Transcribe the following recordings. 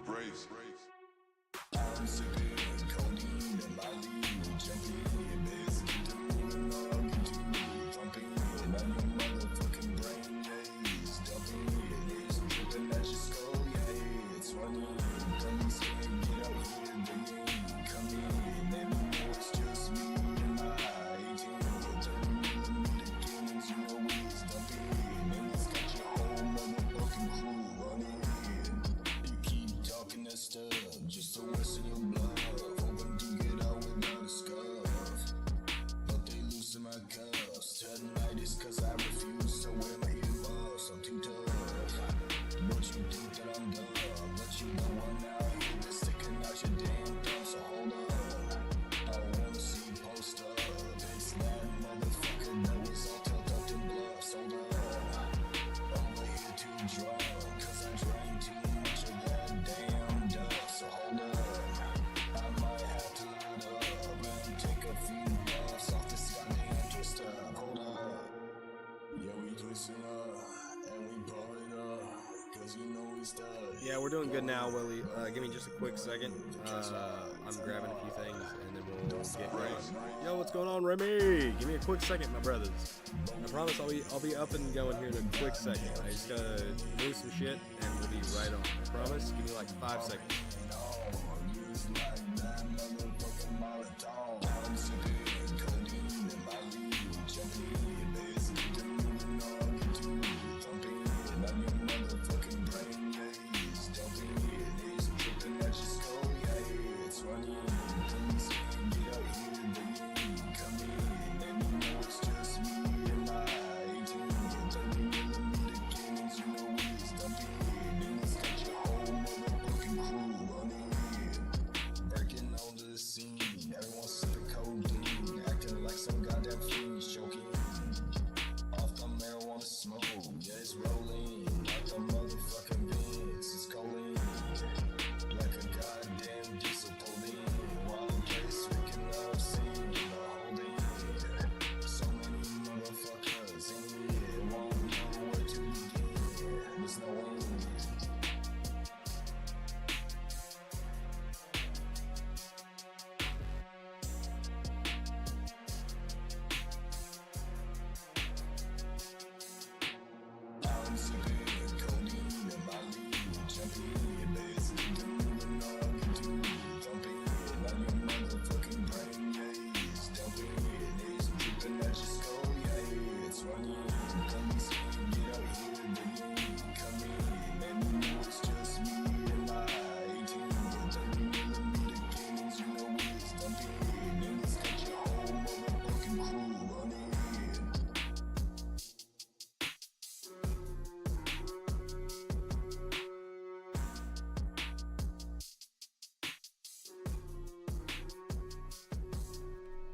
Brace. I'm sipping codeine and Molly, junkie, this doing all get you thumping on your motherfucking brain, yeah, it's dumping, it's dripping at your skull, yeah, it's running, come saying, get out here, baby, come in, let me know it's just me and my 18-30mm demons, you know it's dumping, and it's got your whole motherfucking crew running. You keep talking that stuff just to lessen your blood, hoping to get out without a scuff, but they loosen my cuffs. Tonight is cause I refuse to wear my earmuffs. I'm too tough, but you think that I'm dumb, but you know I'm out here that's sticking out your damn thumb. So hold up, I wanna see you post up. It's that motherfucker that was all tucked up in bluffs. Hold up, over here too drunk, cause I drank too much of that damn duff. So hold up, I might have to load up and take a few buffs off this goddamn twist up. Hold up, yeah, we twisting up and we pull it up, cause you know we stuck. Yeah, we're doing good now, Willie. Give me just a quick second. I'm grabbing a few things and then we'll get going. Yo, what's going on, Remy? Give me a quick second, my brothers. I promise I'll be up and going here in a quick second. I just gotta move some shit and we'll be right on. I promise. Give me like 5 seconds.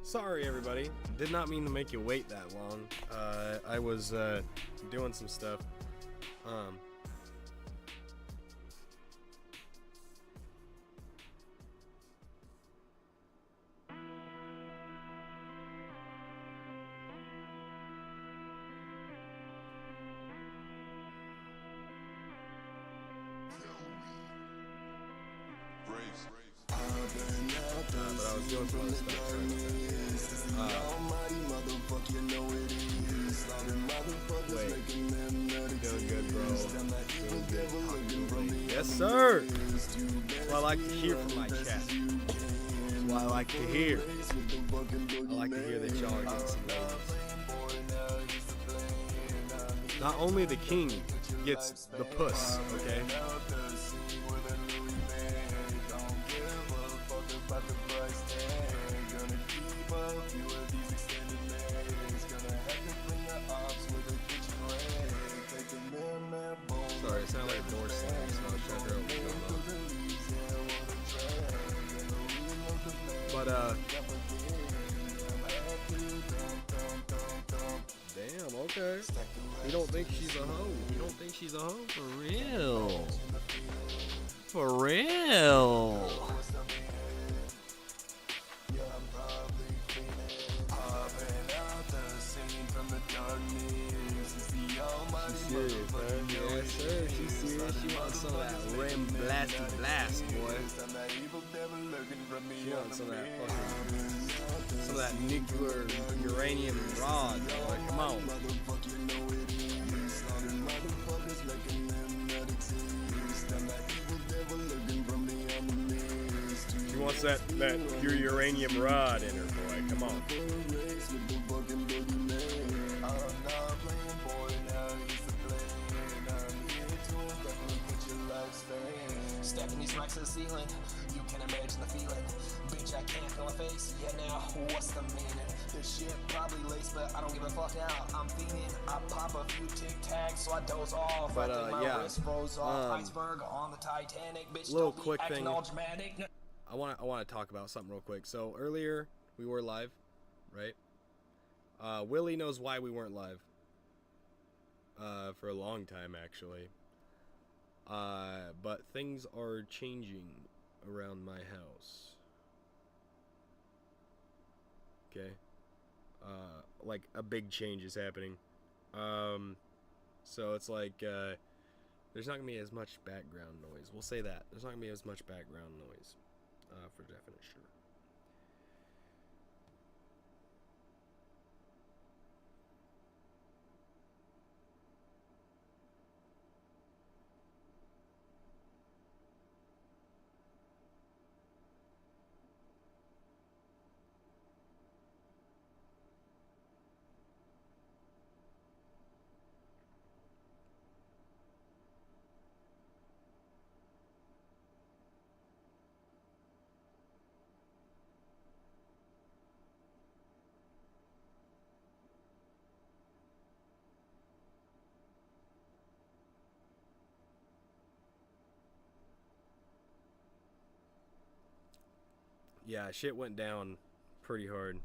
Sorry, everybody. Did not mean to make you wait that long. I was doing some stuff. Brace. But I was doing some other stuff. Wait. Doing good, bro. Doing good. Yes, sir. That's what I like to hear from my chat. That's what I like to hear. I like to hear that y'all are getting some ladies. Not only the king gets the puss, okay? Sorry, it sounded like a door slam, so I was trying to figure out what's going on. But, damn, okay. You don't think she's a hoe? You don't think she's a hoe? For real? For real? She's serious, man. Yes, sir. She's serious. She wants some of that rim blast nasty blast, boy. You want some of that fucking, some of that nuclear uranium rod, boy. Come on. She wants that your uranium rod in her, boy. Come on. Stepping these racks to the ceiling, you can imagine the feeling. Bitch, I can't feel my face. Yeah, now what's the meaning? This shit probably laced, but I don't give a fuck now. I'm fiending. I pop a few tic tacs, so I doze off. But yeah, wrist froze off. Iceberg on the Titanic. Bitch, little don't be quick acting thing. all dramatic. I want to talk about something real quick. So earlier we were live, right? Willie knows why we weren't live. For a long time actually. But things are changing around my house. Okay. Like a big change is happening. So it's like, there's not gonna be as much background noise. We'll say that. There's not gonna be as much background noise, for definite sure. Yeah, shit went down pretty hard.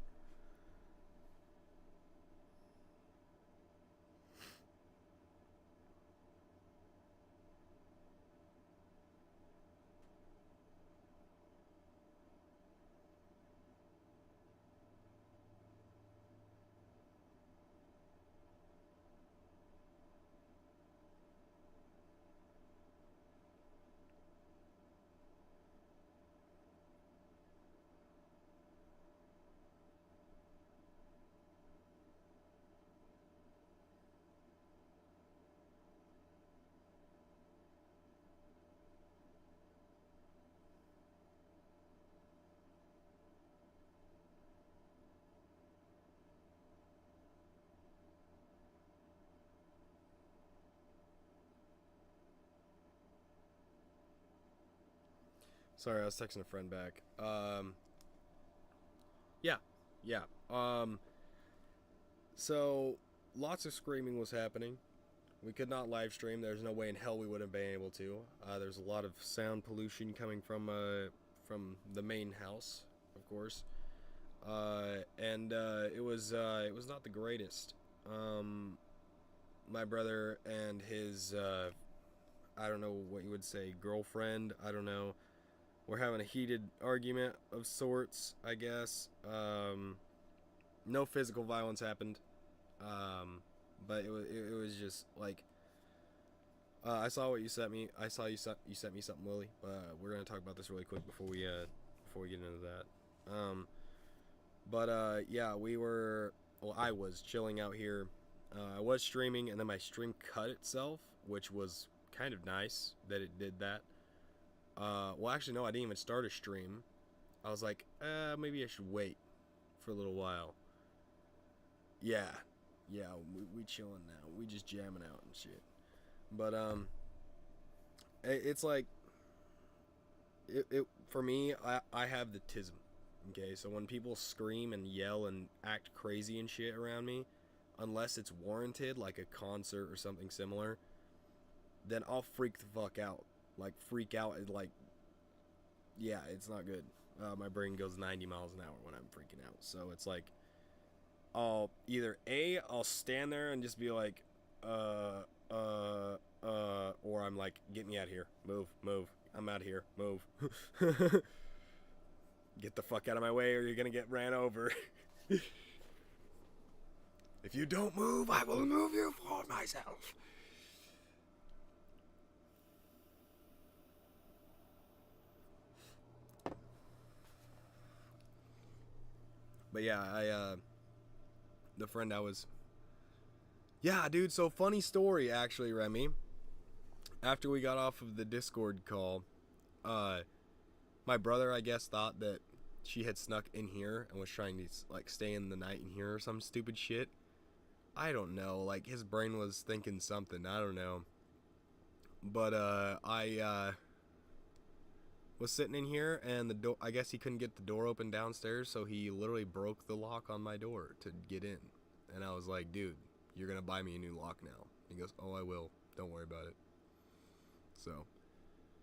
Sorry, I was texting a friend back. Yeah. So, lots of screaming was happening. We could not live stream. There's no way in hell we would have been able to. There's a lot of sound pollution coming from the main house, of course. And it was not the greatest. My brother and his, I don't know what you would say, girlfriend, I don't know. We're having a heated argument of sorts, I guess. No physical violence happened. But it was just like, I saw what you sent me. I saw you sent me something, Willie. But we're gonna talk about this really quick before we get into that. Yeah, I was chilling out here. I was streaming, and then my stream cut itself, which was kind of nice that it did that. Well, actually, no, I didn't even start a stream. I was like, maybe I should wait for a little while. Yeah, we chilling now. We just jamming out and shit. But, it's like, it for me, I have the tism, okay? So when people scream and yell and act crazy and shit around me, unless it's warranted, like a concert or something similar, then I'll freak the fuck out. Like, freak out, like, yeah, it's not good. My brain goes 90 miles an hour when I'm freaking out. So it's like, I'll stand there and just be like, or I'm like, get me out of here. Move. I'm out of here. Move. Get the fuck out of my way or you're gonna get ran over. If you don't move, I will move you for myself. But yeah, the friend I was, yeah, dude. So funny story, actually, Remy. After we got off of the Discord call, my brother, I guess, thought that she had snuck in here and was trying to like stay in the night in here or some stupid shit. I don't know. Like his brain was thinking something. I don't know. But I was sitting in here and the door. I guess he couldn't get the door open downstairs, so he literally broke the lock on my door to get in. And I was like, dude, you're gonna buy me a new lock now. He goes, oh, I will. Don't worry about it. So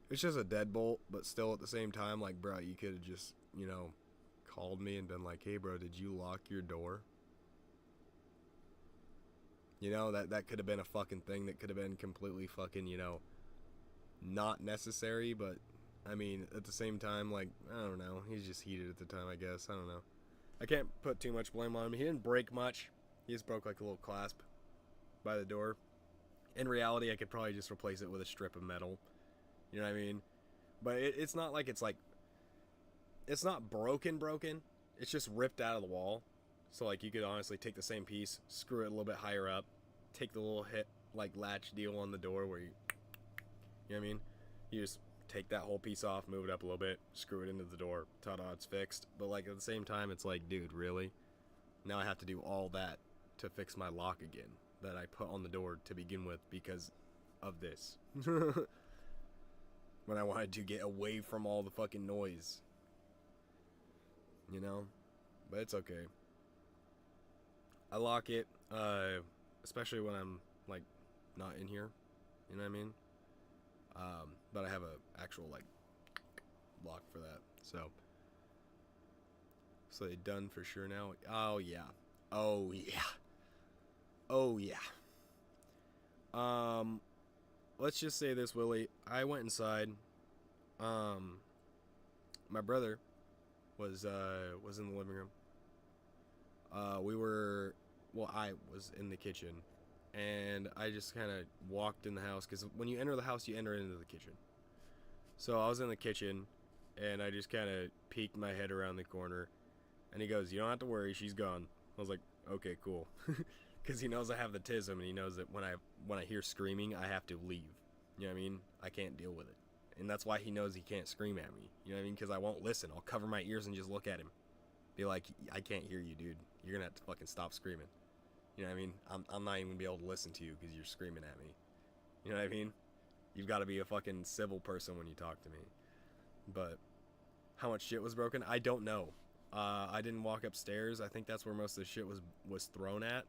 it's just a deadbolt, but still at the same time, like, bro, you could have just, you know, called me and been like, hey, bro, did you lock your door? You know, that could have been a fucking thing that could have been completely fucking, you know, not necessary, but, I mean, at the same time, like, I don't know, he's just heated at the time, I guess, I don't know. I can't put too much blame on him. He didn't break much. He just broke, like, a little clasp by the door. In reality, I could probably just replace it with a strip of metal. You know what I mean? But it's not like it's like... It's not broken. It's just ripped out of the wall. So, like, you could honestly take the same piece, screw it a little bit higher up, take the little hit, like, latch deal on the door where you... You know what I mean? You just take that whole piece off, move it up a little bit, screw it into the door. Ta-da, it's fixed. But, like, at the same time, it's like, dude, really? Now I have to do all that to fix my lock again that I put on the door to begin with because of this. When I wanted to get away from all the fucking noise. You know? But it's okay. I lock it, especially when I'm, like, not in here. You know what I mean? But I have a actual, like, lock for that. So they done for sure now? Oh, yeah. Oh, yeah. Oh, yeah. Let's just say this, Willie. I went inside. My brother was in the living room. I was in the kitchen, and I just kind of walked in the house, because when you enter the house, you enter into the kitchen. So I was in the kitchen, and I just kind of peeked my head around the corner, and he goes, you don't have to worry, she's gone. I was like, okay, cool. Because he knows I have the tism, and he knows that when I hear screaming, I have to leave. You know what I mean? I can't deal with it. And that's why he knows he can't scream at me. You know what I mean? Because I won't listen. I'll cover my ears and just look at him. Be like, I can't hear you, dude. You're going to have to fucking stop screaming. You know what I mean? I'm not even going to be able to listen to you because you're screaming at me. You know what I mean? You've got to be a fucking civil person when you talk to me. But how much shit was broken? I don't know. I didn't walk upstairs. I think that's where most of the shit was thrown at.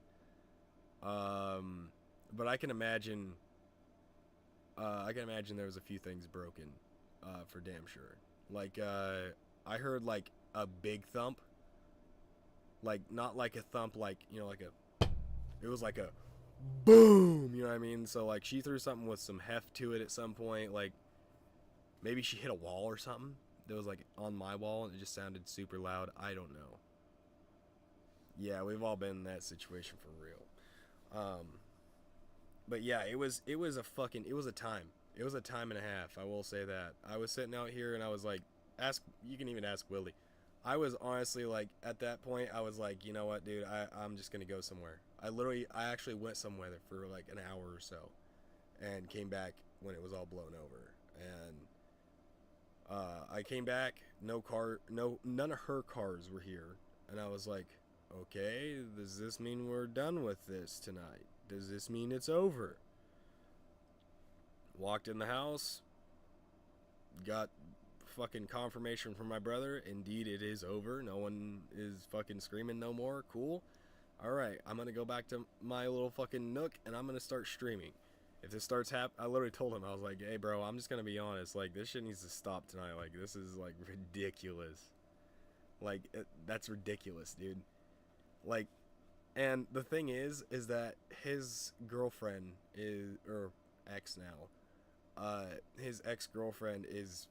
But I can imagine there was a few things broken, for damn sure. Like, I heard, like, a big thump. Like, not like a thump, like, you know, like it was like a boom, you know what I mean? So, like, she threw something with some heft to it at some point. Like, maybe she hit a wall or something that was, like, on my wall, and it just sounded super loud. I don't know. Yeah, we've all been in that situation for real. But yeah, it was a time. It was a time and a half, I will say that. I was sitting out here and I was like, you can even ask Willie. I was honestly like, at that point, I was like, you know what, dude, I'm just gonna go somewhere. I actually went somewhere for like an hour or so and came back when it was all blown over. And I came back, none of her cars were here. And I was like, okay, does this mean we're done with this tonight? Does this mean it's over? Walked in the house, got fucking confirmation from my brother. Indeed, it is over. No one is fucking screaming no more. Cool. Alright, I'm gonna go back to my little fucking nook and I'm gonna start streaming. If this starts I literally told him, I was like, hey bro, I'm just gonna be honest, like, this shit needs to stop tonight. Like, this is, like, ridiculous. Like, that's ridiculous, dude. Like, and the thing is that his girlfriend or ex now, his ex-girlfriend is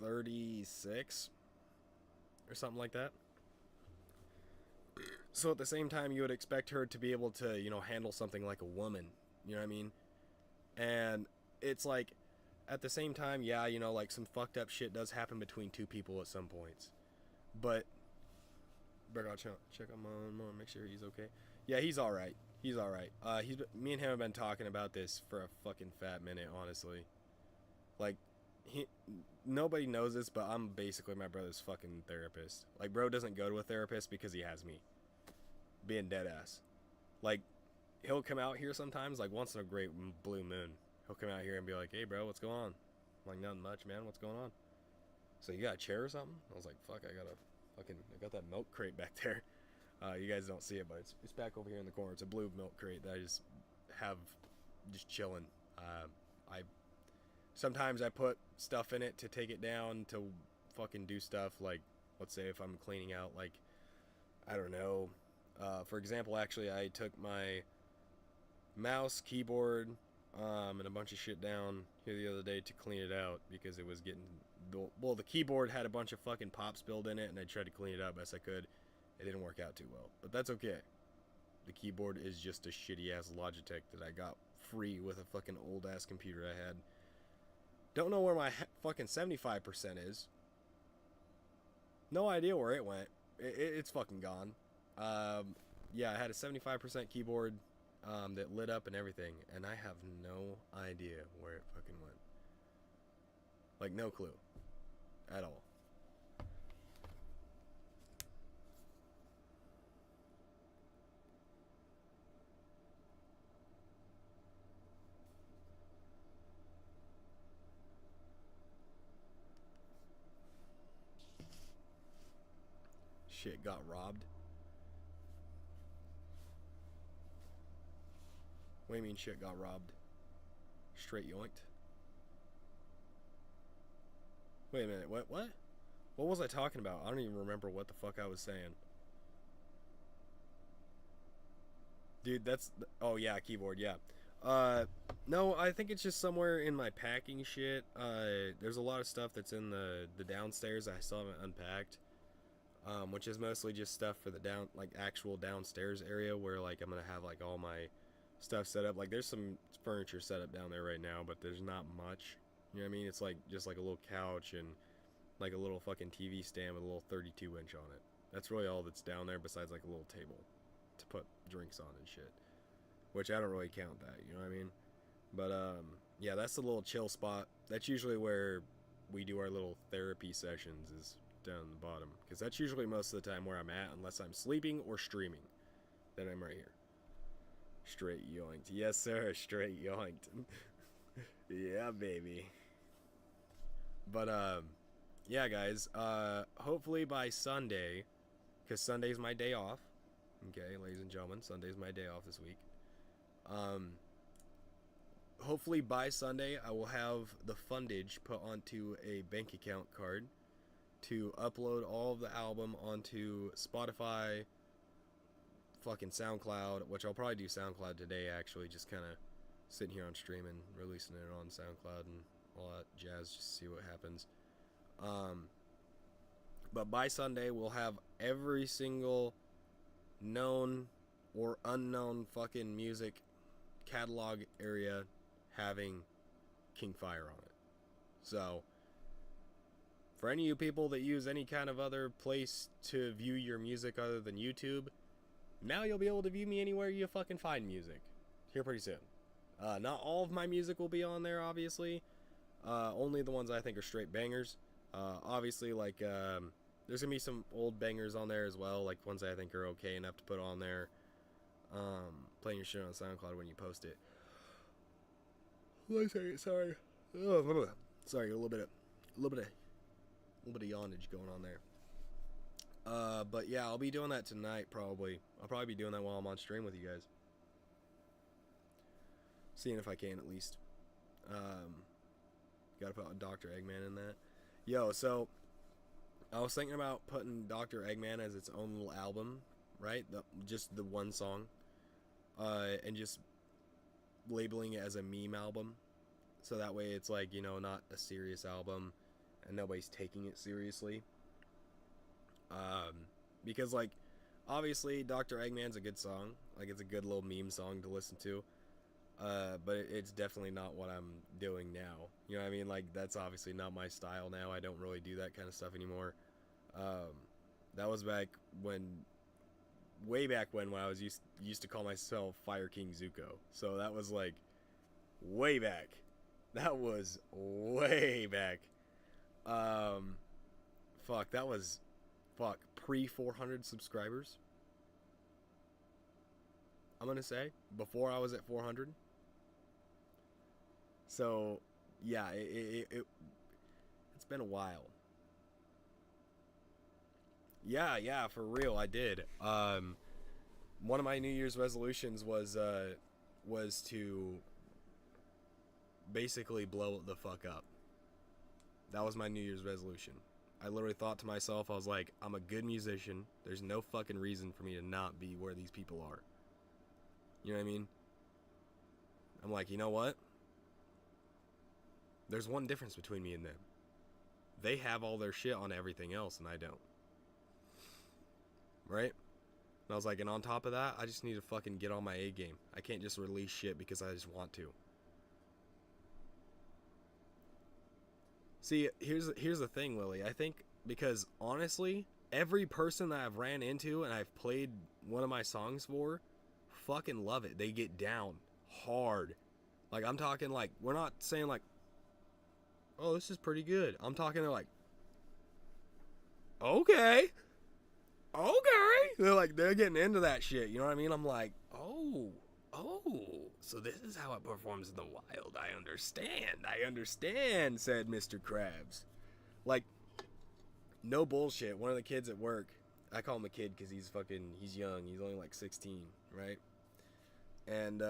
36 or something like that. So at the same time, you would expect her to be able to, you know, handle something like a woman. You know what I mean? And it's like, at the same time, yeah, you know, like, some fucked up shit does happen between two people at some points. But better go check on mom, make sure he's okay. Yeah, he's all right. He's all right. Me and him have been talking about this for a fucking fat minute, honestly. Like, nobody knows this, but I'm basically my brother's fucking therapist. Like, bro doesn't go to a therapist because he has me. Being dead ass. Like, he'll come out here sometimes, like once in a great blue moon. He'll come out here and be like, hey, bro, what's going on? I'm like, nothing much, man. What's going on? So, you got a chair or something? I was like, fuck, I got that milk crate back there. You guys don't see it, but it's back over here in the corner. It's a blue milk crate that I just have just chilling. Sometimes I put stuff in it to take it down to fucking do stuff, like, let's say if I'm cleaning out, like, I don't know. For example, actually, I took my mouse, keyboard, and a bunch of shit down here the other day to clean it out because it was getting... Well, the keyboard had a bunch of fucking pop spilled in it, and I tried to clean it up best I could. It didn't work out too well, but that's okay. The keyboard is just a shitty-ass Logitech that I got free with a fucking old-ass computer I had. Don't know where my fucking 75% is. No idea where it went. It's fucking gone. Yeah, I had a 75% keyboard that lit up and everything, and I have no idea where it fucking went. Like, no clue. At all. Shit got robbed. What do you mean shit got robbed? Straight yoinked? Wait a minute, what? What was I talking about? I don't even remember what the fuck I was saying. Dude, that's... Oh, yeah, keyboard, yeah. No, I think it's just somewhere in my packing shit. There's a lot of stuff that's in the downstairs I still haven't unpacked. Which is mostly just stuff for the actual downstairs area where, like, I'm gonna have, like, all my stuff set up. Like, there's some furniture set up down there right now, but there's not much. You know what I mean? It's, like, just, like, a little couch and, like, a little fucking TV stand with a little 32-inch on it. That's really all that's down there besides, like, a little table to put drinks on and shit. Which I don't really count that, you know what I mean? But, yeah, that's the little chill spot. That's usually where we do our little therapy sessions, is down the bottom, because that's usually most of the time where I'm at, unless I'm sleeping or streaming. Then I'm right here. Straight yoinked. Yes, sir. Straight yoinked. Yeah, baby. But, yeah, guys. Hopefully by Sunday, because Sunday's my day off. Okay, ladies and gentlemen, Sunday's my day off this week. Hopefully by Sunday, I will have the fundage put onto a bank account card to upload all of the album onto Spotify, fucking SoundCloud, which I'll probably do SoundCloud today, actually, just kind of sitting here on stream and releasing it on SoundCloud and all that jazz, just to see what happens. But by Sunday, we'll have every single known or unknown fucking music catalog area having King Fire on it. So, for any of you people that use any kind of other place to view your music other than YouTube, now you'll be able to view me anywhere you fucking find music. Here pretty soon. Not all of my music will be on there, obviously. Only the ones I think are straight bangers. Obviously, like, there's gonna be some old bangers on there as well, like ones I think are okay enough to put on there. Playing your shit on SoundCloud when you post it. One second, sorry. Sorry, a little bit of yawnage going on there. But yeah, I'll be doing that tonight probably. I'll probably be doing that while I'm on stream with you guys. Seeing if I can at least. Gotta put Dr. Eggman in that. Yo, so I was thinking about putting Dr. Eggman as its own little album, right? Just the one song. And just labeling it as a meme album. So that way it's like, you know, not a serious album and nobody's taking it seriously. Because, like, obviously Dr. Eggman's a good song. Like, it's a good little meme song to listen to. But it's definitely not what I'm doing now. You know what I mean? Like, that's obviously not my style now. I don't really do that kind of stuff anymore. That was back when, way back when I was used to call myself Fire King Zuko. So that was like way back. That was way back. That was pre 400 subscribers. I'm gonna say before I was at 400. So yeah, it's been a while. Yeah, for real, I did. One of my New Year's resolutions was to basically blow the fuck up. That was my New Year's resolution. I literally thought to myself, I was like, I'm a good musician. There's no fucking reason for me to not be where these people are. You know what I mean? I'm like, you know what? There's one difference between me and them. They have all their shit on everything else, and I don't. Right? And I was like, and on top of that, I just need to fucking get on my A game. I can't just release shit because I just want to. See, here's the thing, Lily. I think because honestly, every person that I've ran into and I've played one of my songs for, fucking love it. They get down hard. Like, I'm talking like, we're not saying like, oh, this is pretty good. I'm talking like, okay. They're getting into that shit. You know what I mean? I'm like, oh, so this is how it performs in the wild. I understand, said Mr. Krabs. Like, no bullshit. One of the kids at work, I call him a kid because he's young. He's only like 16, right? And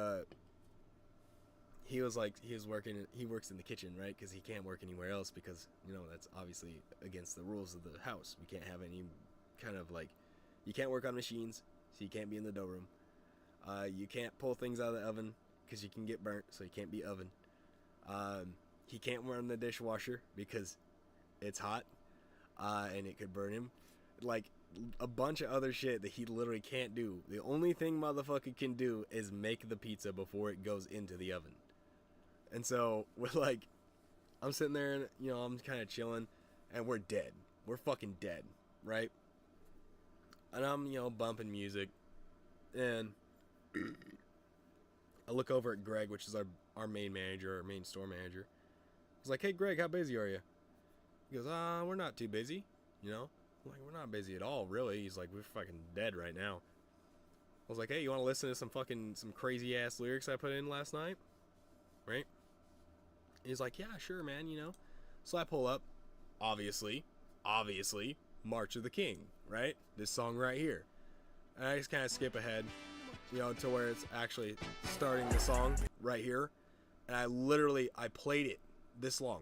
he works in the kitchen, right? Because he can't work anywhere else because, that's obviously against the rules of the house. We can't have any kind of like, you can't work on machines, so you can't be in the dough room. You can't pull things out of the oven because you can get burnt, so you can't be oven. He can't run the dishwasher because it's hot and it could burn him. Like, a bunch of other shit that he literally can't do. The only thing motherfucker can do is make the pizza before it goes into the oven. And so, I'm sitting there and, I'm kind of chilling, and we're dead. We're fucking dead, right? And I'm, bumping music, and I look over at Greg, which is our main manager, our main store manager. I was like, hey, Greg, how busy are you? He goes, we're not too busy, I'm like, we're not busy at all, really. He's like, we're fucking dead right now. I was like, hey, you want to listen to some crazy ass lyrics I put in last night? Right? And he's like, yeah, sure, man, So I pull up, obviously, March of the King, right? This song right here. And I just kind of skip ahead, to where it's actually starting the song right here. And I played it this long.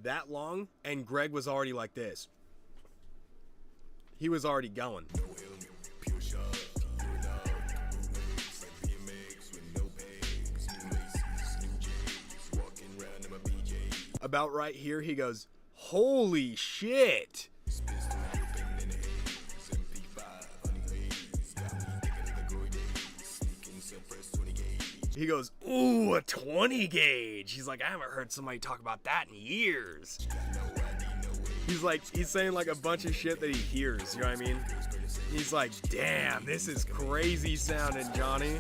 That long, and Greg was already like this. He was already going. About right here, he goes, holy shit. He goes, ooh, a 20 gauge. He's like, I haven't heard somebody talk about that in years. He's saying like a bunch of shit that he hears, you know what I mean? He's like, damn, this is crazy sounding, Johnny.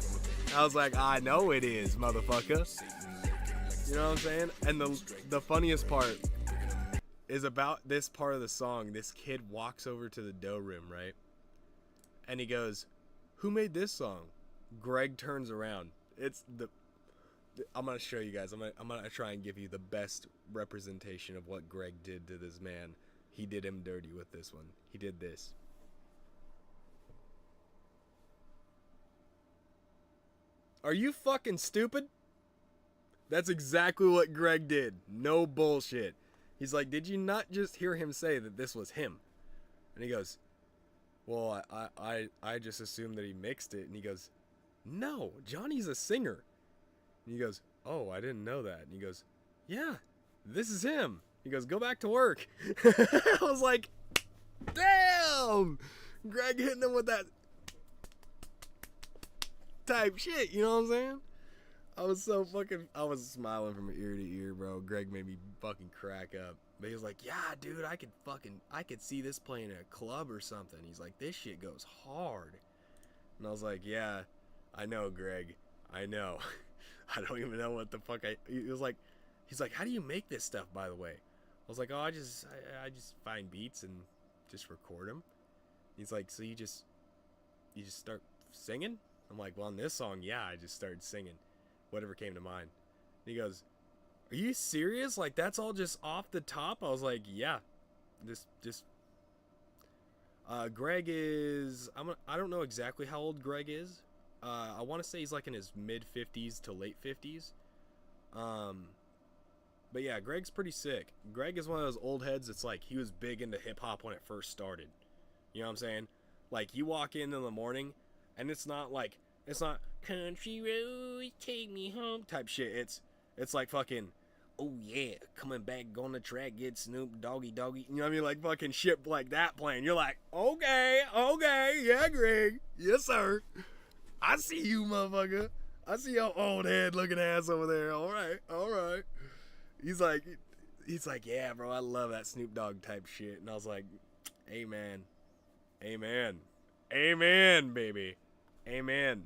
I was like, I know it is, motherfucker. You know what I'm saying? And the funniest part is about this part of the song. This kid walks over to the dough room, right? And he goes, who made this song? Greg turns around. I'm going to show you guys. I'm going to try and give you the best representation of what Greg did to this man. He did him dirty with this one. He did this. Are you fucking stupid? That's exactly what Greg did. No bullshit. He's like, did you not just hear him say that this was him? And he goes, well, I just assumed that he mixed it. And he goes, no, Johnny's a singer. And he goes, oh, I didn't know that. And he goes, yeah, this is him. He goes, go back to work. I was like, damn, Greg hitting him with that type shit, you know what I'm saying? I was smiling from ear to ear, bro. Greg made me fucking crack up. But he was like, yeah, dude, I could see this playing at a club or something. He's like, this shit goes hard. And I was like, yeah, I know, Greg. I know. I don't even know what the fuck he's like, how do you make this stuff, by the way? I was like, oh, I just find beats and just record them. He's like, so you just start singing? I'm like, well, on this song, yeah, I just started singing. Whatever came to mind. And he goes, are you serious? Like, that's all just off the top? I was like, yeah. Greg is... I don't know exactly how old Greg is. I want to say he's like in his mid-50s to late 50s. But yeah, Greg's pretty sick. Greg is one of those old heads that's like, he was big into hip-hop when it first started. You know what I'm saying? Like, you walk in the morning, and it's not country roads take me home type shit. It's like fucking, oh yeah, coming back on the track, get Snoop Doggy. You know what I mean? Like fucking shit like that playing. You're like, okay, yeah, Greg, yes sir. I see you, motherfucker. I see your old head looking ass over there. All right. He's like, yeah, bro, I love that Snoop Dogg type shit. And I was like, amen, baby, amen.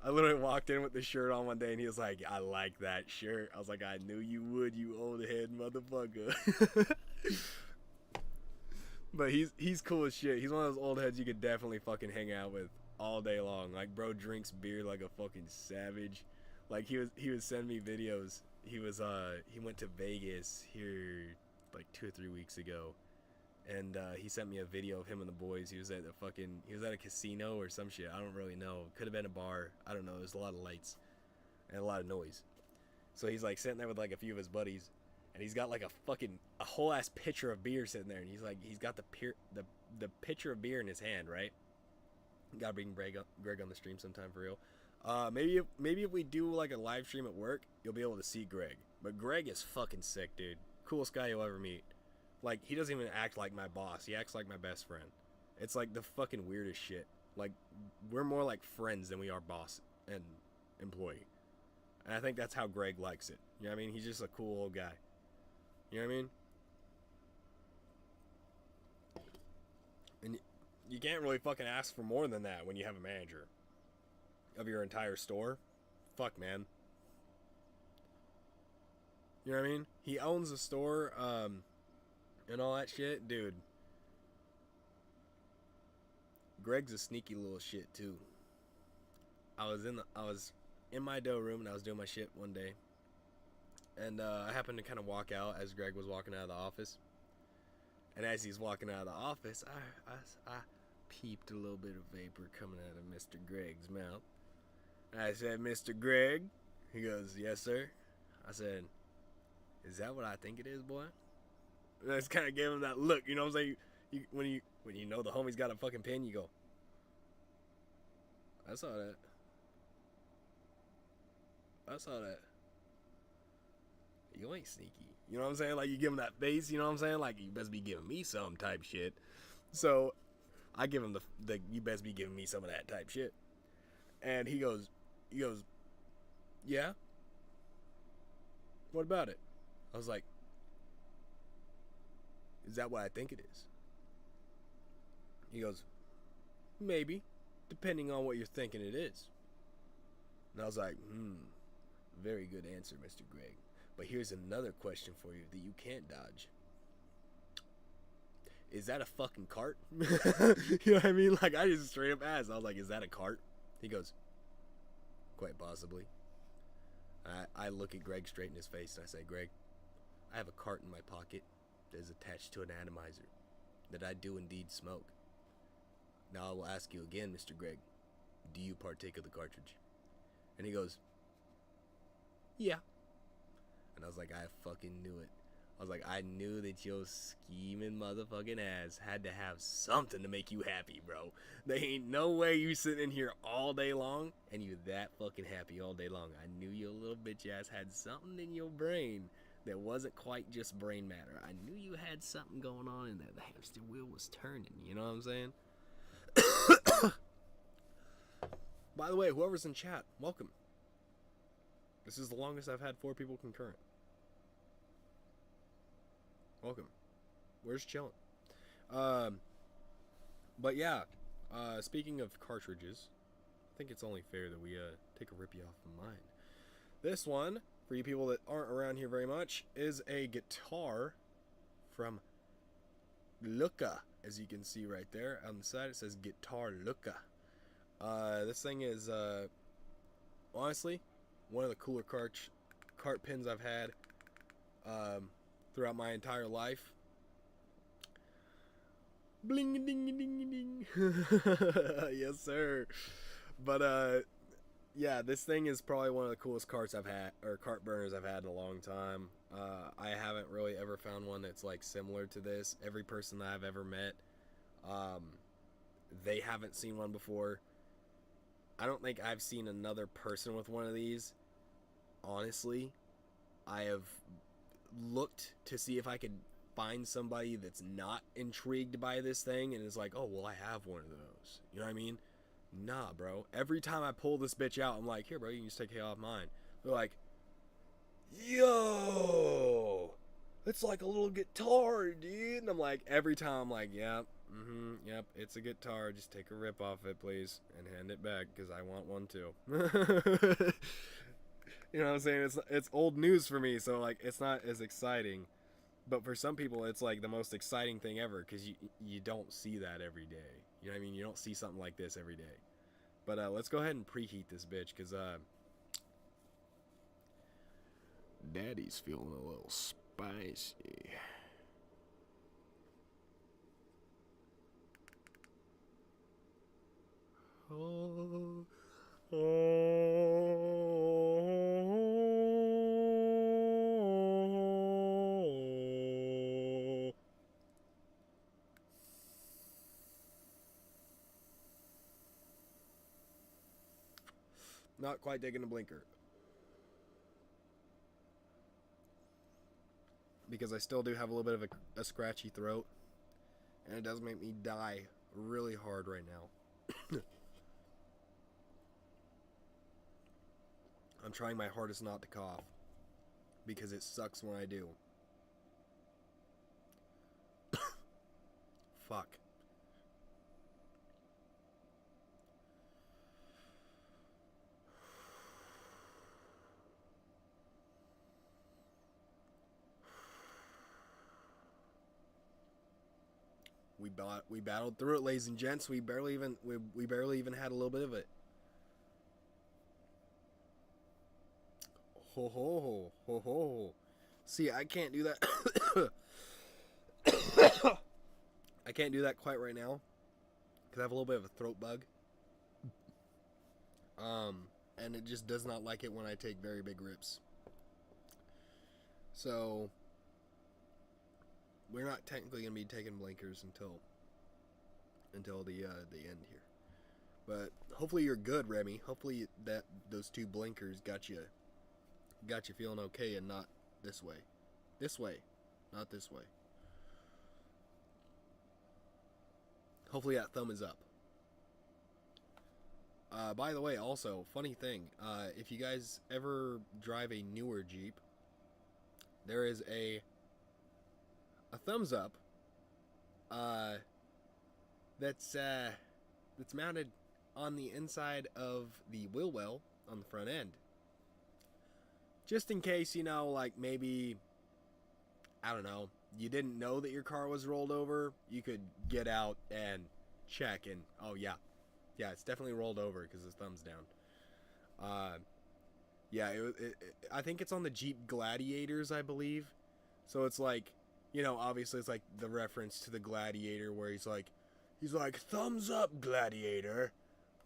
I literally walked in with the shirt on one day and he was like, I like that shirt. I was like, I knew you would, you old head motherfucker. But he's cool as shit. He's one of those old heads you could definitely fucking hang out with all day long. Like, bro drinks beer like a fucking savage. Like, he was sending me videos. He went to Vegas here like 2 or 3 weeks ago. And he sent me a video of him and the boys. He was at a casino or some shit. I don't really know. Could have been a bar. I don't know. There's a lot of lights and a lot of noise. So he's like sitting there with like a few of his buddies, and he's got like a whole ass pitcher of beer sitting there, and he's got the pitcher of beer in his hand, right? Gotta bring Greg on the stream sometime for real. Maybe if we do like a live stream at work, you'll be able to see Greg. But Greg is fucking sick, dude. Coolest guy you'll ever meet. Like, he doesn't even act like my boss. He acts like my best friend. It's like the fucking weirdest shit. Like, we're more like friends than we are boss and employee. And I think that's how Greg likes it. You know what I mean? He's just a cool old guy. You know what I mean? And you can't really fucking ask for more than that when you have a manager of your entire store. Fuck, man. You know what I mean? He owns the store, and all that shit, dude. Greg's a sneaky little shit too. I was in my dough room and I was doing my shit one day, and I happened to kind of walk out as Greg was walking out of the office. And as he's walking out of the office, I peeped a little bit of vapor coming out of Mr. Greg's mouth. And I said, "Mr. Greg?" He goes, "Yes, sir." I said, "Is that what I think it is, boy?" And I just kind of gave him that look, you know what I'm saying? When you know the homie's got a fucking pen, you go, I saw that. You ain't sneaky. You know what I'm saying? Like, you give him that face, you know what I'm saying? Like, you best be giving me some type shit. So, I give him the you best be giving me some of that type shit. And he goes, yeah? What about it? I was like, is that what I think it is? He goes, maybe, depending on what you're thinking it is. And I was like, very good answer, Mr. Greg. But here's another question for you that you can't dodge. Is that a fucking cart? You know what I mean? Like, I just straight up asked. I was like, is that a cart? He goes, quite possibly. I look at Greg straight in his face and I say, Greg, I have a cart in my pocket that is attached to an atomizer that I do indeed smoke. Now I will ask you again, Mr. Greg, do you partake of the cartridge? And he goes, yeah. And I was like, I fucking knew it. I was like, I knew that your scheming motherfucking ass had to have something to make you happy, bro. There ain't no way you sitting in here all day long and you that fucking happy all day long. I knew your little bitch ass had something in your brain that wasn't quite just brain matter. I knew you had something going on in there. The hamster wheel was turning, you know what I'm saying? By the way, whoever's in chat, welcome. This is the longest I've had 4 people concurrent. Welcome. Where's Chillin? But yeah, speaking of cartridges, I think it's only fair that we take a rippy off of mine. This one, for you people that aren't around here very much, is a guitar from Luca. As you can see right there on the side, it says Guitar Luca. This thing is honestly one of the cooler cart pins I've had throughout my entire life. Bling ding ding ding. Yes, sir. But yeah, this thing is probably one of the coolest carts I've had, or cart burners I've had in a long time. I haven't really ever found one that's like similar to this. Every person that I've ever met, they haven't seen one before. I don't think I've seen another person with one of these. Honestly, I have looked to see if I could find somebody that's not intrigued by this thing and is like, oh, well, I have one of those. You know what I mean? Nah, bro. Every time I pull this bitch out, I'm like, here, bro, you can just take it off mine. They're like, yo, it's like a little guitar, dude. And I'm like, every time I'm like, yep, yep, it's a guitar. Just take a rip off it, please, and hand it back, because I want one too. You know what I'm saying? It's old news for me, so like it's not as exciting. But for some people, it's like the most exciting thing ever, because you don't see that every day. You know what I mean? You don't see something like this every day. But let's go ahead and preheat this bitch, because Daddy's feeling a little spicy. Oh, not quite digging a blinker. Because I still do have a little bit of a scratchy throat. And it does make me die really hard right now. I'm trying my hardest not to cough. Because it sucks when I do. Fuck. We battled through it, ladies and gents. We barely even had a little bit of it. Ho ho ho ho ho. See, I can't do that. I can't do that quite right now because I have a little bit of a throat bug. And it just does not like it when I take very big rips. So we're not technically gonna be taking blinkers until the end here. But hopefully you're good, Remy. Hopefully that those 2 blinkers got you feeling okay and not this way. This way, not this way. Hopefully that thumb is up. By the way, also, funny thing, if you guys ever drive a newer Jeep, there is a thumbs up that's mounted on the inside of the wheel well on the front end. Just in case, you know, like maybe, I don't know, you didn't know that your car was rolled over, you could get out and check and, oh yeah, it's definitely rolled over because the thumb's down. Yeah, I think it's on the Jeep Gladiators, I believe. So it's like, you know, obviously it's like the reference to the Gladiator where he's like, thumbs up, Gladiator.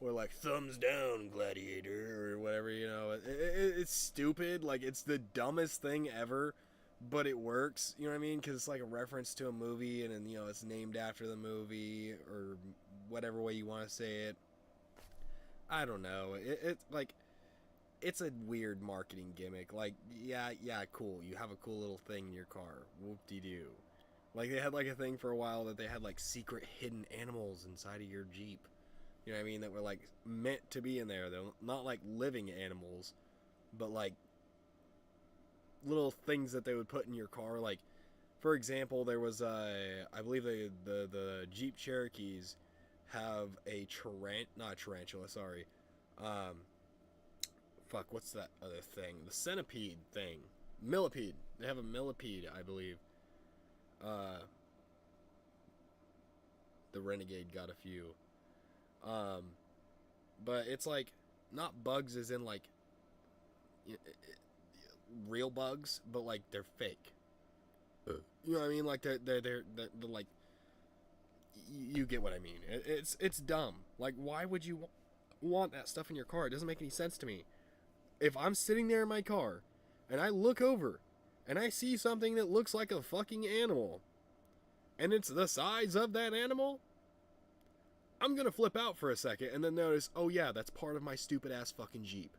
Or like, thumbs down, Gladiator, or whatever, you know. It's stupid. Like, it's the dumbest thing ever, but it works, you know what I mean? Because it's like a reference to a movie, and then, you know, it's named after the movie, or whatever way you want to say it. I don't know. It's like, it's a weird marketing gimmick. Like, yeah, cool. You have a cool little thing in your car. Whoop-de-doo. Like, they had, like, a thing for a while that they had, like, secret hidden animals inside of your Jeep. You know what I mean? That were like meant to be in there. They're not like living animals, but like little things that they would put in your car. Like, for example, there was I believe the Jeep Cherokees have a not a tarantula, sorry. Fuck, what's that other thing? The centipede thing. Millipede. They have a millipede, I believe. The Renegade got a few. But it's like not bugs as in like real bugs, but like they're fake. You know what I mean? Like they're like, you get what I mean. It's dumb. Like, why would you want that stuff in your car? It doesn't make any sense to me. If I'm sitting there in my car and I look over and I see something that looks like a fucking animal and it's the size of that animal, I'm gonna flip out for a second and then notice, oh yeah, that's part of my stupid ass fucking Jeep.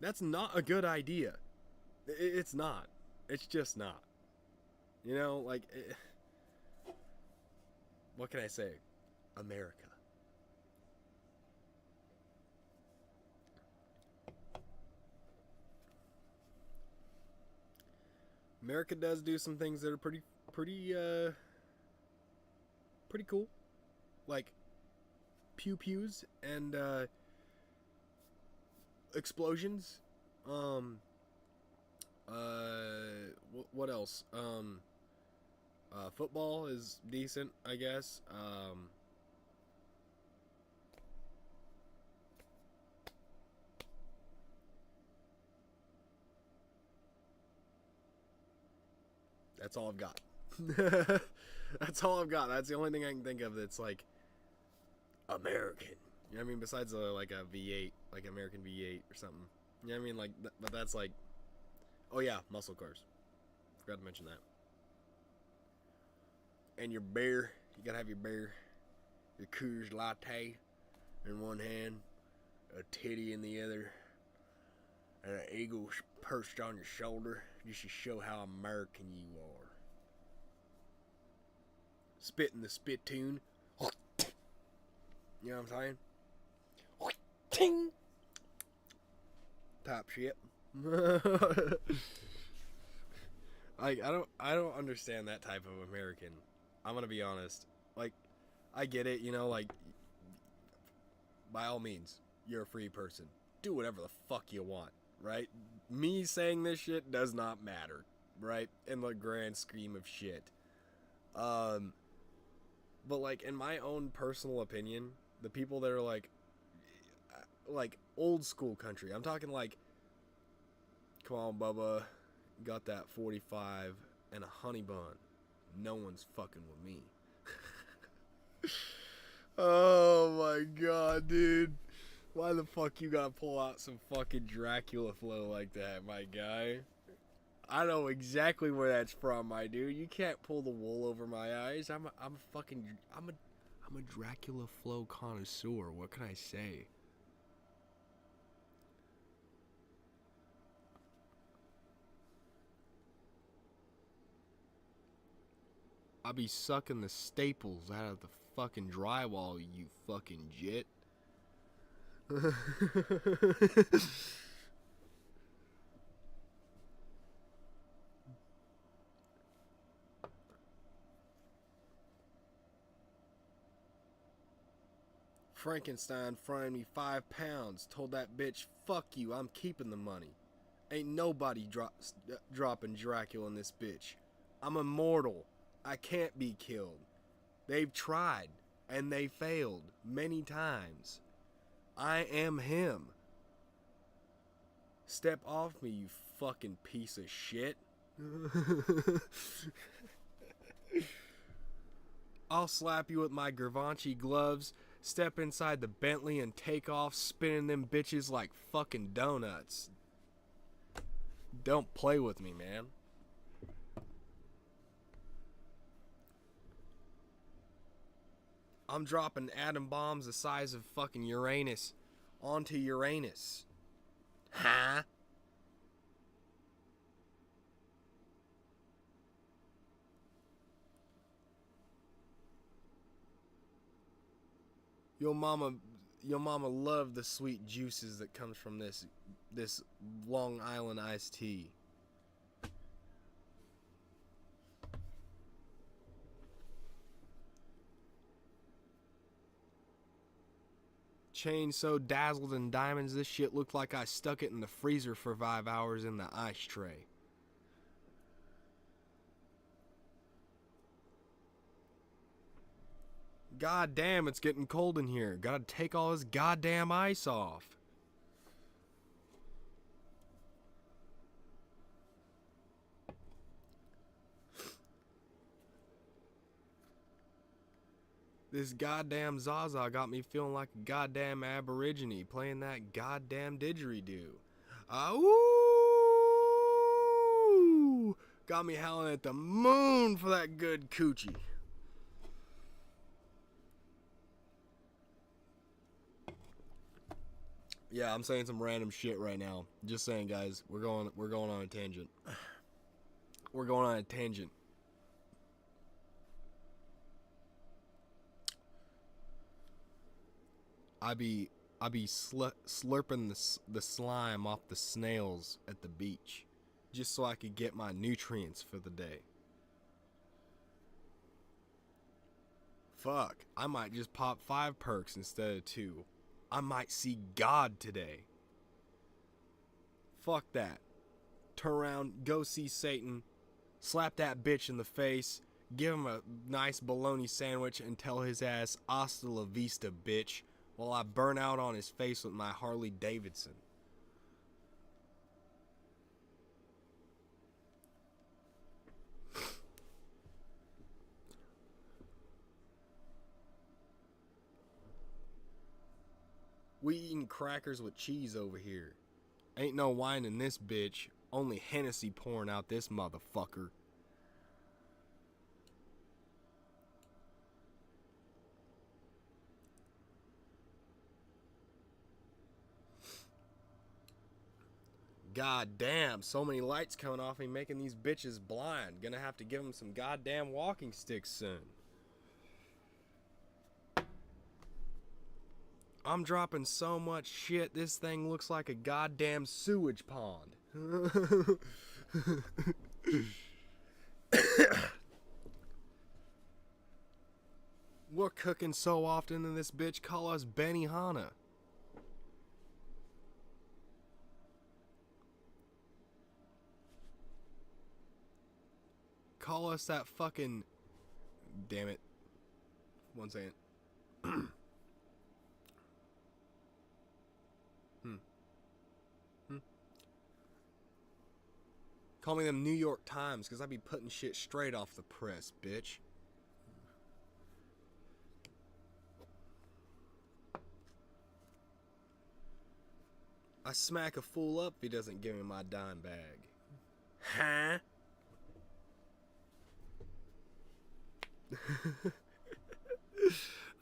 That's not a good idea. It's not. It's just not. You know, like, what can I say? America. America does do some things that are pretty cool. Like pew pews and explosions. What else? Football is decent, I guess. That's all I've got. That's all I've got. That's the only thing I can think of that's like American. You know what I mean? Besides like a V8, like American V8 or something. You know what I mean? Like, but that's like, oh yeah, muscle cars. Forgot to mention that. And your beer, you gotta have your beer, your Coors Latte in one hand, a titty in the other, and an eagle perched on your shoulder, just to show how American you are. Spitting the spittoon. You know what I'm saying? Ting! Top shit. Like, I don't understand that type of American. I'm gonna be honest. Like, I get it, you know, like, by all means, you're a free person. Do whatever the fuck you want, right? Me saying this shit does not matter, right? In the grand scheme of shit. But like, in my own personal opinion, the people that are like old school country, I'm talking like, come on, Bubba, got that 45 and a honey bun. No one's fucking with me. Oh my god, dude. Why the fuck you gotta pull out some fucking Dracula flow like that, my guy? I know exactly where that's from, my dude. You can't pull the wool over my eyes. I'm a Dracula flow connoisseur. What can I say? I'll be sucking the staples out of the fucking drywall, you fucking jit. Frankenstein fronted me 5 pounds, told that bitch, fuck you, I'm keeping the money. Ain't nobody dropping Dracula in this bitch. I'm immortal. I can't be killed. They've tried, and they failed many times. I am him. Step off me, you fucking piece of shit. I'll slap you with my Givenchy gloves, step inside the Bentley and take off spinning them bitches like fucking donuts. Don't play with me, man. I'm dropping atom bombs the size of fucking Uranus onto Uranus. Huh? Your mama loved the sweet juices that comes from this Long Island iced tea. Chain so dazzled in diamonds, this shit looked like I stuck it in the freezer for 5 hours in the ice tray. God damn, it's getting cold in here. Gotta take all this goddamn ice off. This goddamn Zaza got me feeling like a goddamn aborigine playing that goddamn didgeridoo. Ooh! Got me howling at the moon for that good coochie. Yeah, I'm saying some random shit right now. Just saying, guys, we're going on a tangent. We're going on a tangent. I be slurping the slime off the snails at the beach, just so I could get my nutrients for the day. Fuck, I might just pop 5 perks instead of 2. I might see God today. Fuck that. Turn around, go see Satan, slap that bitch in the face, give him a nice bologna sandwich, and tell his ass hasta la vista, bitch, while I burn out on his face with my Harley Davidson. We eating crackers with cheese over here. Ain't no wine in this bitch, only Hennessy pouring out this motherfucker. God damn, so many lights coming off me making these bitches blind. Gonna have to give them some goddamn walking sticks soon. I'm dropping so much shit, this thing looks like a goddamn sewage pond. We're cooking so often in this bitch, call us Benihana. Call us that fucking... Damn it. 1 second. Call me them New York Times, because I be putting shit straight off the press, bitch. I smack a fool up if he doesn't give me my dime bag. Huh?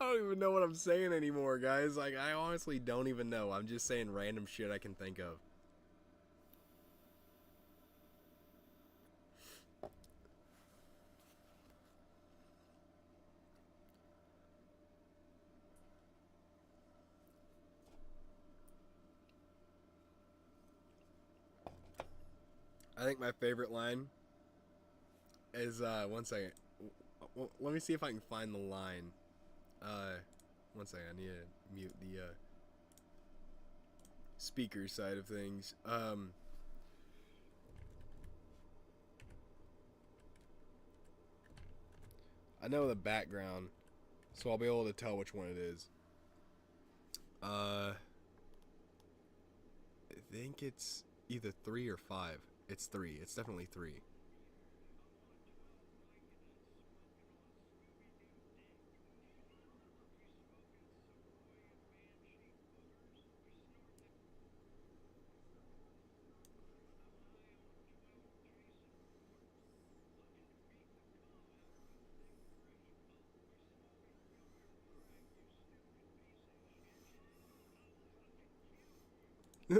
I don't even know what I'm saying anymore, guys. Like, I honestly don't even know. I'm just saying random shit I can think of. I think my favorite line is, 1 second. Let me see if I can find the line. 1 second, I need to mute the, speaker side of things. I know the background, so I'll be able to tell which one it is. I think it's either 3 or 5. It's 3. It's definitely 3.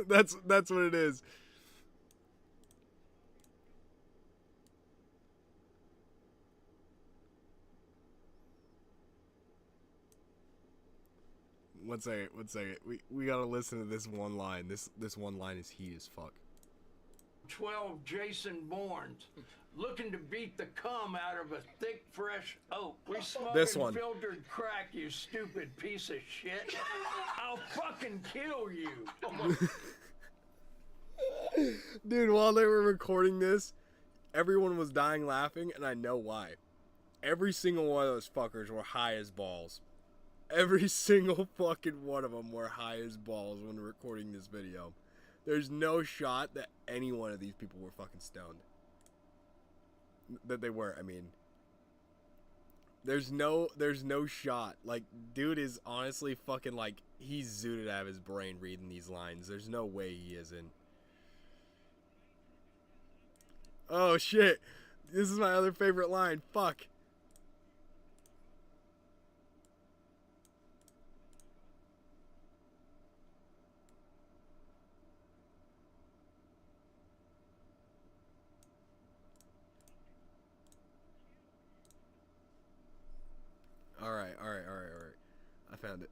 That's what it is. One second. We gotta listen to this one line. This one line is heat as fuck. 12 Jason Bournes, looking to beat the cum out of a thick, fresh oak. We This smoking one. filtered crack, you stupid piece of shit. I'll fucking kill you. Dude, while they were recording this, everyone was dying laughing, and I know why. Every single one of those fuckers were high as balls. Every single fucking one of them were high as balls when recording this video. There's no shot that any one of these people were fucking stoned. That they were, I mean. There's no shot. Like, dude is honestly fucking like, he's zooted out of his brain reading these lines. There's no way he isn't. Oh shit. This is my other favorite line. Fuck. Alright. I found it.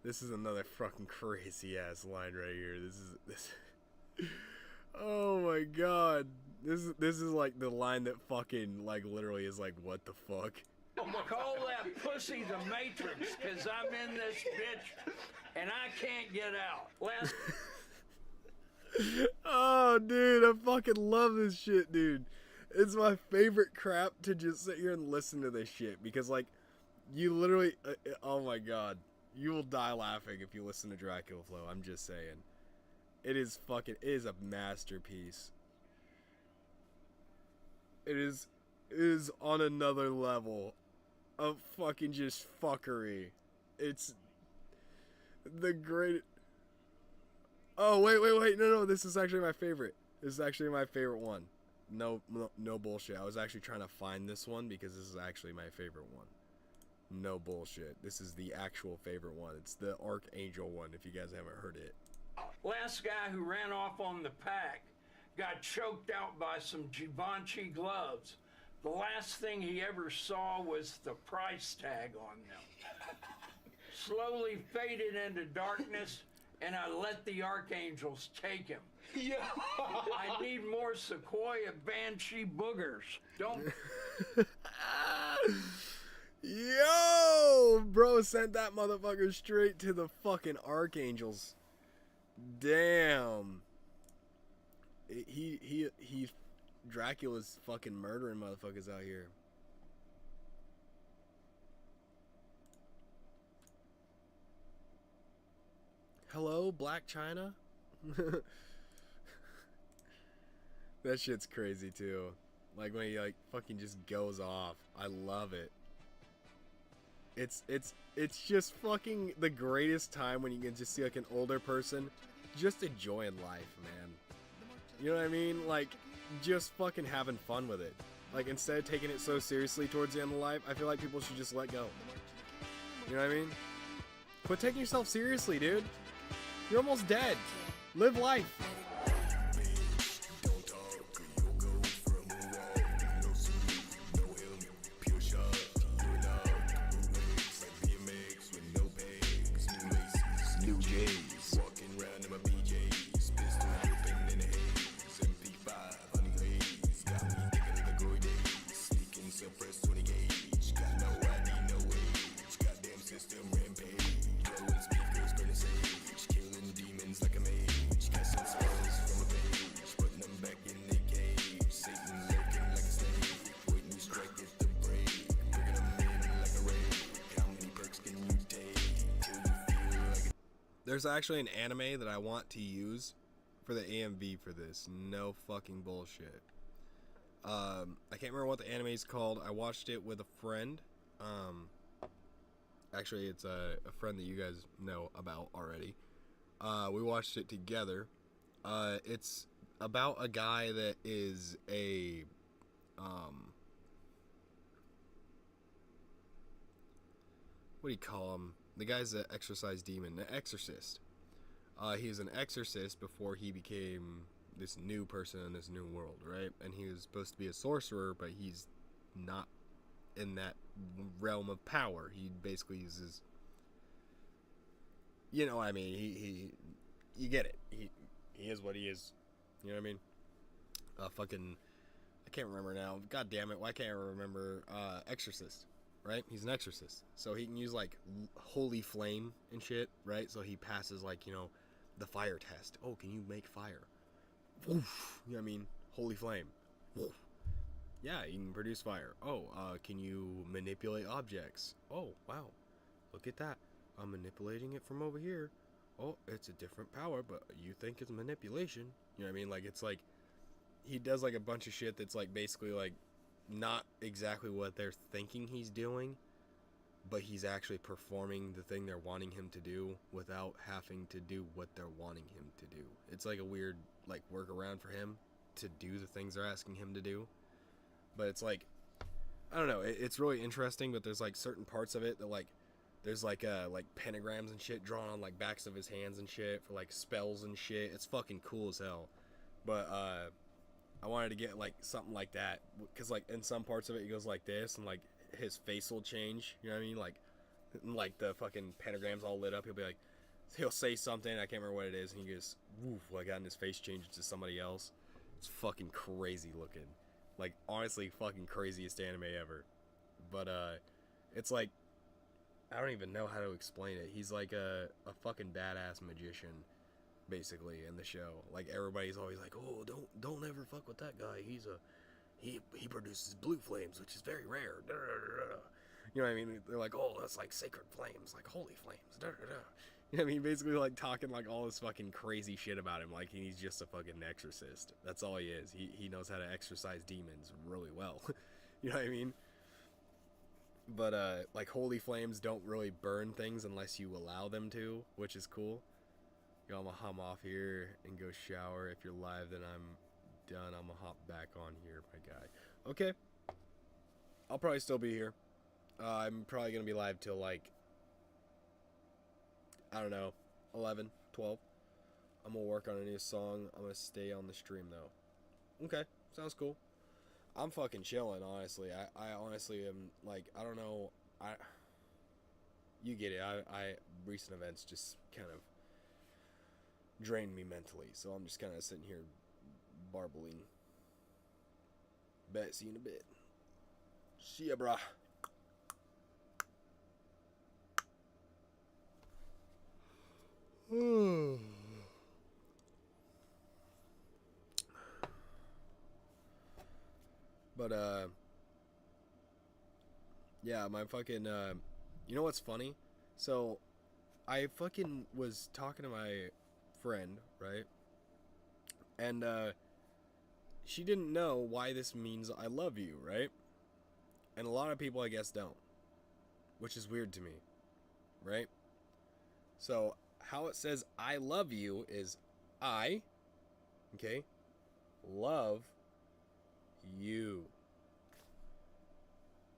This is another fucking crazy ass line right here. This Oh my god. This is like the line that fucking like literally is like, what the fuck? Call that pussy the Matrix, cause I'm in this bitch and I can't get out. Oh dude, I fucking love this shit, dude. It's my favorite crap to just sit here and listen to this shit because like you literally oh my god, you will die laughing if you listen to Dracula Flow. I'm just saying. It is a masterpiece. It is on another level of fucking just fuckery. It's the great. Oh wait, no, this is actually my favorite. This is actually my favorite one. No bullshit. I was actually trying to find this one because this is actually my favorite one. No bullshit. This is the actual favorite one. It's the Archangel one, if you guys haven't heard it. Last guy who ran off on the pack got choked out by some Givenchy gloves. The last thing he ever saw was the price tag on them. Slowly faded into darkness, and I let the Archangels take him. Yeah. I need more Sequoia Banshee boogers. Don't. Yo, bro sent that motherfucker straight to the fucking Archangels. Damn. He Dracula's fucking murdering motherfuckers out here. Hello, Black China? That shit's crazy too. Like when he like fucking just goes off. I love it. It's just fucking the greatest time when you can just see like an older person just enjoying life, man. You know what I mean? Like just fucking having fun with it. Like instead of taking it so seriously towards the end of life, I feel like people should just let go. You know what I mean? Quit taking yourself seriously, dude. You're almost dead. Live life. There's actually an anime that I want to use for the AMV for this. No fucking bullshit. I can't remember what the anime is called. I watched it with a friend. Actually, it's a friend that you guys know about already. We watched it together. It's about a guy that is a what do you call him? The guy's an exorcise demon, an exorcist. He was an exorcist before he became this new person in this new world, right? And he was supposed to be a sorcerer, but he's not in that realm of power. He basically uses you know what I mean. You get it. He is what he is. You know what I mean? Fucking, I can't remember now. God damn it, why can't I remember? Exorcist, right? He's an exorcist, so he can use like holy flame and shit, right? So he passes like, you know, the fire test. Oh, can you make fire? Woof. You know what I mean? Holy flame. Woof. Yeah, you can produce fire. Oh, can you manipulate objects? Oh, wow. Look at that. I'm manipulating it from over here. Oh, it's a different power, but you think it's manipulation. You know what I mean? Like, it's like, he does like a bunch of shit that's like basically like not exactly what they're thinking he's doing, but he's actually performing the thing they're wanting him to do without having to do what they're wanting him to do. It's like a weird like workaround for him to do the things they're asking him to do. But it's like, I don't know, it's really interesting, but there's like certain parts of it that like, there's like pentagrams and shit drawn on like backs of his hands and shit for like spells and shit. It's fucking cool as hell. But I wanted to get like something like that, because like in some parts of it he goes like this, and like his face will change, you know what I mean? Like the fucking pentagrams all lit up, he'll say something, I can't remember what it is, and he goes woof, like, and his face changes to somebody else. It's fucking crazy looking. Like, honestly, fucking craziest anime ever. But it's like, I don't even know how to explain it. He's like a fucking badass magician, basically, in the show. Like, everybody's always like, oh, don't ever fuck with that guy. He produces blue flames, which is very rare. You know what I mean? They're like, oh, that's like sacred flames, like holy flames. You know what I mean? Basically, like, talking like all this fucking crazy shit about him, like he's just a fucking exorcist. That's all he is. He knows how to exorcise demons really well. You know what I mean? But like, holy flames don't really burn things unless you allow them to, which is cool. Yo, I'm gonna hum off here and go shower. If you're live, then I'm done. I'm gonna hop back on here, my guy. Okay. I'll probably still be here. I'm probably gonna be live till like, I don't know, 11, 12. I'm gonna work on a new song. I'm gonna stay on the stream though. Okay, sounds cool. I'm fucking chilling, honestly. I honestly am like, I don't know. You get it. I recent events just kind of drained me mentally, so I'm just kind of sitting here barbling. Bet, see you in a bit. See ya, brah. But yeah, my fucking you know what's funny? So I fucking was talking to my friend, right? And she didn't know why this means I love you, right? And a lot of people, I guess, don't, which is weird to me, right? So how it says I love you is I, okay, love you.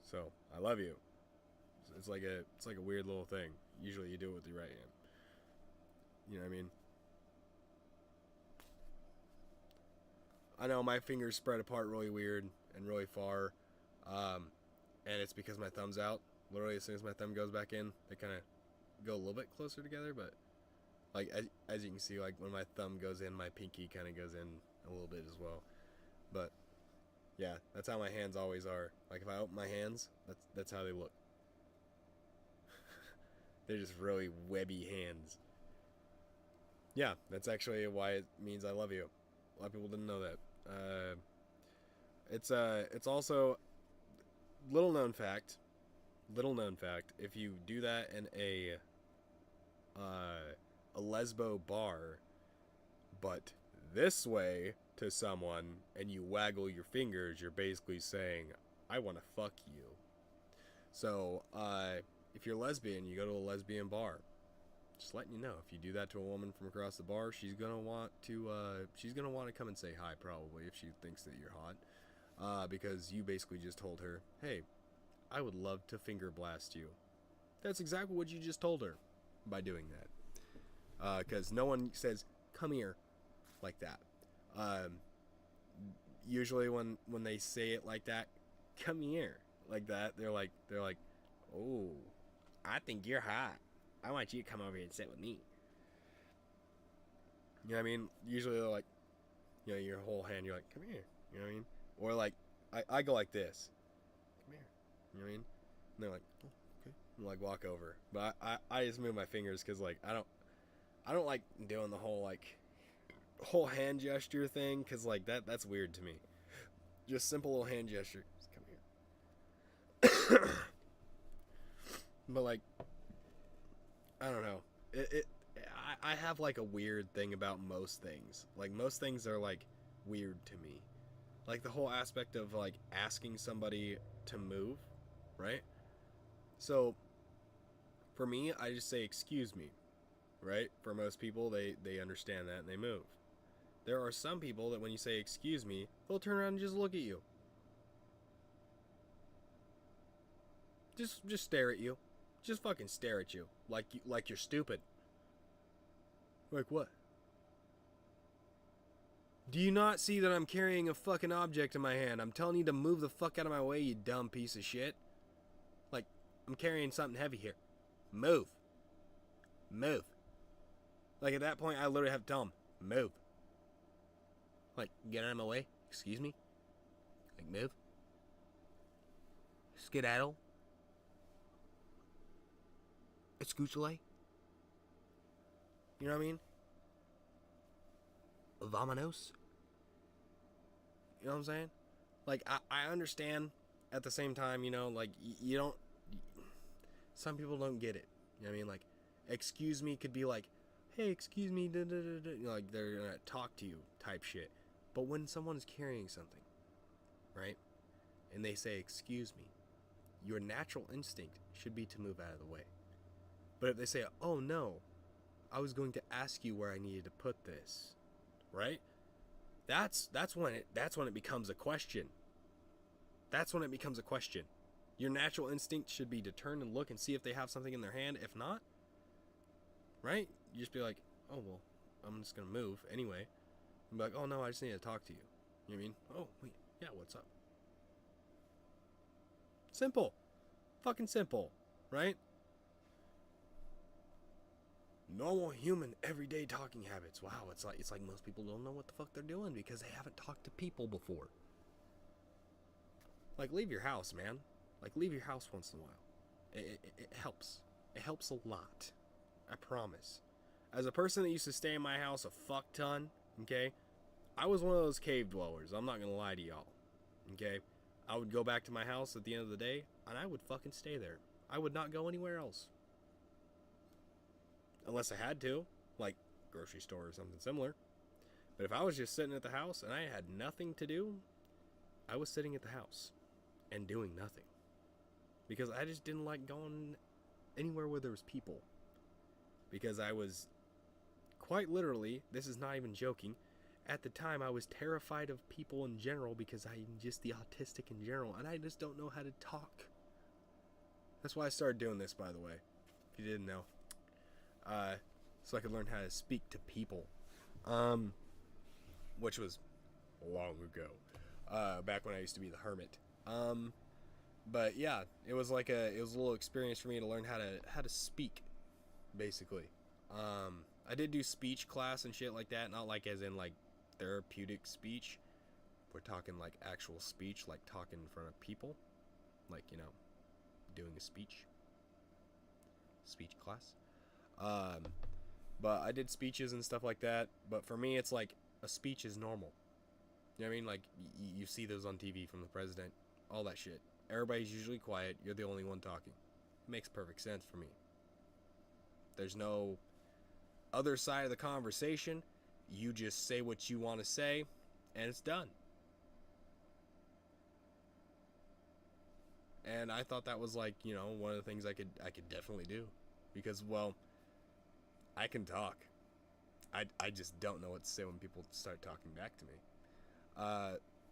So I love you. It's like a weird little thing. Usually you do it with your right hand. You know what I mean? I know my fingers spread apart really weird and really far, and it's because my thumb's out. Literally, as soon as my thumb goes back in, they kind of go a little bit closer together. But like as you can see, like when my thumb goes in, my pinky kind of goes in a little bit as well. But yeah, that's how my hands always are. Like if I open my hands, that's how they look. They're just really webby hands. Yeah, that's actually why it means I love you. A lot of people didn't know that. It's also little known fact. If you do that in a lesbo bar, but this way to someone, and you waggle your fingers, you're basically saying, I want to fuck you. So, if you're lesbian, you go to a lesbian bar. Just letting you know, if you do that to a woman from across the bar, she's gonna want to come and say hi, probably, if she thinks that you're hot, because you basically just told her, hey, I would love to finger blast you. That's exactly what you just told her by doing that. Because no one says, come here, like that. Usually when they say it like that, come here, like that, they're like, oh, I think you're hot. I want you to come over here and sit with me. You know what I mean? Usually they're like, you know, your whole hand, you're like, come here. You know what I mean? Or like, I go like this. Come here. You know what I mean? And they're like, oh, okay. And like walk over. But I just move my fingers because like, I don't like doing the whole hand gesture thing because like that's weird to me. Just simple little hand gesture. Just come here. But like, I don't know. I have like a weird thing about most things. Like most things are like weird to me. Like the whole aspect of like asking somebody to move, right? So for me, I just say excuse me, right? For most people, they understand that and they move. There are some people that when you say excuse me, they'll turn around and just look at you. Just stare at you. Just fucking stare at you like you're stupid. Like what? Do you not see that I'm carrying a fucking object in my hand? I'm telling you to move the fuck out of my way, you dumb piece of shit. Like, I'm carrying something heavy here. Move. Move. Like, at that point, I literally have to tell them, move. Like, get out of my way. Excuse me? Like, move. Skedaddle. Escuchale. You know what I mean? Vamonos. You know what I'm saying? Like, I understand at the same time, you know, like, you don't... Some people don't get it. You know what I mean? Like, excuse me could be like, hey, excuse me, da, da, da, da. You know, like, they're gonna talk to you type shit. But when someone's carrying something, right, and they say, excuse me, your natural instinct should be to move out of the way. But if they say, oh, no, I was going to ask you where I needed to put this, right? That's when it becomes a question. That's when it becomes a question. Your natural instinct should be to turn and look and see if they have something in their hand. If not, right? You just be like, oh, well, I'm just going to move anyway. And be like, oh, no, I just need to talk to you. You know what I mean? Oh, wait, yeah, what's up? Simple. Fucking simple, right? Normal human everyday talking habits. Wow, it's like most people don't know what the fuck they're doing because they haven't talked to people before. Like, leave your house, man. Like, leave your house once in a while. It helps. It helps a lot. I promise. As a person that used to stay in my house a fuck ton, okay, I was one of those cave dwellers. I'm not gonna lie to y'all. Okay? I would go back to my house at the end of the day, and I would fucking stay there. I would not go anywhere else. Unless I had to, like grocery store or something similar. But if I was just sitting at the house and I had nothing to do, I was sitting at the house and doing nothing. Because I just didn't like going anywhere where there was people. Because I was, quite literally, this is not even joking, at the time I was terrified of people in general because I'm just the autistic in general and I just don't know how to talk. That's why I started doing this, by the way, if you didn't know. So I could learn how to speak to people. Which was long ago. Back when I used to be the hermit. But yeah, it was a little experience for me to learn how to speak, basically. I did do speech class and shit like that, not like as in like therapeutic speech. We're talking like actual speech, like talking in front of people, like, you know, doing a speech class. But I did speeches and stuff like that. But for me, it's like a speech is normal. You know what I mean? Like, you see those on TV from the president, all that shit. Everybody's usually quiet. You're the only one talking. It makes perfect sense for me. There's no other side of the conversation. You just say what you want to say, and it's done. And I thought that was like, you know, one of the things I could definitely do. Because, well, I can talk. I just don't know what to say when people start talking back to me.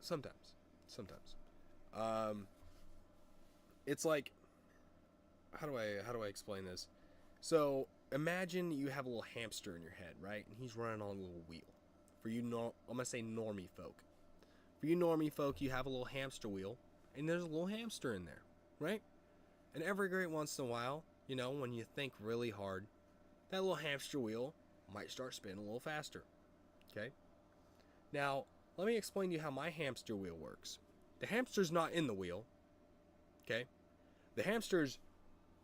Sometimes. It's like, how do I explain this? So imagine you have a little hamster in your head, right? And he's running on a little wheel. For you, I'm gonna say normie folk. For you normie folk, you have a little hamster wheel, and there's a little hamster in there, right? And every great once in a while, you know, when you think really hard, that little hamster wheel might start spinning a little faster. Okay? Now, let me explain to you how my hamster wheel works. The hamster's not in the wheel. Okay? The hamster's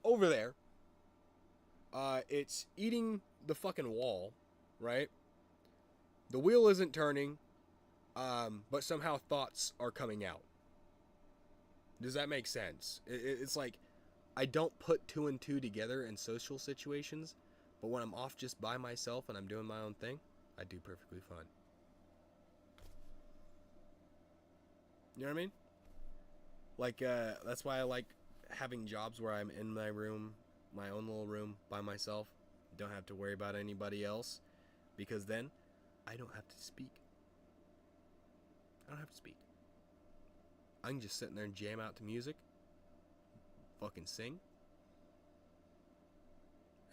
over there. It's eating the fucking wall, right? The wheel isn't turning, but somehow thoughts are coming out. Does that make sense? It's like, I don't put two and two together in social situations, but when I'm off just by myself and I'm doing my own thing, I do perfectly fine. You know what I mean? Like, that's why I like having jobs where I'm in my room, my own little room, by myself. Don't have to worry about anybody else, because then I don't have to speak. I don't have to speak. I can just sit in there and jam out to music, fucking sing,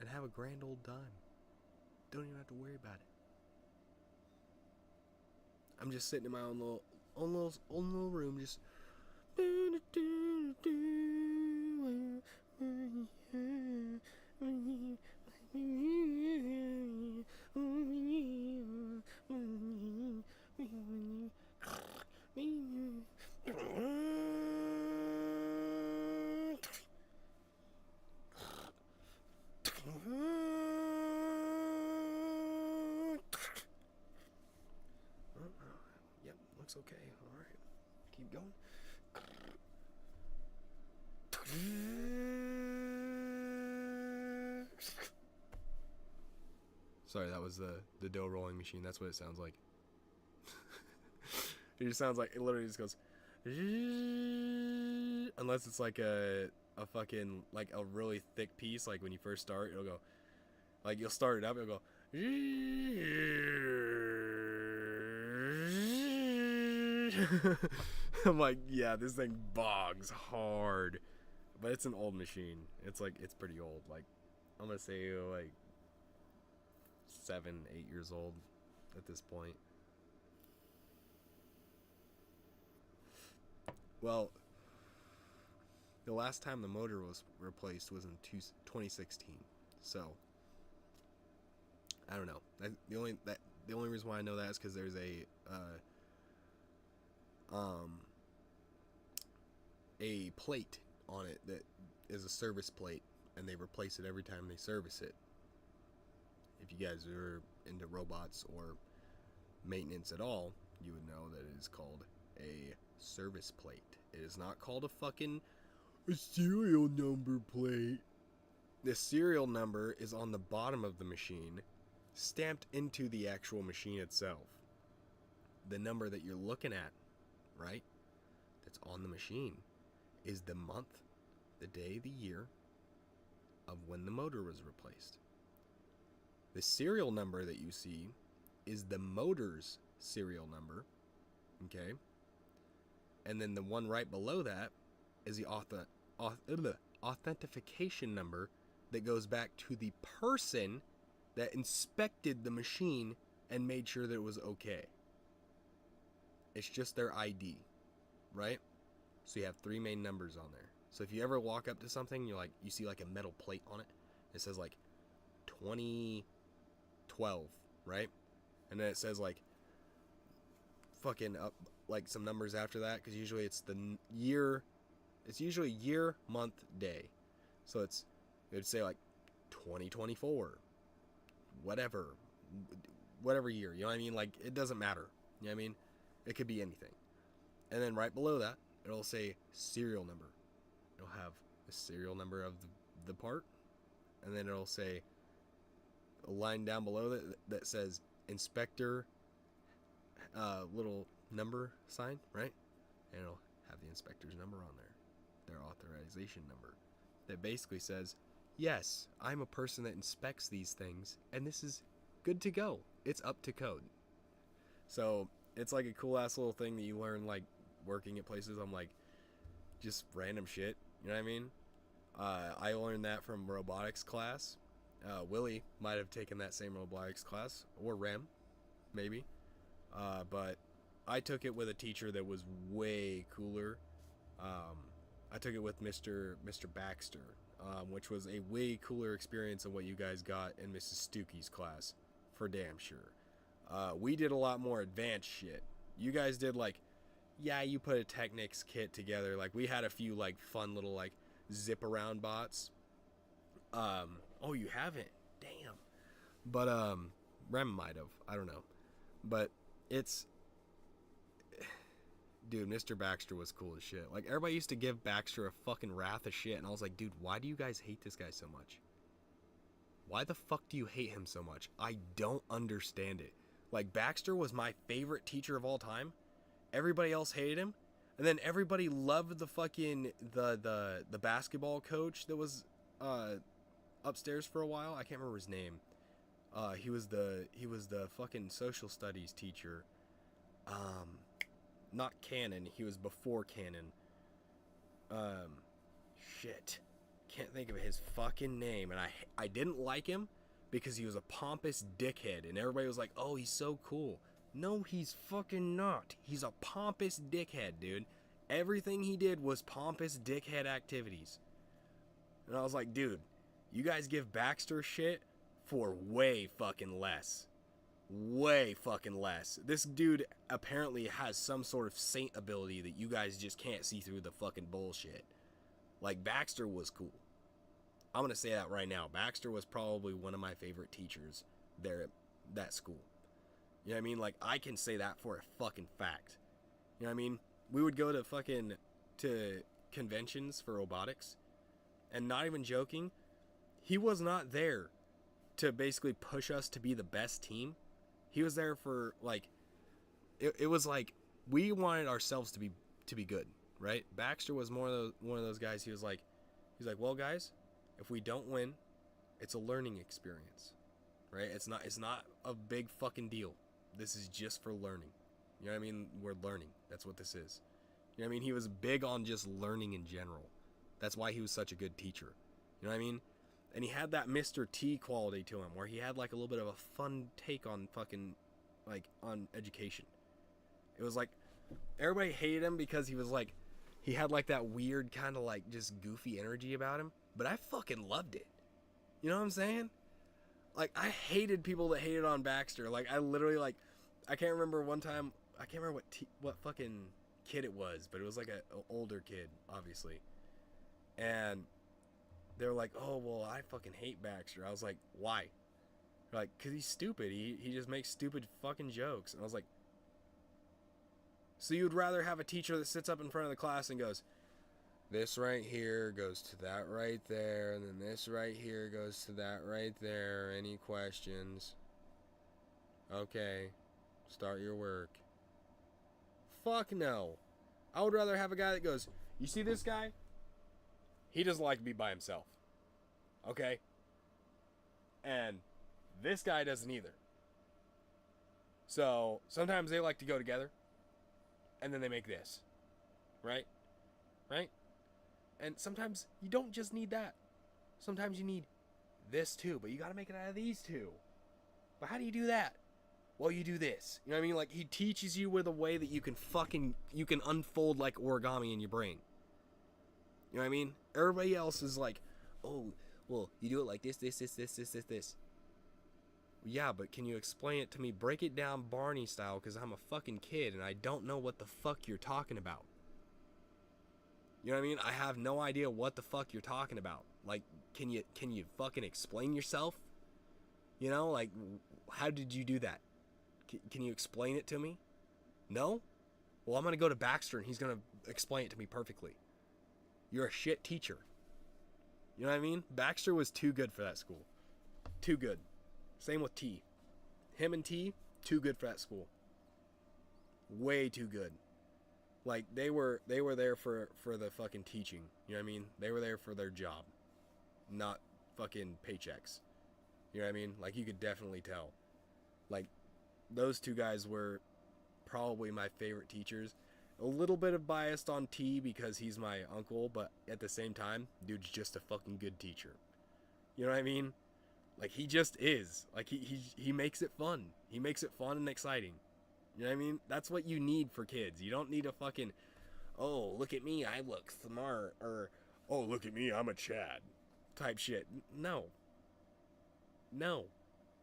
and have a grand old time. Don't even have to worry about it. I'm just sitting in my own little room, just. Yep, looks okay. All right, keep going. Sorry, that was the dough rolling machine. That's what it sounds like. It just sounds like, it literally just goes. Unless it's like a fucking, like a really thick piece, like when you first start, it'll go, like you'll start it up, it'll go. I'm like, yeah, this thing bogs hard. But it's an old machine. It's like, it's pretty old. Like, I'm gonna say like 7, 8 years old at this point. Well, the last time the motor was replaced was in 2016. So, I don't know. The only reason why I know that is because there's a plate on it that is a service plate, and they replace it every time they service it. If you guys are into robots or maintenance at all, you would know that it is called a service plate. It is not called a serial number plate. The serial number is on the bottom of the machine, stamped into the actual machine itself. The number that you're looking at, right, that's on the machine, is the month, the day, the year of when the motor was replaced. The serial number that you see is the motor's serial number, okay? And then the one right below that is the authentication number that goes back to the person that inspected the machine and made sure that it was okay. It's just their ID, right? So you have 3 main numbers on there. So if you ever walk up to something, you see like a metal plate on it. It says like 2012, right? And then it says like fucking up like some numbers after that, because usually it's the year. It's usually year, month, day. So it would say like 2024, whatever year. You know what I mean? Like, it doesn't matter. You know what I mean? It could be anything. And then right below that, it'll say serial number. It'll have the serial number of the part, and then it'll say a line down below that says inspector, little number sign, right? And it'll have the inspector's number on there, their authorization number, that basically says, yes, I'm a person that inspects these things, and this is good to go. It's up to code. So it's like a cool ass little thing that you learn, like, working at places. I'm like, just random shit, you know what I mean? I learned that from robotics class. Willie might have taken that same robotics class, or Rem, maybe. But I took it with a teacher that was way cooler. I took it with Mr. Baxter. which was a way cooler experience than what you guys got in Mrs. Stukey's class, for damn sure. We did a lot more advanced shit. You guys did like, yeah, you put a Technics kit together. Like we had a few like fun little like zip around bots. Oh, you haven't? Damn. But Rem might have. I don't know. But it's, dude, Mr. Baxter was cool as shit. Like everybody used to give Baxter a fucking wrath of shit, and I was like, dude, why do you guys hate this guy so much? Why the fuck do you hate him so much? I don't understand it. Like, Baxter was my favorite teacher of all time. Everybody else hated him. And then everybody loved the fucking, the basketball coach that was upstairs for a while. I can't remember his name. He was the fucking social studies teacher. Not Cannon. He was before Cannon. Shit. Can't think of his fucking name. And I didn't like him because he was a pompous dickhead, and everybody was like, oh, he's so cool. No, he's fucking not. He's a pompous dickhead, dude. Everything he did was pompous dickhead activities. And I was like, dude, you guys give Baxter shit for way fucking less. Way fucking less. This dude apparently has some sort of saint ability that you guys just can't see through the fucking bullshit. Like, Baxter was cool. I'm going to say that right now. Baxter was probably one of my favorite teachers there at that school. You know what I mean? Like, I can say that for a fucking fact. You know what I mean? We would go to conventions for robotics, and not even joking, he was not there to basically push us to be the best team. He was there for, like, it was like, we wanted ourselves to be good, right? Baxter was one of those guys. He's like, well, guys, if we don't win, it's a learning experience, right? It's not a big fucking deal. This is just for learning. You know what I mean? We're learning. That's what this is. You know what I mean? He was big on just learning in general. That's why he was such a good teacher. You know what I mean? And he had that Mr. T quality to him, where he had like a little bit of a fun take on fucking, like, on education. It was like, everybody hated him because he was like, he had like that weird kind of like just goofy energy about him. But I fucking loved it. You know what I'm saying? Like, I hated people that hated on Baxter. Like, I literally, like, I can't remember one time, I can't remember what fucking kid it was, but it was like an older kid, obviously. And they were like, oh, well, I fucking hate Baxter. I was like, why? They're like, because he's stupid. He just makes stupid fucking jokes. And I was like, so you'd rather have a teacher that sits up in front of the class and goes, this right here goes to that right there, and then this right here goes to that right there. Any questions? Okay, start your work. Fuck no. I would rather have a guy that goes, you see this guy? He doesn't like to be by himself. Okay? And this guy doesn't either. So sometimes they like to go together, and then they make this. Right? Right? And sometimes you don't just need that. Sometimes you need this too, but you gotta make it out of these two. But how do you do that? Well, you do this. You know what I mean? Like, he teaches you with a way that you can unfold like origami in your brain. You know what I mean? Everybody else is like, oh, well, you do it like this. Yeah, but can you explain it to me? Break it down Barney style, because I'm a fucking kid and I don't know what the fuck you're talking about. You know what I mean? I have no idea what the fuck you're talking about. Like, can you fucking explain yourself? You know, like, how did you do that? Can you explain it to me? No? Well, I'm going to go to Baxter and he's going to explain it to me perfectly. You're a shit teacher. You know what I mean? Baxter was too good for that school. Too good. Same with T. Him and T, too good for that school. Way too good. Like, they were there for the fucking teaching. You know what I mean? They were there for their job. Not fucking paychecks. You know what I mean? Like, you could definitely tell. Like, those two guys were probably my favorite teachers. A little bit of biased on T because he's my uncle, but at the same time, dude's just a fucking good teacher. You know what I mean? Like, he just is. Like, he makes it fun. He makes it fun and exciting. You know what I mean? That's what you need for kids. You don't need a fucking, oh, look at me, I look smart, or, oh, look at me, I'm a Chad. type shit. No.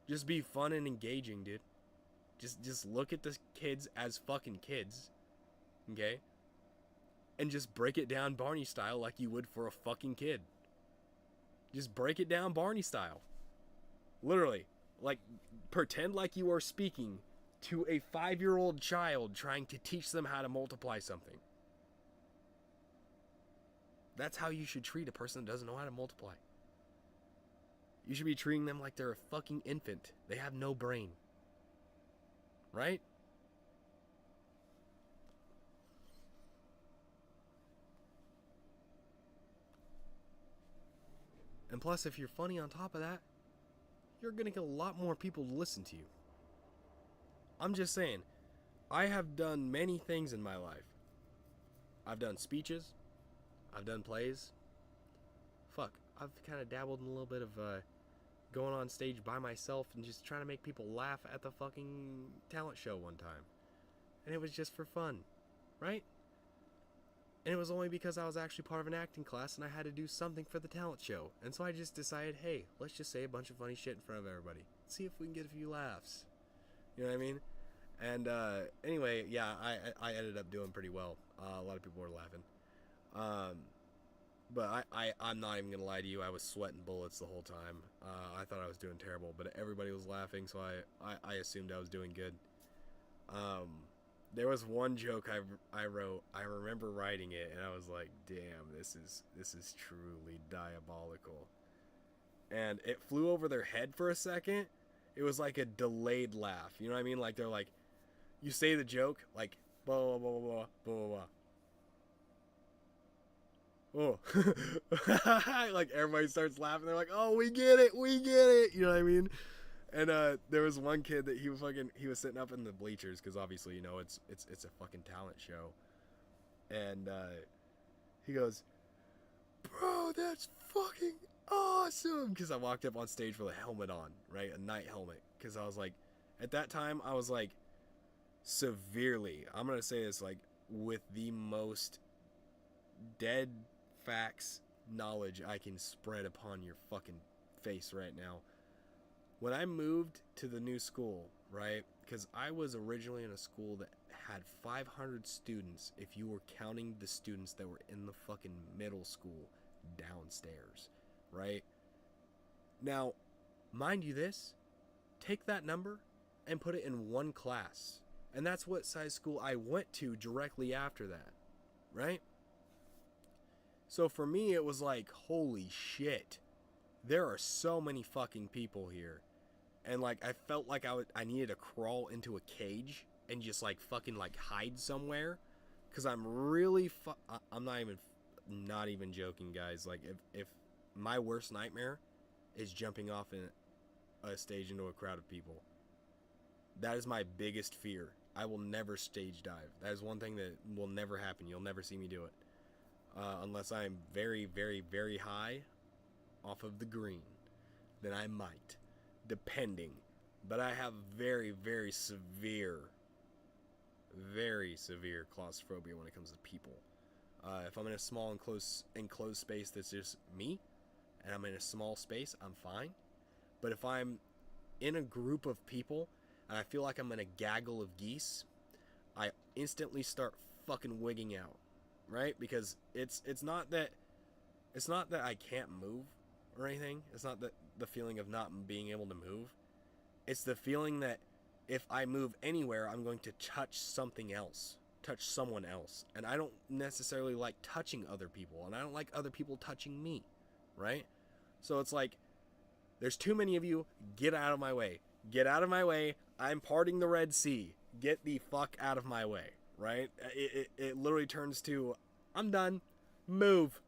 Just be fun and engaging, dude. Just look at the kids as fucking kids. Okay? And just break it down Barney style like you would for a fucking kid. Just break it down Barney style. Literally. Like, pretend like you are speaking to a 5-year-old child trying to teach them how to multiply something. That's how you should treat a person that doesn't know how to multiply. You should be treating them like they're a fucking infant. They have no brain. Right? And plus, if you're funny on top of that, you're gonna get a lot more people to listen to you. I'm just saying, I have done many things in my life. I've done speeches. I've done plays. Fuck, I've kind of dabbled in a little bit of going on stage by myself and just trying to make people laugh at the fucking talent show one time. And it was just for fun, right? And it was only because I was actually part of an acting class and I had to do something for the talent show. And so I just decided, hey, let's just say a bunch of funny shit in front of everybody. See if we can get a few laughs. You know what I mean? And anyway, yeah, I ended up doing pretty well. A lot of people were laughing. But I'm not even gonna lie to you, I was sweating bullets the whole time. I thought I was doing terrible, but everybody was laughing, so I assumed I was doing good. There was one joke I wrote. I remember writing it, and I was like, "Damn, this is truly diabolical." And it flew over their head for a second. It was like a delayed laugh. You know what I mean? Like they're like, you say the joke, like blah blah blah blah blah blah. Oh, like everybody starts laughing. They're like, "Oh, we get it, we get it." You know what I mean? And there was one kid that he was sitting up in the bleachers because obviously, you know, it's a fucking talent show. And he goes, "Bro, that's fucking awesome!" Because I walked up on stage with a helmet on, right, a night helmet. Because I was like, at that time, I was like, severely. I'm gonna say this like with the most dead facts knowledge I can spread upon your fucking face right now. When I moved to the new school, right, because I was originally in a school that had 500 students if you were counting the students that were in the fucking middle school downstairs, right? Now, mind you this, take that number and put it in one class. And that's what size school I went to directly after that, right? So for me, it was like, holy shit, there are so many fucking people here. And like, I felt like I needed to crawl into a cage and just like fucking like hide somewhere. Cause I'm really, I'm not even joking, guys. Like if my worst nightmare is jumping off in a stage into a crowd of people. That is my biggest fear. I will never stage dive. That is one thing that will never happen. You'll never see me do it. Unless I'm very, very, very high off of the green. Then I might. Depending. But I have very, very severe claustrophobia when it comes to people. If I'm in a small enclosed space that's just me, and I'm in a small space, I'm fine. But if I'm in a group of people, and I feel like I'm in a gaggle of geese, I instantly start fucking wigging out. Right? Because it's not that I can't move or anything. It's not that the feeling of not being able to move. It's the feeling that if I move anywhere, I'm going to touch something else, touch someone else. And I don't necessarily like touching other people, and I don't like other people touching me, right? So it's like, there's too many of you, get out of my way. Get out of my way. I'm parting the Red Sea. Get the fuck out of my way. Right? It literally turns to, I'm done. Move.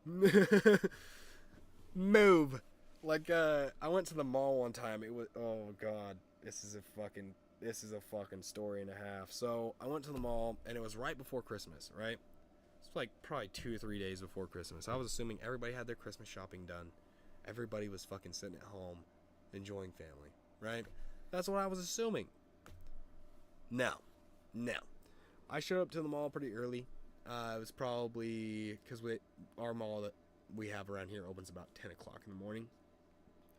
Move. Like, I went to the mall one time. It was, oh god, this is a fucking story and a half. So I went to the mall, and it was right before Christmas, right? It's like probably 2 or 3 days before Christmas. I was assuming everybody had their Christmas shopping done. Everybody was fucking sitting at home, enjoying family, right? That's what I was assuming. Now, I showed up to the mall pretty early. It was probably because our mall we have around here opens about 10 o'clock in the morning.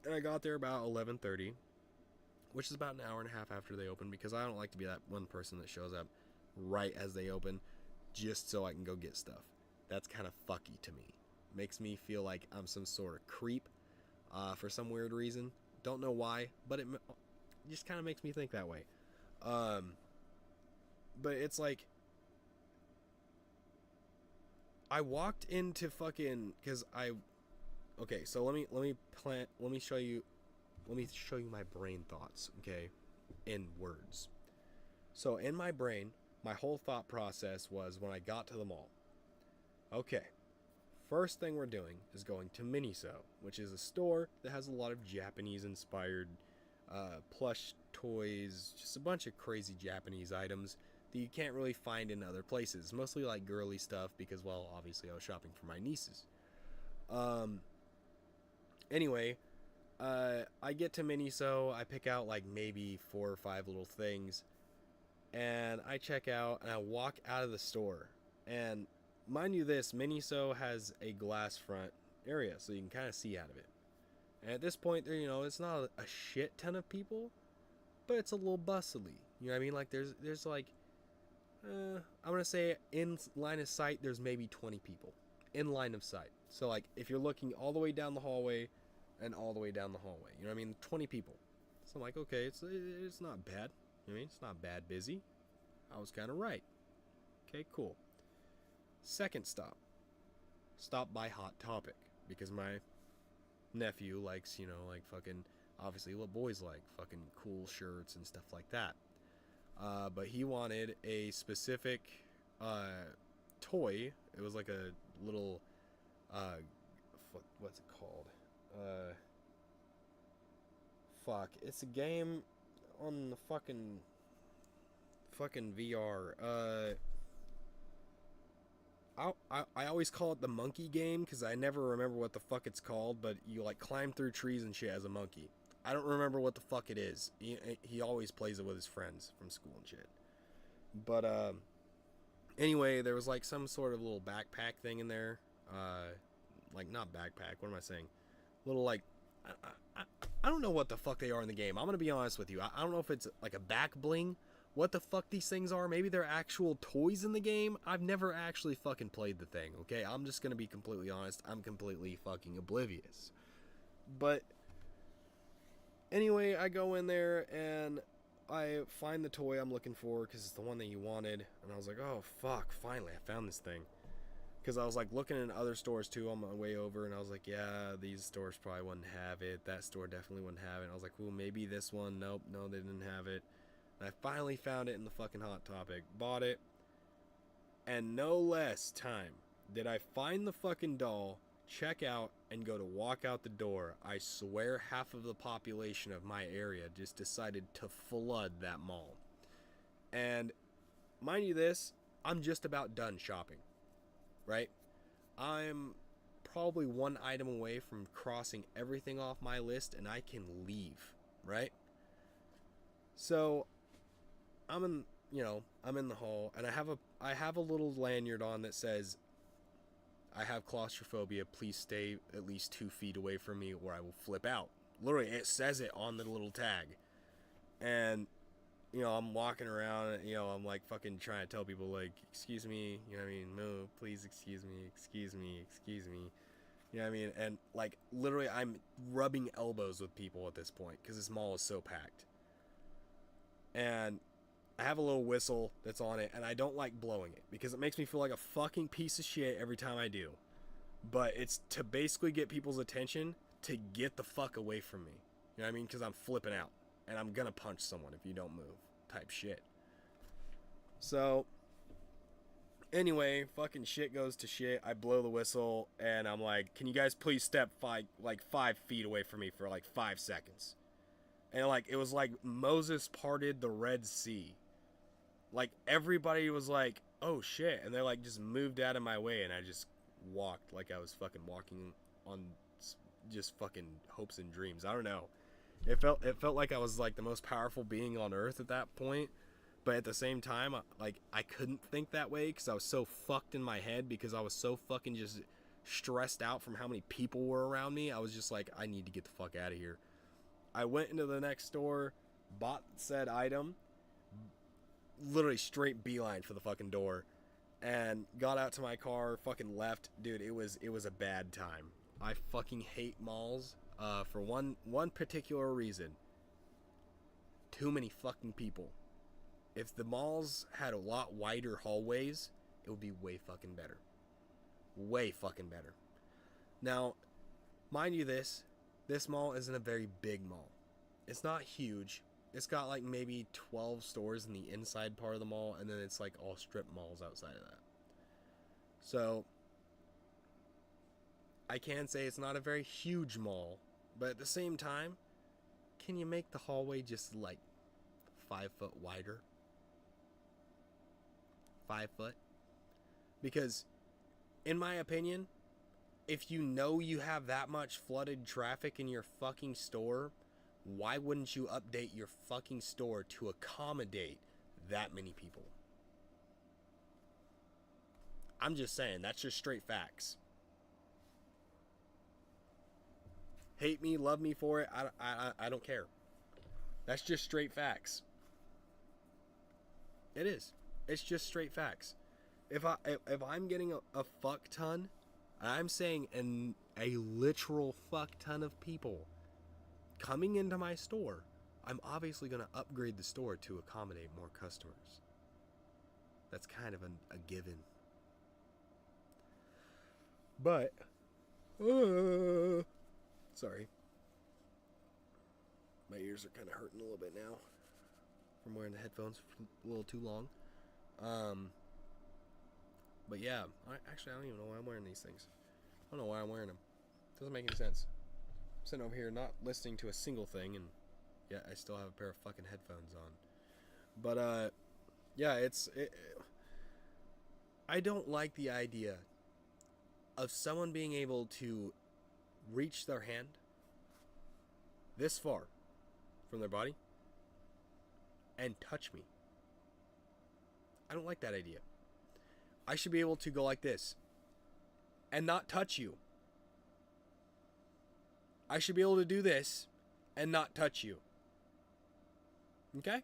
And I got there about 11:30, which is about an hour and a half after they open, because I don't like to be that one person that shows up right as they open just so I can go get stuff. That's kind of fucky to me. Makes me feel like I'm some sort of creep for some weird reason. Don't know why, but it just kind of makes me think that way. But it's like, I walked into fucking, okay, so let me show you my brain thoughts, okay, in words. So in my brain, my whole thought process was when I got to the mall, okay, first thing we're doing is going to Miniso, which is a store that has a lot of Japanese-inspired plush toys, just a bunch of crazy Japanese items that you can't really find in other places. Mostly like girly stuff because, well, obviously I was shopping for my nieces. Anyway, I get to Miniso, I pick out like maybe 4 or 5 little things, and I check out and I walk out of the store. And mind you this, Miniso has a glass front area, so you can kind of see out of it. And at this point, there, it's not a shit ton of people, but it's a little bustly. You know what I mean? Like there's like, I'm gonna say in line of sight, there's maybe 20 people in line of sight. So like if you're looking all the way down the hallway and all the way down the hallway, you know what I mean? 20 people. So I'm like, okay, it's not bad. You know what I mean? It's not bad busy. I was kind of right. Okay, cool. Second stop. Stop by Hot Topic, because my nephew likes, like fucking, obviously what boys like, fucking cool shirts and stuff like that. But he wanted a specific toy. It was like a little, what's it called? It's a game on the fucking VR. I always call it the monkey game because I never remember what the fuck it's called, but you like climb through trees and shit as a monkey. I don't remember what the fuck it is. He always plays it with his friends from school and shit. But anyway, there was like some sort of little backpack thing in there. Like not backpack, what am I saying? Little like, I don't know what the fuck they are in the game. I'm gonna be honest with you. I don't know if it's like a back bling. What the fuck these things are. Maybe they're actual toys in the game. I've never actually fucking played the thing, okay? I'm just gonna be completely honest. I'm completely fucking oblivious. But anyway, I go in there and I find the toy I'm looking for because it's the one that you wanted. And I was like, oh fuck, finally I found this thing. Because I was like looking in other stores too on my way over, and I was like, yeah, these stores probably wouldn't have it. That store definitely wouldn't have it. And I was like, well, maybe this one. Nope, no, they didn't have it. And I finally found it in the fucking Hot Topic. Bought it. And no less time did I find the fucking doll, check out, and go to walk out the door. I swear half of the population of my area just decided to flood that mall. And mind you this, I'm just about done shopping. Right? I'm probably one item away from crossing everything off my list and I can leave. Right? So I'm in the hall and I have a little lanyard on that says, I have claustrophobia, please stay at least 2 feet away from me or I will flip out. Literally, it says it on the little tag. And, I'm walking around, I'm like fucking trying to tell people like, excuse me, you know what I mean? No, please excuse me, excuse me, excuse me. You know what I mean? And like literally I'm rubbing elbows with people at this point because this mall is so packed. And I have a little whistle that's on it, and I don't like blowing it because it makes me feel like a fucking piece of shit every time I do. But it's to basically get people's attention to get the fuck away from me. You know what I mean? Because I'm flipping out, and I'm gonna punch someone if you don't move, type shit. So, anyway, fucking shit goes to shit. I blow the whistle, and I'm like, can you guys please step 5 feet away from me for like 5 seconds? And like, it was like Moses parted the Red Sea. Like, everybody was like, oh shit. And they like just moved out of my way, and I just walked like I was fucking walking on just fucking hopes and dreams. I don't know. It felt like I was like the most powerful being on earth at that point. But at the same time, like, I couldn't think that way because I was so fucked in my head because I was so fucking just stressed out from how many people were around me. I was just like, I need to get the fuck out of here. I went into the next store, bought said item, literally straight beeline for the fucking door, and got out to my car, fucking left. Dude, it was a bad time. I fucking hate malls for one particular reason. Too many fucking people. If the malls had a lot wider hallways, it would be way fucking better. Way fucking better. Now, mind you this mall isn't a very big mall. It's not huge. It's got like maybe 12 stores in the inside part of the mall, and then it's like all strip malls outside of that. So, I can say it's not a very huge mall, but at the same time, can you make the hallway just like 5 foot wider? 5 foot? Because, in my opinion, if you know you have that much flooded traffic in your fucking store, why wouldn't you update your fucking store to accommodate that many people? I'm just saying, that's just straight facts. Hate me, love me for it, I don't care. That's just straight facts. It is. It's just straight facts. If I'm getting a fuck ton, I'm saying a literal fuck ton of people coming into my store, I'm obviously going to upgrade the store to accommodate more customers. That's kind of a given. But, sorry. My ears are kind of hurting a little bit now from wearing the headphones for a little too long. But yeah, I don't even know why I'm wearing these things. I don't know why I'm wearing them. Doesn't make any sense. I'm sitting over here not listening to a single thing, and yet I still have a pair of fucking headphones on. But yeah, I don't like the idea of someone being able to reach their hand this far from their body and touch me. I don't like that idea. I should be able to go like this and not touch you. I should be able to do this and not touch you. Okay?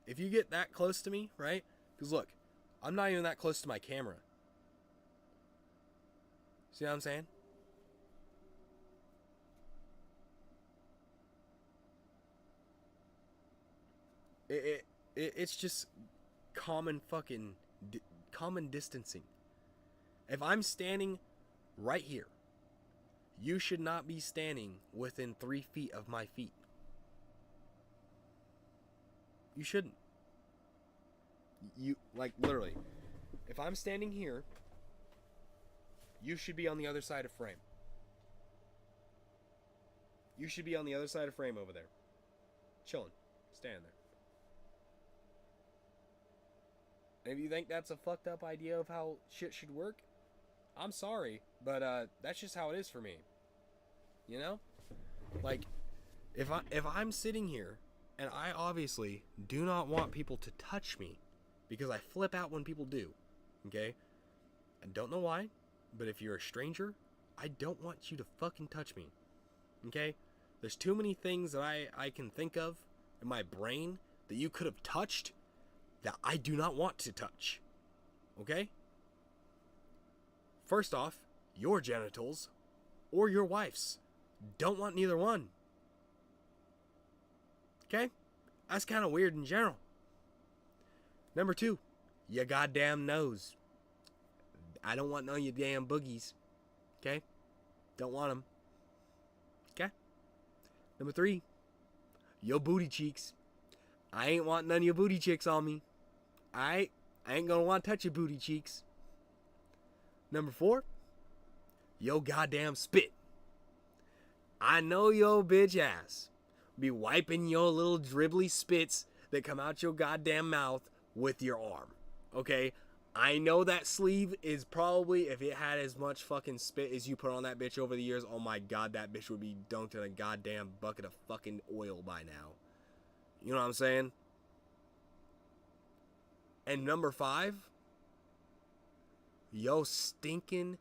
If you get that close to me, right? Because look, I'm not even that close to my camera. See what I'm saying? It's just common distancing. If I'm standing right here, you should not be standing within 3 feet of my feet. You shouldn't. You, like, literally, if I'm standing here, you should be on the other side of frame. You should be on the other side of frame over there. Chilling. Standing there. And if you think that's a fucked up idea of how shit should work, I'm sorry, but that's just how it is for me. You know? Like, if I'm sitting here and I obviously do not want people to touch me because I flip out when people do, okay? I don't know why, but if you're a stranger, I don't want you to fucking touch me, okay? There's too many things that I can think of in my brain that you could have touched that I do not want to touch, okay? First off, your genitals or your wife's. Don't want neither one. Okay? That's kind of weird in general. Number 2, your goddamn nose. I don't want none of your damn boogies. Okay? Don't want them. Okay? Number 3, your booty cheeks. I ain't want none of your booty cheeks on me. I ain't gonna want to touch your booty cheeks. Number 4, your goddamn spit. I know your bitch ass be wiping your little dribbly spits that come out your goddamn mouth with your arm. Okay? I know that sleeve is probably, if it had as much fucking spit as you put on that bitch over the years, oh my god, that bitch would be dunked in a goddamn bucket of fucking oil by now. You know what I'm saying? And number 5, yo stinking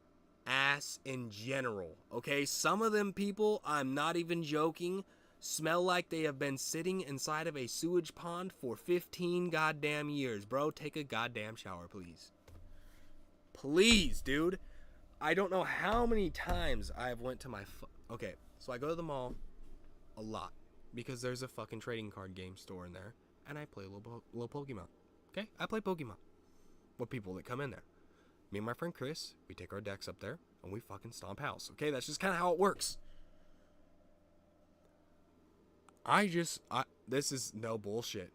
ass in general, okay? Some of them people, I'm not even joking, smell like they have been sitting inside of a sewage pond for 15 goddamn years. Bro, take a goddamn shower, please. Please, dude. I don't know how many times I've went to my... Okay, so I go to the mall a lot because there's a fucking trading card game store in there, and I play a little Pokemon. Okay? I play Pokemon with people that come in there. Me and my friend Chris, we take our decks up there, and we fucking stomp house. Okay? That's just kind of how it works. This is no bullshit.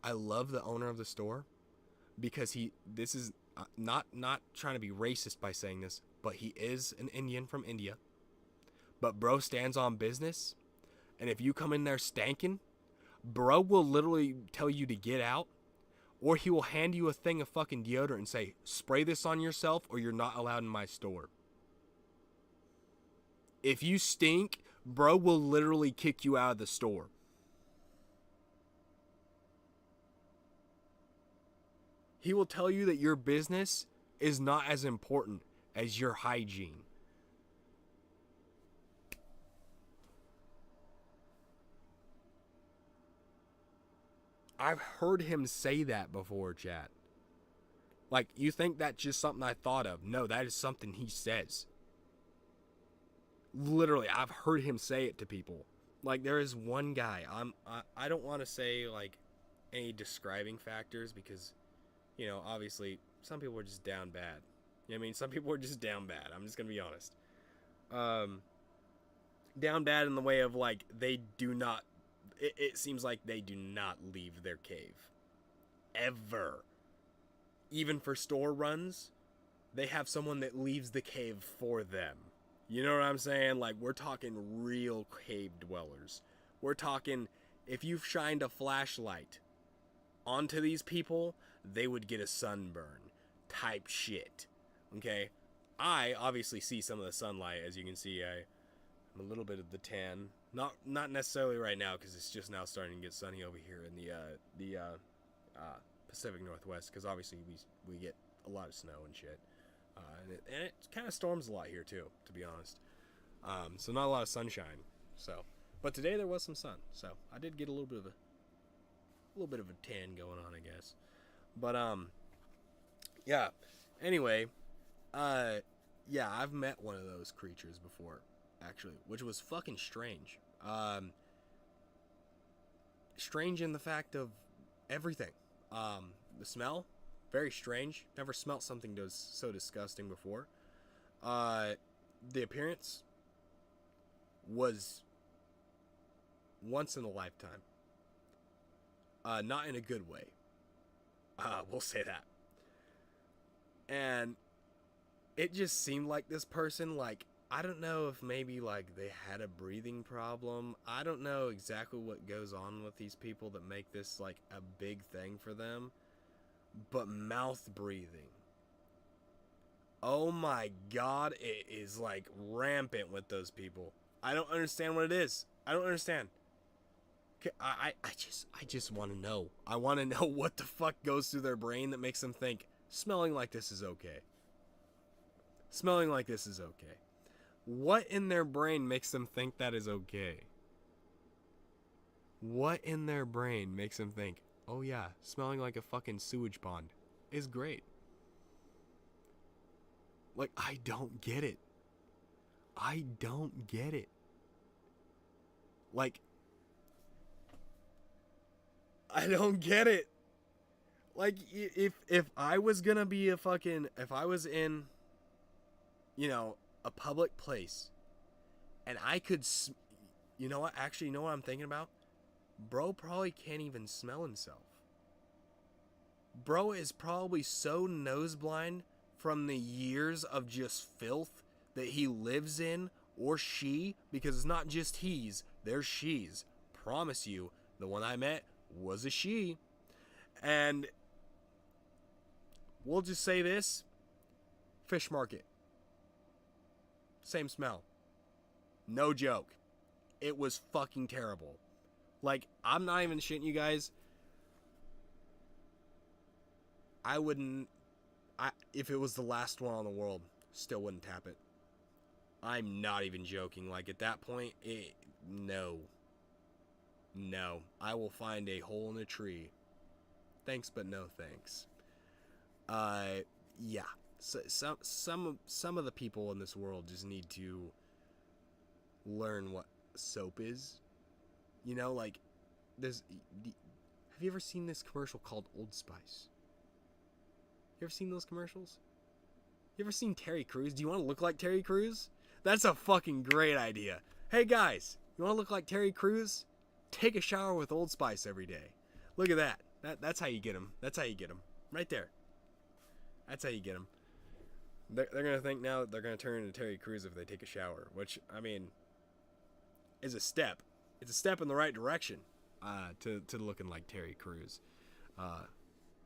I love the owner of the store because this is not trying to be racist by saying this, but he is an Indian from India. But bro stands on business, and if you come in there stankin', bro will literally tell you to get out, or he will hand you a thing of fucking deodorant and say, spray this on yourself or you're not allowed in my store. If you stink, bro will literally kick you out of the store. He will tell you that your business is not as important as your hygiene. I've heard him say that before, chat. Like, you think that's just something I thought of. No, that is something he says. Literally, I've heard him say it to people. Like, there is one guy. I don't want to say, like, any describing factors because, you know, obviously, some people are just down bad. You know what I mean? Some people are just down bad. I'm just going to be honest. Down bad in the way of, like, they do not... It seems like they do not leave their cave. Ever. Even for store runs, they have someone that leaves the cave for them. You know what I'm saying? Like, we're talking real cave dwellers. We're talking, if you've shined a flashlight onto these people, they would get a sunburn type shit. Okay? I obviously see some of the sunlight. As you can see, I'm a little bit of the tan. Not necessarily right now, because it's just now starting to get sunny over here in the Pacific Northwest, because obviously we get a lot of snow and shit. And it kind of storms a lot here too, to be honest. So not a lot of sunshine. So, but today there was some sun, so I did get a little bit of a tan going on, I guess. But yeah. Anyway, yeah, I've met one of those creatures before, actually, which was fucking strange. Strange in the fact of everything. The smell, very strange. Never smelt something so disgusting before. The appearance was once in a lifetime. Not in a good way. We'll say that. And it just seemed like this person, like, I don't know if maybe, like, they had a breathing problem. I don't know exactly what goes on with these people that make this, like, a big thing for them. But mouth breathing. Oh my god, it is, like, rampant with those people. I don't understand what it is. I don't understand. I just want to know. I want to know what the fuck goes through their brain that makes them think, smelling like this is okay. Smelling like this is okay. What in their brain makes them think that is okay? What in their brain makes them think, oh yeah, smelling like a fucking sewage pond is great? Like, I don't get it. I don't get it. Like, I don't get it. Like, if I was gonna be if I was in, you know, a public place, and I could, you know what, actually, you know what I'm thinking about? Bro probably can't even smell himself. Bro is probably so nose blind from the years of just filth that he lives in, or she, because it's not just he's, there's she's. Promise you, the one I met was a she. And we'll just say this, fish market. Same smell. No joke. It was fucking terrible. Like, I'm not even shitting you guys. I if it was the last one on the world, still wouldn't tap it. I'm not even joking. Like, at that point, no. No. I will find a hole in a tree. Thanks, but no thanks. Yeah. So, some of the people in this world just need to learn what soap is. You know, like, have you ever seen this commercial called Old Spice? You ever seen those commercials? You ever seen Terry Crews? Do you want to look like Terry Crews? That's a fucking great idea. Hey guys, you want to look like Terry Crews? Take a shower with Old Spice every day. Look at that. That's how you get them. That's how you get them. Right there. That's how you get them. They're going to think now that they're going to turn into Terry Crews if they take a shower. Which, I mean, is a step. It's a step in the right direction to looking like Terry Crews.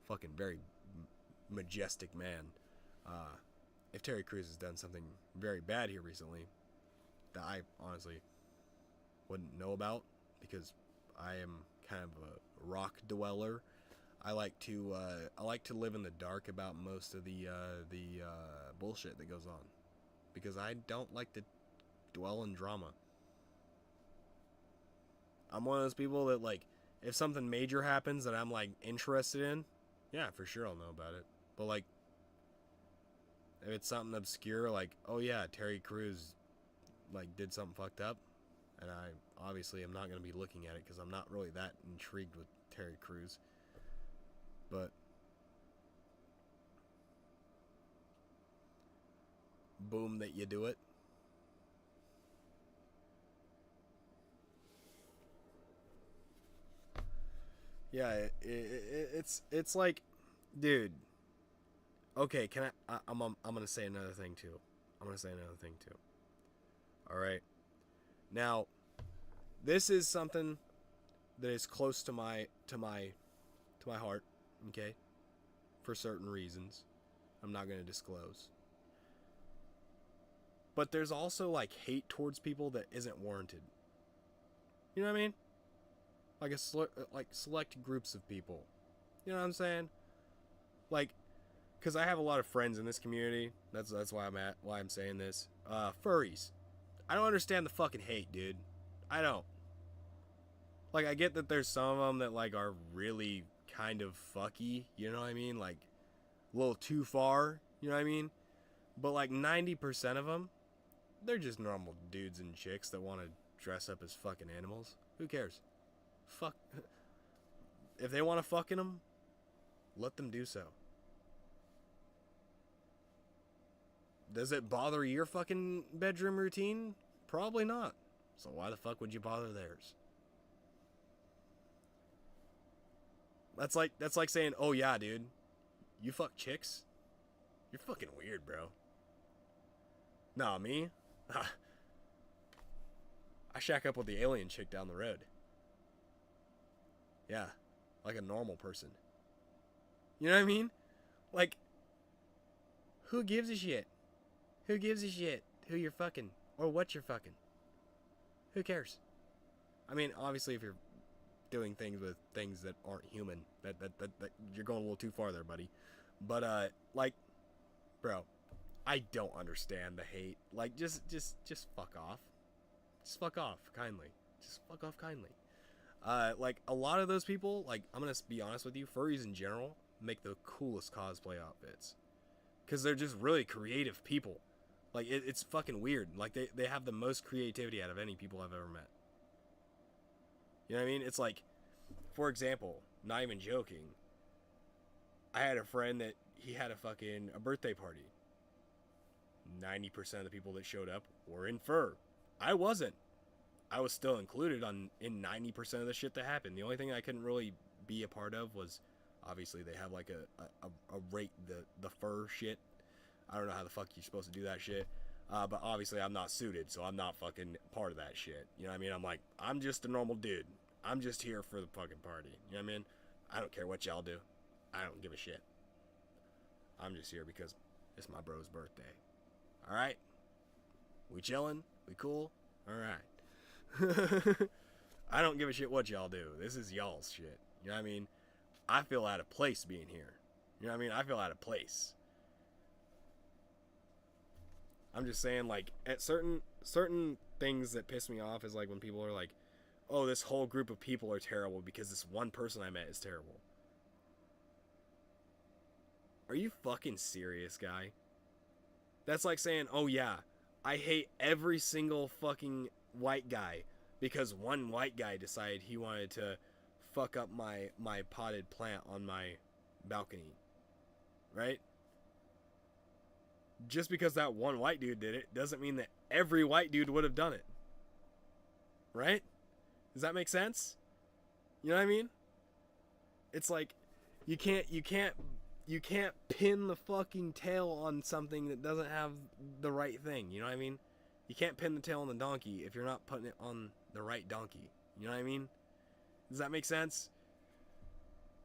Fucking very majestic man. If Terry Crews has done something very bad here recently that I honestly wouldn't know about because I am kind of a rock dweller. I like to live in the dark about most of the bullshit that goes on because I don't like to dwell in drama. I'm one of those people that, like, if something major happens that I'm, like, interested in, yeah, for sure I'll know about it. But, like, if it's something obscure, like, oh yeah, Terry Crews, like, did something fucked up, and I obviously am not going to be looking at it because I'm not really that intrigued with Terry Crews. But boom that you do it. Yeah, it's like, dude. Okay, I'm gonna say another thing too. All right. Now, this is something that is close to my heart. Okay, for certain reasons, I'm not gonna disclose. But there's also, like, hate towards people that isn't warranted. You know what I mean? Like select groups of people. You know what I'm saying? Like, because I have a lot of friends in this community. That's why I'm saying this. Furries. I don't understand the fucking hate, dude. I don't. Like, I get that there's some of them that, like, are really kind of fucky. You know what I mean? Like, a little too far. You know what I mean? But, like, 90% of them, they're just normal dudes and chicks that want to dress up as fucking animals. Who cares? Fuck. If they want to fuck in them, let them do so. Does it bother your fucking bedroom routine? Probably not. So why the fuck would you bother theirs? That's like saying, oh yeah, dude, you fuck chicks? You're fucking weird, bro. Nah, me? I shack up with the alien chick down the road. Yeah, like a normal person. You know what I mean? Like, who gives a shit? Who gives a shit who you're fucking or what you're fucking? Who cares? I mean, obviously, if you're doing things with things that aren't human, that you're going a little too far there, buddy. But like, bro, I don't understand the hate. Like, just fuck off. Just fuck off kindly. Just fuck off kindly. Like, a lot of those people, like, I'm gonna be honest with you, furries in general make the coolest cosplay outfits. Because they're just really creative people. Like, it's fucking weird. Like, they have the most creativity out of any people I've ever met. You know what I mean? It's like, for example, not even joking, I had a friend that he had a birthday party. 90% of the people that showed up were in fur. I wasn't. I was still included in 90% of the shit that happened. The only thing I couldn't really be a part of was, obviously, they have like a rate the fur shit. I don't know how the fuck you're supposed to do that shit. But obviously I'm not suited, so I'm not fucking part of that shit. You know what I mean? I'm like, I'm just a normal dude. I'm just here for the fucking party. You know what I mean? I don't care what y'all do. I don't give a shit. I'm just here because it's my bro's birthday. Alright? We chillin'? We cool? Alright. I don't give a shit what y'all do. This is y'all's shit. You know what I mean? I feel out of place being here. You know what I mean? I feel out of place. I'm just saying, like, at certain things that piss me off is like when people are like, oh, this whole group of people are terrible because this one person I met is terrible. Are you fucking serious, guy? That's like saying, oh yeah, I hate every single fucking white guy because one white guy decided he wanted to fuck up my potted plant on my balcony. Right? Just because that one white dude did it doesn't mean that every white dude would have done it. Right? Does that make sense? You know what I mean? It's like you can't pin the fucking tail on something that doesn't have the right thing. You know what I mean? You can't pin the tail on the donkey if you're not putting it on the right donkey. You know what I mean? Does that make sense?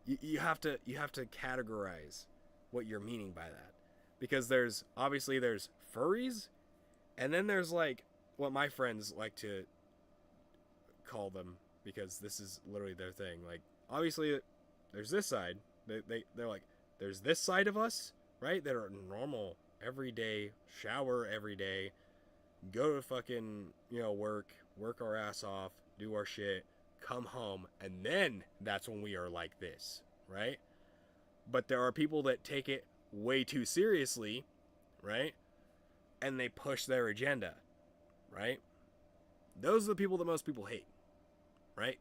You have to categorize what you're meaning by that, because there's furries, and then there's like what my friends like to call them, because this is literally their thing. Like, obviously there's this side. They're like, there's this side of us, right, that are normal, everyday, shower every day, go to fucking, work our ass off, do our shit, come home, and then that's when we are like this, right? But there are people that take it way too seriously, right? And they push their agenda, right? Those are the people that most people hate, right?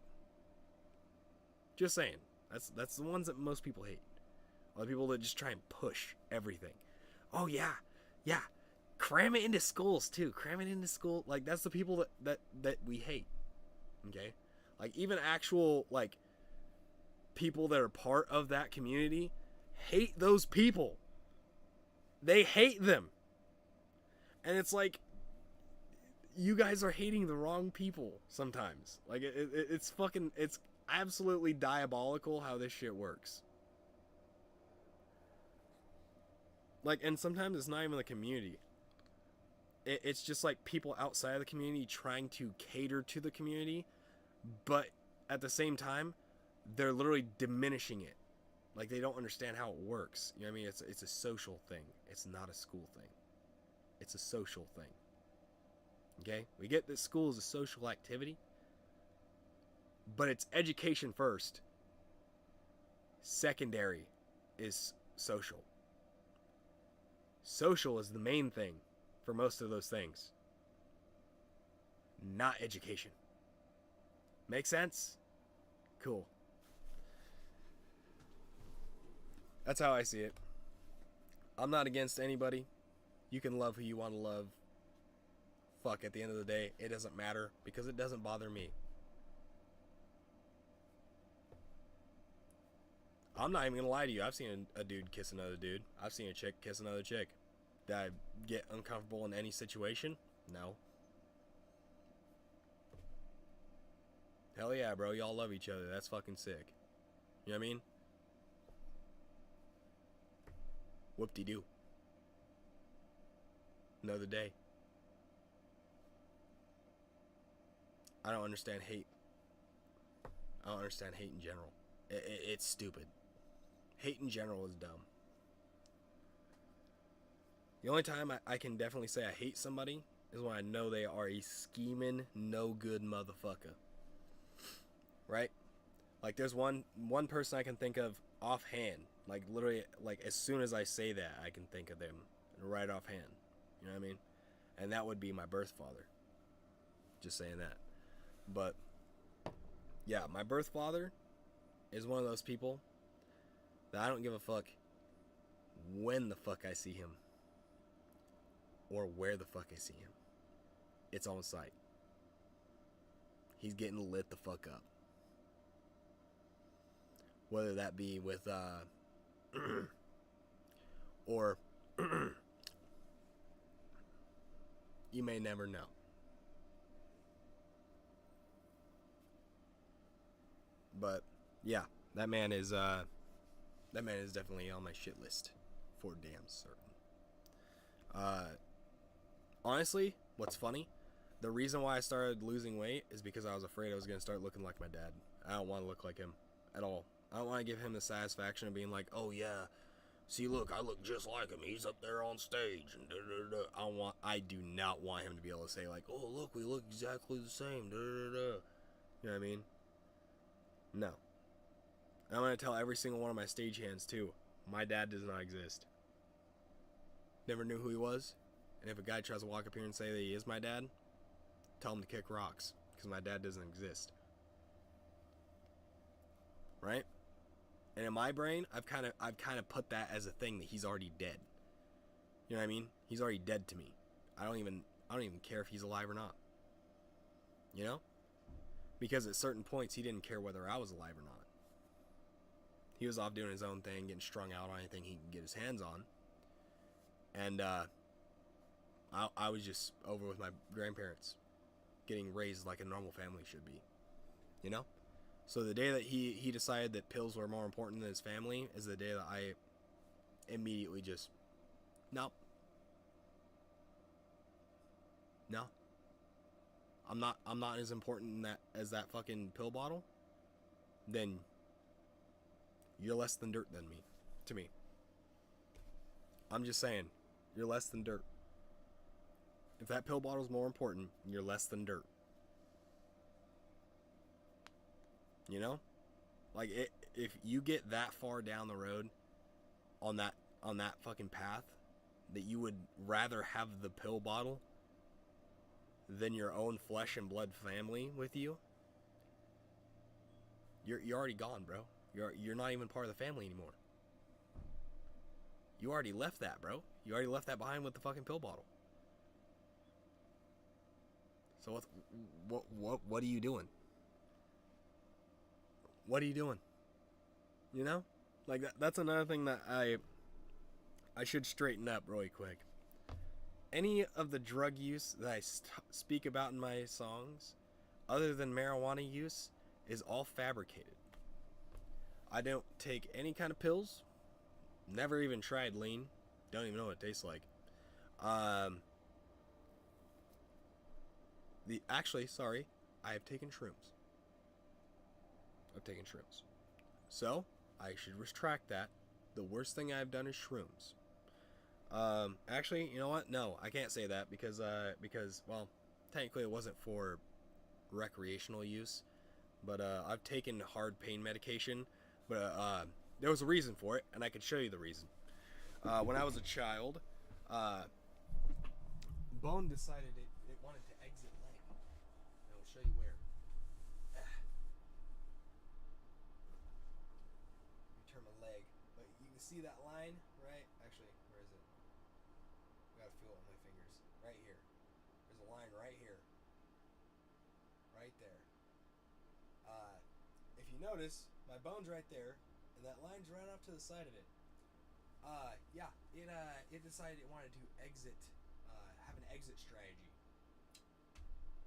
Just saying. That's the ones that most people hate. All the people that just try and push everything. Oh yeah, cram it into schools too. Cram it into school. Like, that's the people that we hate. Okay, like, even actual, like, people that are part of that community hate those people. They hate them. And it's like, you guys are hating the wrong people sometimes. Like, it's absolutely diabolical how this shit works. Like, and sometimes it's not even the community. It's just like people outside of the community trying to cater to the community, but at the same time, they're literally diminishing it. Like, they don't understand how it works. You know what I mean? It's a social thing. It's not a school thing. It's a social thing. Okay? We get that school is a social activity, but it's education first. Secondary is social. Social is the main thing for most of those things, not education. Make sense? Cool. That's how I see it. I'm not against anybody. You can love who you want to love. Fuck, at the end of the day, it doesn't matter, because it doesn't bother me. I'm not even gonna lie to you. I've seen a dude kiss another dude. I've seen a chick kiss another chick. Did I get uncomfortable in any situation? No. Hell yeah, bro. Y'all love each other. That's fucking sick. You know what I mean? Whoop-de-doo. Another day. I don't understand hate. I don't understand hate in general. It's stupid. Hate in general is dumb. The only time I can definitely say I hate somebody is when I know they are a scheming, no good motherfucker. Right? Like, there's one person I can think of offhand. Like, literally, like, as soon as I say that, I can think of them right offhand. You know what I mean? And that would be my birth father. Just saying that. But, yeah, my birth father is one of those people that I don't give a fuck when the fuck I see him or where the fuck I see him. It's on sight. He's getting lit the fuck up. Whether that be with or you may never know. But yeah, that man is definitely on my shit list for damn certain. Honestly, what's funny, the reason why I started losing weight is because I was afraid I was going to start looking like my dad. I don't want to look like him at all. I don't want to give him the satisfaction of being like, oh yeah, See, look, I look just like him. He's up there on stage, and da da da. I do not want him to be able to say like, oh, look, we look exactly the same. Da da da. You know what I mean? No. I'm gonna tell every single one of my stagehands too. My dad does not exist. Never knew who he was, and if a guy tries to walk up here and say that he is my dad, tell him to kick rocks, because my dad doesn't exist. Right? And in my brain, I've kind of put that as a thing that he's already dead. You know what I mean? He's already dead to me. I don't even care if he's alive or not. You know? Because at certain points he didn't care whether I was alive or not. He was off doing his own thing, getting strung out on anything he can get his hands on. And I was just over with my grandparents, getting raised like a normal family should be. You know? So the day that he decided that pills were more important than his family is the day that I immediately just, no. No. I'm not as important as that fucking pill bottle. Then you're less than dirt than me, to me. I'm just saying, you're less than dirt. If that pill bottle's more important, you're less than dirt. You know? Like, if you get that far down the road on that fucking path, that you would rather have the pill bottle than your own flesh and blood family with you, you're already gone, bro. You're not even part of the family anymore. You already left that, bro. You already left that behind with the fucking pill bottle. So what are you doing? What are you doing? You know? Like, that's another thing that I should straighten up really quick. Any of the drug use that I speak about in my songs, other than marijuana use, is all fabricated. I don't take any kind of pills. Never even tried lean. Don't even know what it tastes like. I have taken shrooms. So, I should retract that. The worst thing I've done is shrooms. Actually, you know what? No, I can't say that because, well, technically it wasn't for recreational use. But, I've taken hard pain medication. But, there was a reason for it, and I could show you the reason. When I was a child, Bone decided it wanted to exit leg. And I'll show you where. Turn my leg. But you can see that line, right? Actually, where is it? I gotta feel it with my fingers. Right here. There's a line right here. Right there. If you notice, my bone's right there, and that line's right off to the side of it. Yeah, it decided it wanted to exit, have an exit strategy.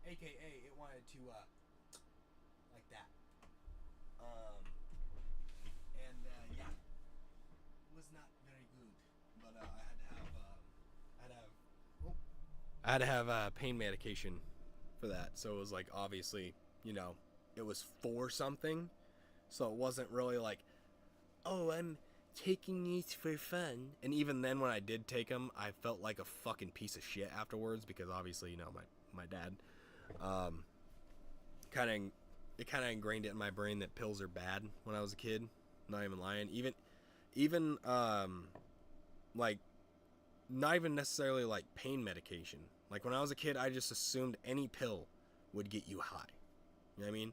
AKA, it wanted to, like that. Yeah, it was not very good, but, I had to have pain medication for that, so it was like, obviously, you know, it was for something, so it wasn't really like, oh, I'm taking these for fun. And even then, when I did take them, I felt like a fucking piece of shit afterwards, because obviously, you know, my dad, it kind of ingrained it in my brain that pills are bad when I was a kid. Not even lying. Even like, not even necessarily like pain medication. Like, when I was a kid, I just assumed any pill would get you high. You know what I mean?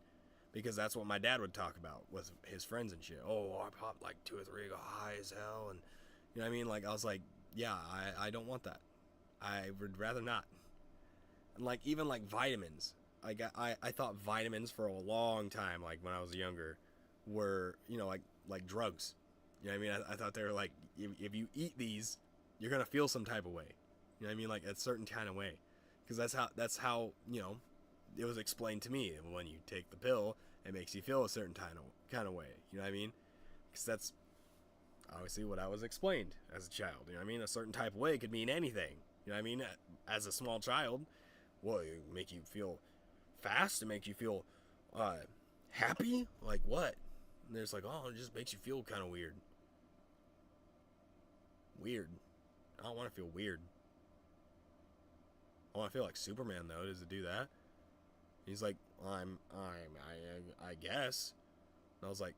Because that's what my dad would talk about with his friends and shit. Oh, I popped like 2 or 3, go high as hell. And you know what I mean? Like, I was like, yeah, I don't want that. I would rather not. And like, even like vitamins. Like, I thought vitamins for a long time, like when I was younger, were, you know, like drugs. You know what I mean? I thought they were like, if you eat these, you're going to feel some type of way. You know what I mean? Like, a certain kind of way. Because that's how, you know, it was explained to me. When you take the pill, it makes you feel a certain kind of way. You know what I mean? Because that's obviously what I was explained as a child. You know what I mean? A certain type of way could mean anything. You know what I mean? As a small child, well, it make you feel fast. It make you feel happy. Like what? And there's like, oh, it just makes you feel kind of weird. weird. I don't want to feel weird. I want to feel like Superman, though. Does it do that? He's like, well, I guess. And I was like,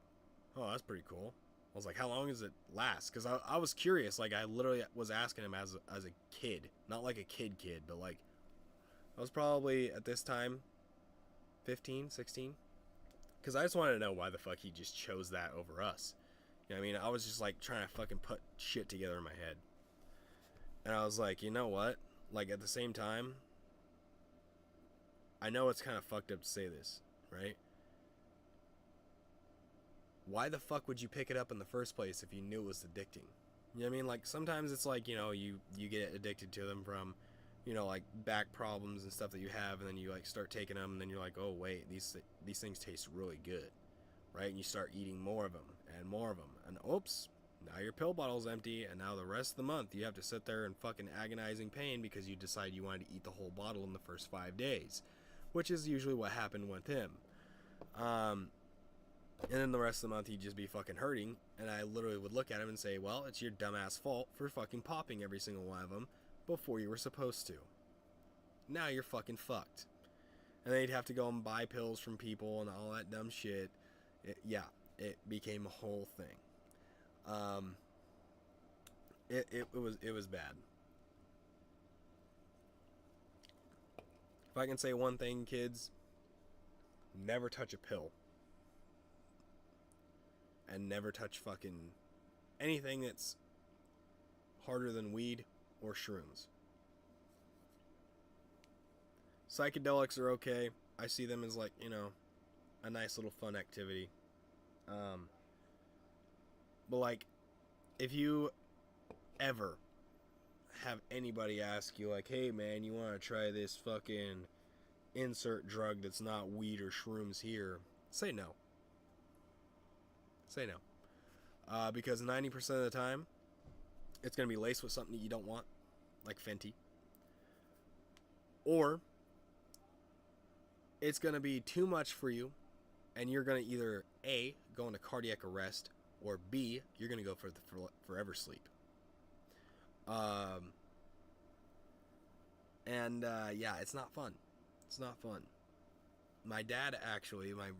oh, that's pretty cool. I was like, how long does it last? Because I was curious. Like, I literally was asking him as a kid. Not like a kid, but like, I was probably, at this time, 15, 16. Because I just wanted to know why the fuck he just chose that over us. You know what I mean? I was just like trying to fucking put shit together in my head. And I was like, you know what? Like, at the same time, I know it's kind of fucked up to say this, right? Why the fuck would you pick it up in the first place if you knew it was addicting? You know what I mean? Like, sometimes it's like, you know, you get addicted to them from, you know, like back problems and stuff that you have, and then you like start taking them, and then you're like, oh wait, these things taste really good, right? And you start eating more of them and more of them, and oops, now your pill bottle's empty, and now the rest of the month you have to sit there in fucking agonizing pain because you decided you wanted to eat the whole bottle in the first 5 days, which is usually what happened with him. And then the rest of the month he'd just be fucking hurting, and I literally would look at him and say, well, it's your dumbass fault for fucking popping every single one of them before you were supposed to. Now you're fucking fucked. And then he'd have to go and buy pills from people and all that dumb shit. It became a whole thing. It was bad. If I can say one thing, kids, never touch a pill. And never touch fucking anything that's harder than weed or shrooms. Psychedelics are okay. I see them as like, you know, a nice little fun activity. But like, if you ever have anybody ask you like, hey man, you want to try this fucking insert drug that's not weed or shrooms here, say no. Say no. Because 90% of the time, it's going to be laced with something that you don't want, like Fenty. Or, it's going to be too much for you, and you're going to either A, go into cardiac arrest, or B, you're going to go for the forever sleep. Yeah, it's not fun. It's not fun. My dad, actually, my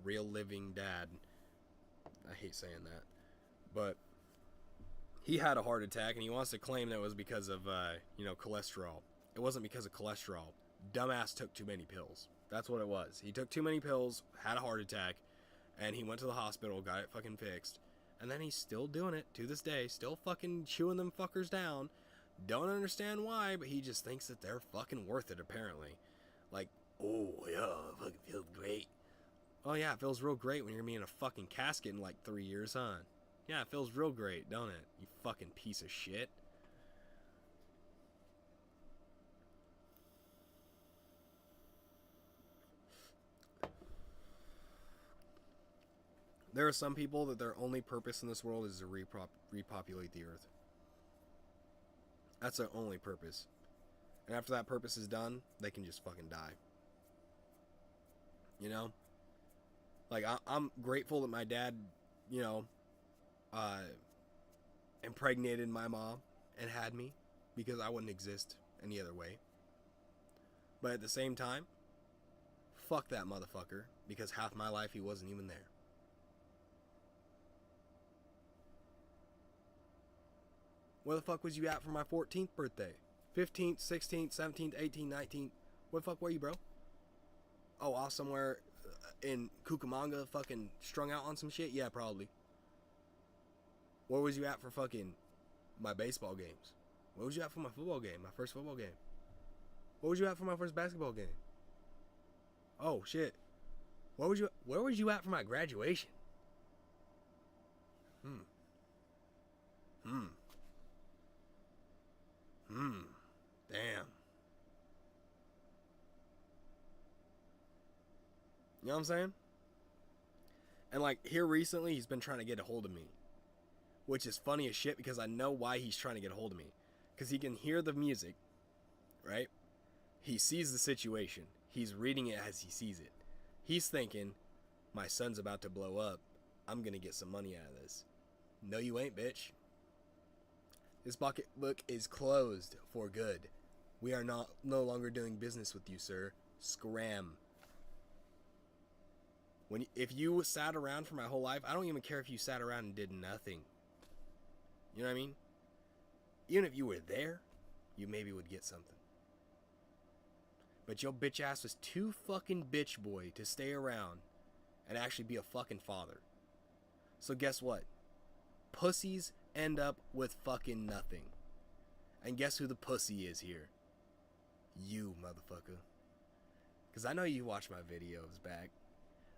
real living dad, I hate saying that, but he had a heart attack, and he wants to claim that it was because of, cholesterol. It wasn't because of cholesterol. Dumbass took too many pills. That's what it was. He took too many pills, had a heart attack, and he went to the hospital, got it fucking fixed, and then he's still doing it to this day, still fucking chewing them fuckers down. Don't understand why, but he just thinks that they're fucking worth it, apparently. Like, oh, yeah, it fucking feels great. Oh, yeah, it feels real great when you're going to be in a fucking casket in like 3 years, huh? Yeah, it feels real great, don't it? You fucking piece of shit. There are some people that their only purpose in this world is to repopulate the earth. That's their only purpose. And after that purpose is done, they can just fucking die. You know? Like, I'm grateful that my dad, impregnated my mom and had me, because I wouldn't exist any other way. But at the same time, fuck that motherfucker, because half my life he wasn't even there. Where the fuck was you at for my 14th birthday? 15th, 16th, 17th, 18th, 19th? Where the fuck were you, bro? Oh, off somewhere in Cucamonga, fucking strung out on some shit? Yeah, probably. Where was you at for fucking my baseball games? Where was you at for my football game, my first football game? Where was you at for my first basketball game? Oh, shit. Where was you at for my graduation? Damn. You know what I'm saying? And like here recently, he's been trying to get a hold of me, which is funny as shit because I know why he's trying to get a hold of me. Because he can hear the music, right? He sees the situation. He's reading it as he sees it. He's thinking, my son's about to blow up. I'm going to get some money out of this. No, you ain't, bitch. This pocketbook is closed for good. We are no longer doing business with you, sir. Scram. If you sat around for my whole life, I don't even care if you sat around and did nothing. You know what I mean? Even if you were there, you maybe would get something. But your bitch ass was too fucking bitch boy to stay around and actually be a fucking father. So guess what? Pussies end up with fucking nothing. And guess who the pussy is here? You, motherfucker. Because I know you watch my videos back.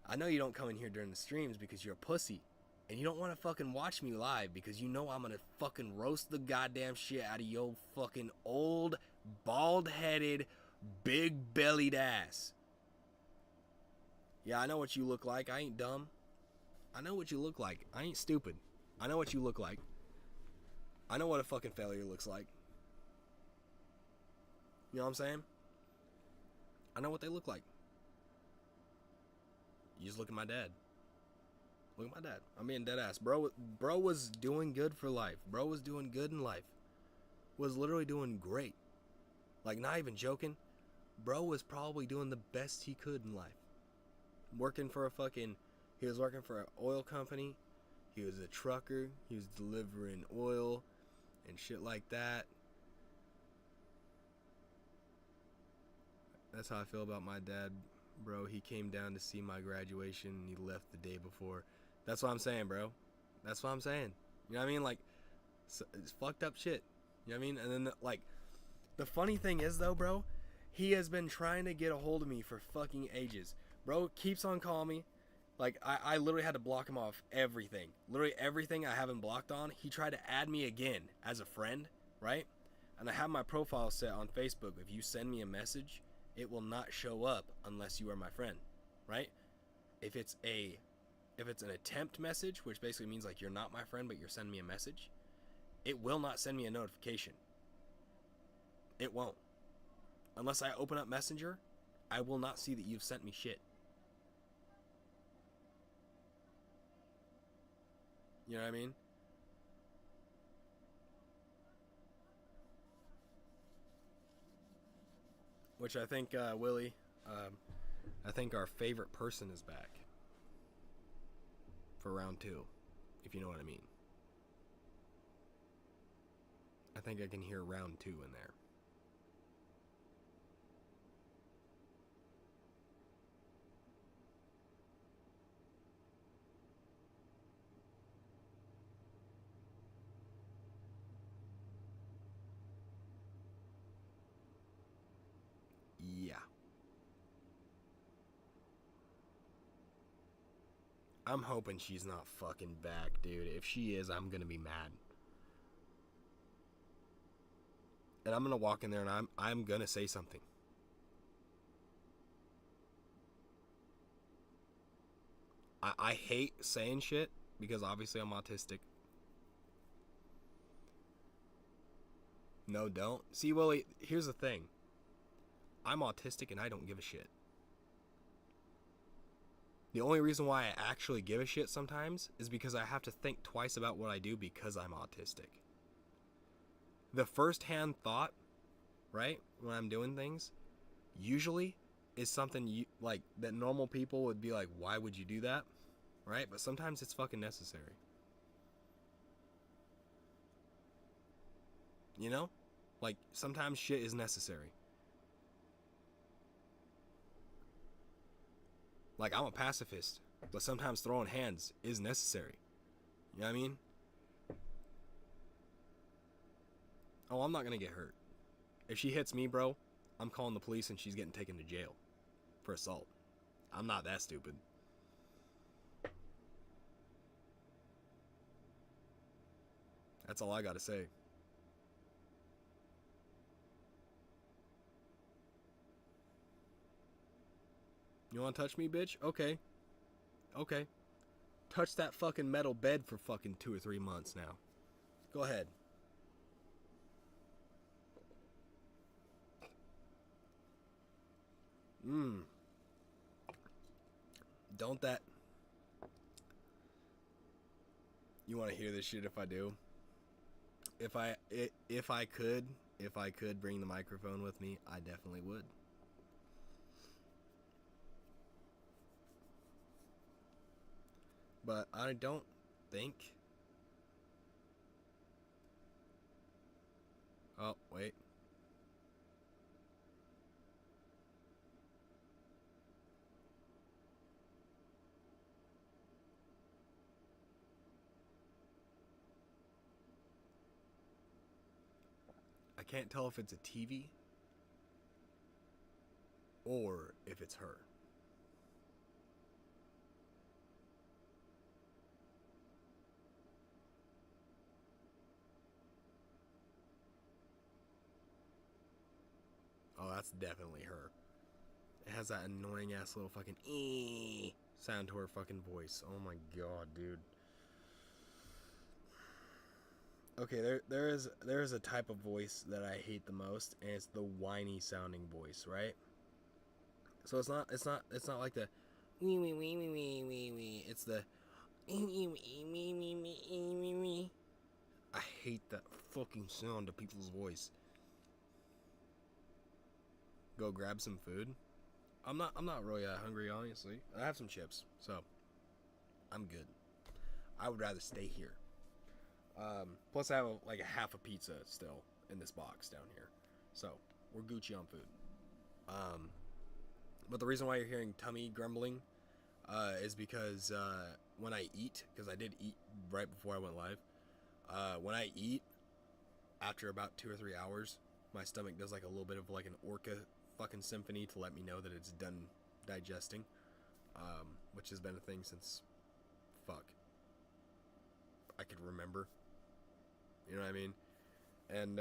I know you don't come in here during the streams because you're a pussy. And you don't want to fucking watch me live because you know I'm going to fucking roast the goddamn shit out of your fucking old, bald-headed, big-bellied ass. Yeah, I know what you look like. I ain't dumb. I know what you look like. I ain't stupid. I know what you look like. I know what a fucking failure looks like. You know what I'm saying? I know what they look like. You just look at my dad. Look at my dad. I'm being dead ass. Bro was doing good for life. Bro was doing good in life. Was literally doing great. Like, not even joking. Bro was probably doing the best he could in life. He was working for an oil company. He was a trucker. He was delivering oil and shit like that. That's how I feel about my dad, bro. He came down to see my graduation and he left the day before. That's what I'm saying, bro. That's what I'm saying. You know what I mean? Like, it's fucked up shit. You know what I mean? And then, like, the funny thing is, though, bro, he has been trying to get a hold of me for fucking ages. Bro keeps on calling me. Like, I literally had to block him off everything. Literally everything I have him blocked on. He tried to add me again as a friend, right? And I have my profile set on Facebook. If you send me a message, it will not show up unless you are my friend, right? If it's an attempt message, which basically means like you're not my friend but you're sending me a message, it will not send me a notification. It won't. Unless I open up Messenger, I will not see that you've sent me shit. You know what I mean? Which I think, Willie, I think our favorite person is back for round 2, if you know what I mean. I think I can hear round 2 in there. Yeah. I'm hoping she's not fucking back, dude. If she is, I'm gonna be mad. And I'm gonna walk in there and I'm gonna say something. I hate saying shit because obviously I'm autistic. No, don't. See, Willie, here's the thing. I'm autistic and I don't give a shit. The only reason why I actually give a shit sometimes is because I have to think twice about what I do because I'm autistic. The first-hand thought, right, when I'm doing things, usually is something like that normal people would be like, why would you do that? Right? But sometimes it's fucking necessary. You know? Like, sometimes shit is necessary. Like, I'm a pacifist, but sometimes throwing hands is necessary. You know what I mean? Oh, I'm not gonna get hurt. If she hits me, bro, I'm calling the police and she's getting taken to jail for assault. I'm not that stupid. That's all I gotta say. You wanna touch me, bitch? Okay. Okay. Touch that fucking metal bed for fucking 2 or 3 months now. Go ahead. Don't that... You wanna hear this shit if I do? if I could bring the microphone with me, I definitely would. But I don't think. Oh, wait. I can't tell if it's a TV or if it's her. Oh, that's definitely her. It has that annoying ass little fucking sound to her fucking voice. Oh my god, dude. Okay, there is a type of voice that I hate the most, and it's the whiny sounding voice, right? So it's not like the wee wee wee wee wee wee wee. It's the I hate that fucking sound of people's voice. Go grab some food. I'm not really hungry, honestly. I have some chips, so I'm good. I would rather stay here. Plus I have like a half a pizza still in this box down here, so we're Gucci on food. But the reason why you're hearing tummy grumbling is because when I eat, because I did eat right before I went live, when I eat, after about 2 or 3 hours, my stomach does like a little bit of like an orca fucking symphony to let me know that it's done digesting, which has been a thing since I could remember. You know what I mean? And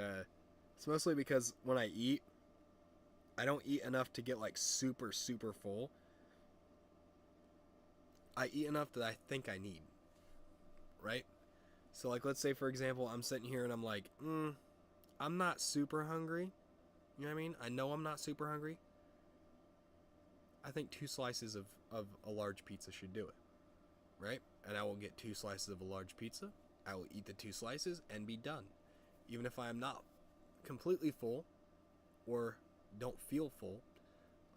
it's mostly because when I eat, I don't eat enough to get like super full. I eat enough that I think I need, right? So like, let's say for example, I'm sitting here and I'm like, I'm not super hungry. You know what I mean? I know I'm not super hungry. I think 2 slices of a large pizza should do it, right? And I will get 2 slices of a large pizza. I will eat the 2 slices and be done. Even if I am not completely full or don't feel full,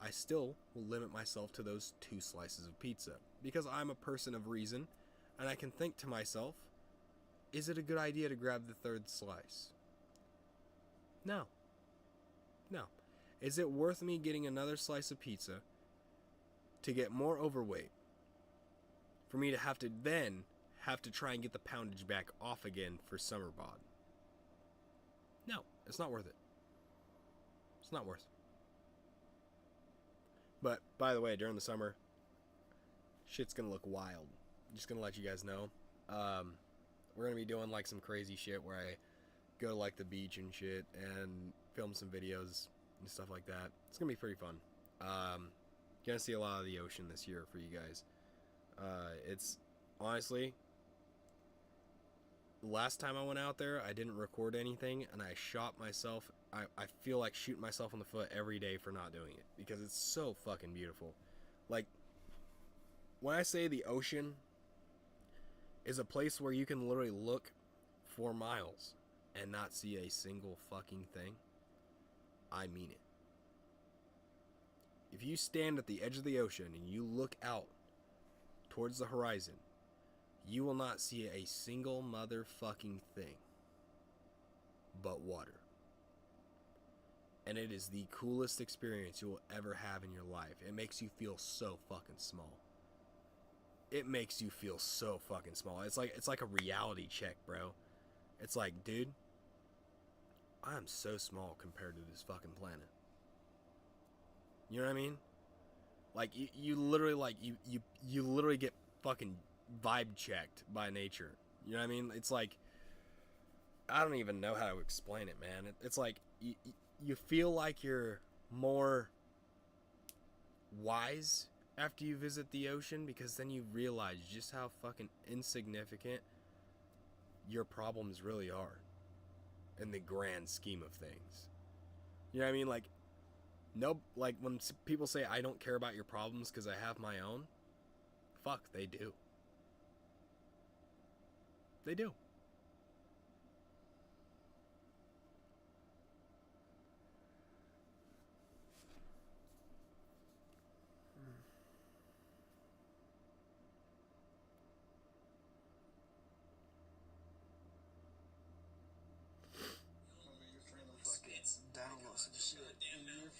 I still will limit myself to those 2 slices of pizza, because I'm a person of reason and I can think to myself, is it a good idea to grab the 3rd slice? No. Is it worth me getting another slice of pizza to get more overweight, for me to have to try and get the poundage back off again for summer bod? No, it's not worth it. It's not worth it. But, by the way, during the summer, shit's gonna look wild. I'm just gonna let you guys know. We're gonna be doing like some crazy shit where I go to like the beach and shit and film some videos and stuff like that. It's gonna be pretty fun. Gonna see a lot of the ocean this year for you guys. It's honestly, last time I went out there, I didn't record anything and I shot myself. I feel like shooting myself in the foot every day for not doing it, because it's so fucking beautiful. Like, when I say the ocean is a place where you can literally look for miles and not see a single fucking thing, I mean it. If you stand at the edge of the ocean and you look out towards the horizon, you will not see a single motherfucking thing but water. And it is the coolest experience you will ever have in your life. It makes you feel so fucking small. It makes you feel so fucking small. It's like a reality check, bro. It's like, dude, I am so small compared to this fucking planet. You know what I mean? Like, you literally, like, you literally get fucking vibe checked by nature. You know what I mean? It's like, I don't even know how to explain it, man. It's like, you feel like you're more wise after you visit the ocean, because then you realize just how fucking insignificant your problems really are in the grand scheme of things. You know what I mean? Like, no, like when people say I don't care about your problems because I have my own, fuck, they do. They do.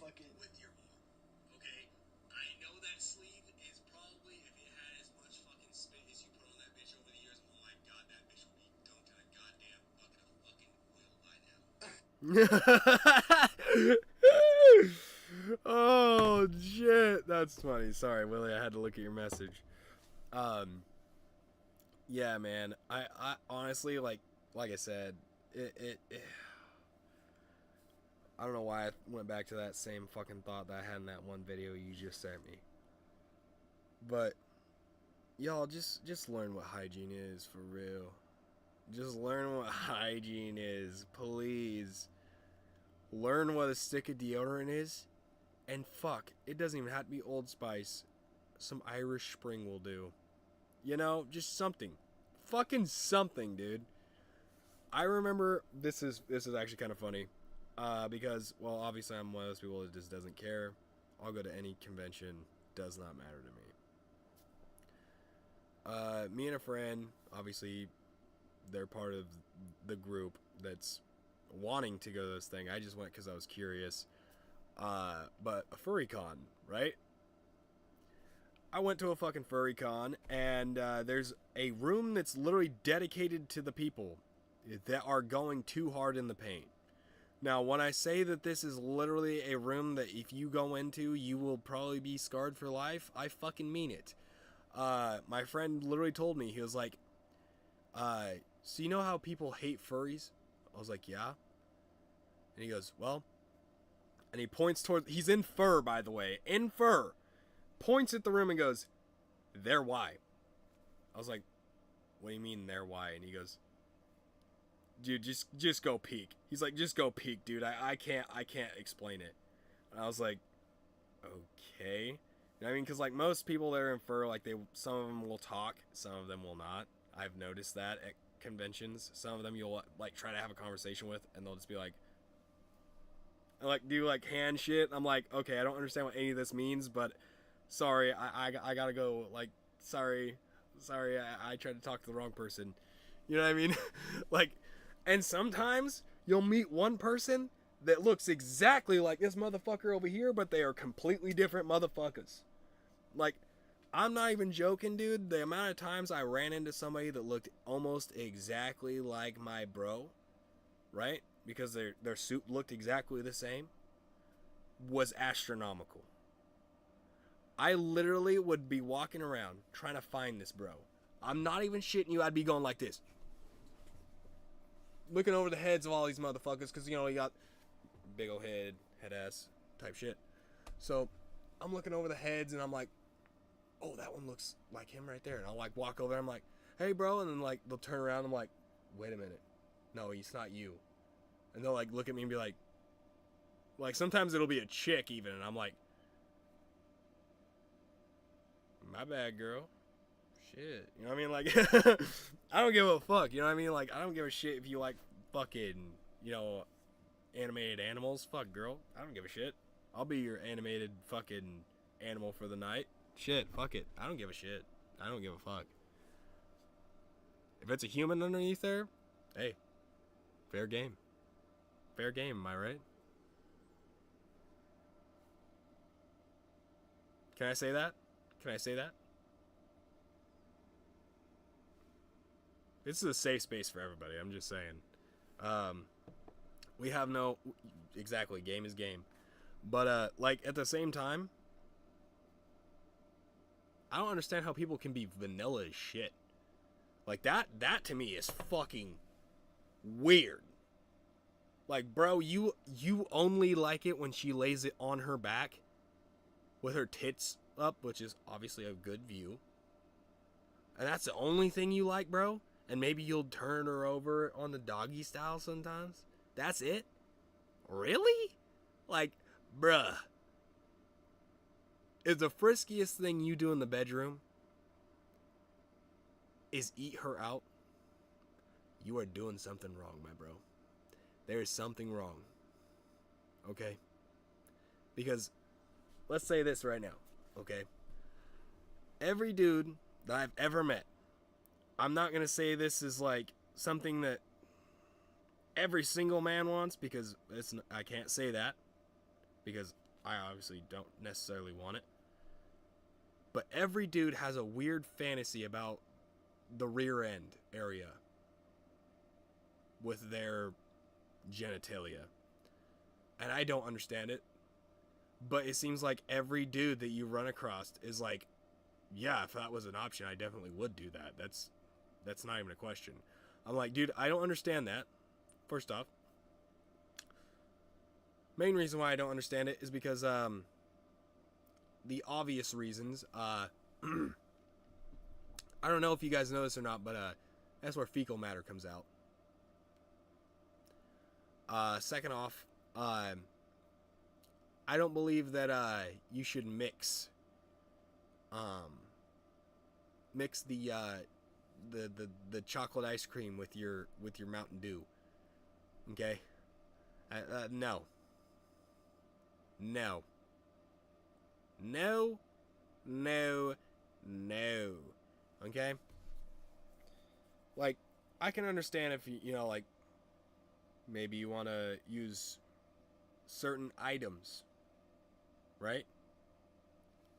fucking with your mom. Okay? I know that sleeve is probably, if it had as much fucking spit as you put on that bitch over the years, oh my god, that bitch would be dunked in a goddamn bucket of fucking oil by now. Oh shit, that's funny. Sorry, Willie, I had to look at your message. Yeah, man. I honestly like I said, it I don't know why I went back to that same fucking thought that I had in that one video you just sent me. But y'all just learn what hygiene is for real. Just learn what hygiene is, please. Learn what a stick of deodorant is. And fuck, it doesn't even have to be Old Spice. Some Irish Spring will do. You know, just something. Fucking something, dude. I remember, this is actually kind of funny. Because, well, obviously I'm one of those people that just doesn't care. I'll go to any convention. Does not matter to me. Me and a friend, obviously, they're part of the group that's wanting to go to this thing. I just went because I was curious. But a furry con, right? I went to a fucking furry con, and there's a room that's literally dedicated to the people that are going too hard in the paint. Now, when I say that this is literally a room that if you go into, you will probably be scarred for life, I fucking mean it. My friend literally told me, he was like, so you know how people hate furries? I was like, yeah. And he goes, well, and he points towards, he's in fur, by the way, in fur, points at the room and goes, they're why. I was like, what do you mean they're why? And he goes, dude, just go peek. He's like, just go peek, dude. I can't explain it. And I was like, okay. You know what I mean? Because like most people that are in fur, like some of them will talk, some of them will not. I've noticed that at conventions. Some of them you'll like try to have a conversation with, and they'll just be like do like hand shit. I'm like, okay, I don't understand what any of this means, but sorry, I gotta go. Like, sorry, I tried to talk to the wrong person. You know what I mean? Like, and sometimes you'll meet one person that looks exactly like this motherfucker over here, but they are completely different motherfuckers. Like, I'm not even joking, dude. The amount of times I ran into somebody that looked almost exactly like my bro, right? Because their suit looked exactly the same, was astronomical. I literally would be walking around trying to find this bro. I'm not even shitting you. I'd be going like this, looking over the heads of all these motherfuckers, because, you know, you got big old head ass type shit. So I'm looking over the heads, and I'm like, oh, that one looks like him right there. And I'll like walk over there, I'm like, hey bro, and then like they'll turn around, and I'm like, wait a minute, no, it's not you. And they'll like look at me and be like sometimes it'll be a chick even, and I'm like, my bad, girl. Shit, you know what I mean? Like, I don't give a fuck, you know what I mean? Like, I don't give a shit if you like fucking, you know, animated animals. Fuck, girl, I don't give a shit. I'll be your animated fucking animal for the night. Shit, fuck it. I don't give a shit. I don't give a fuck. If it's a human underneath there, hey, fair game. Fair game, am I right? Can I say that? Can I say that? This is a safe space for everybody, I'm just saying. We have no... Exactly, game is game. But, like, at the same time, I don't understand how people can be vanilla as shit. Like, that to me is fucking weird. Like, bro, you only like it when she lays it on her back with her tits up, which is obviously a good view. And that's the only thing you like, bro? And maybe you'll turn her over on the doggy style sometimes? That's it? Really? Like, bruh. If the friskiest thing you do in the bedroom is eat her out, you are doing something wrong, my bro. There is something wrong. Okay? Because, let's say this right now, okay? Every dude that I've ever met, I'm not going to say this is like something that every single man wants, because I can't say that, because I obviously don't necessarily want it. But every dude has a weird fantasy about the rear end area with their genitalia. And I don't understand it. But it seems like every dude that you run across is like, yeah, if that was an option, I definitely would do that. That's not even a question. I'm like, dude, I don't understand that. First off. Main reason why I don't understand it is because the obvious reasons. I don't know if you guys know this or not, but that's where fecal matter comes out. Second off, I don't believe that you should mix the chocolate ice cream with your Mountain Dew. Okay? No. No. No. No. No. Okay? Like, I can understand if you know, like, maybe you want to use certain items, right?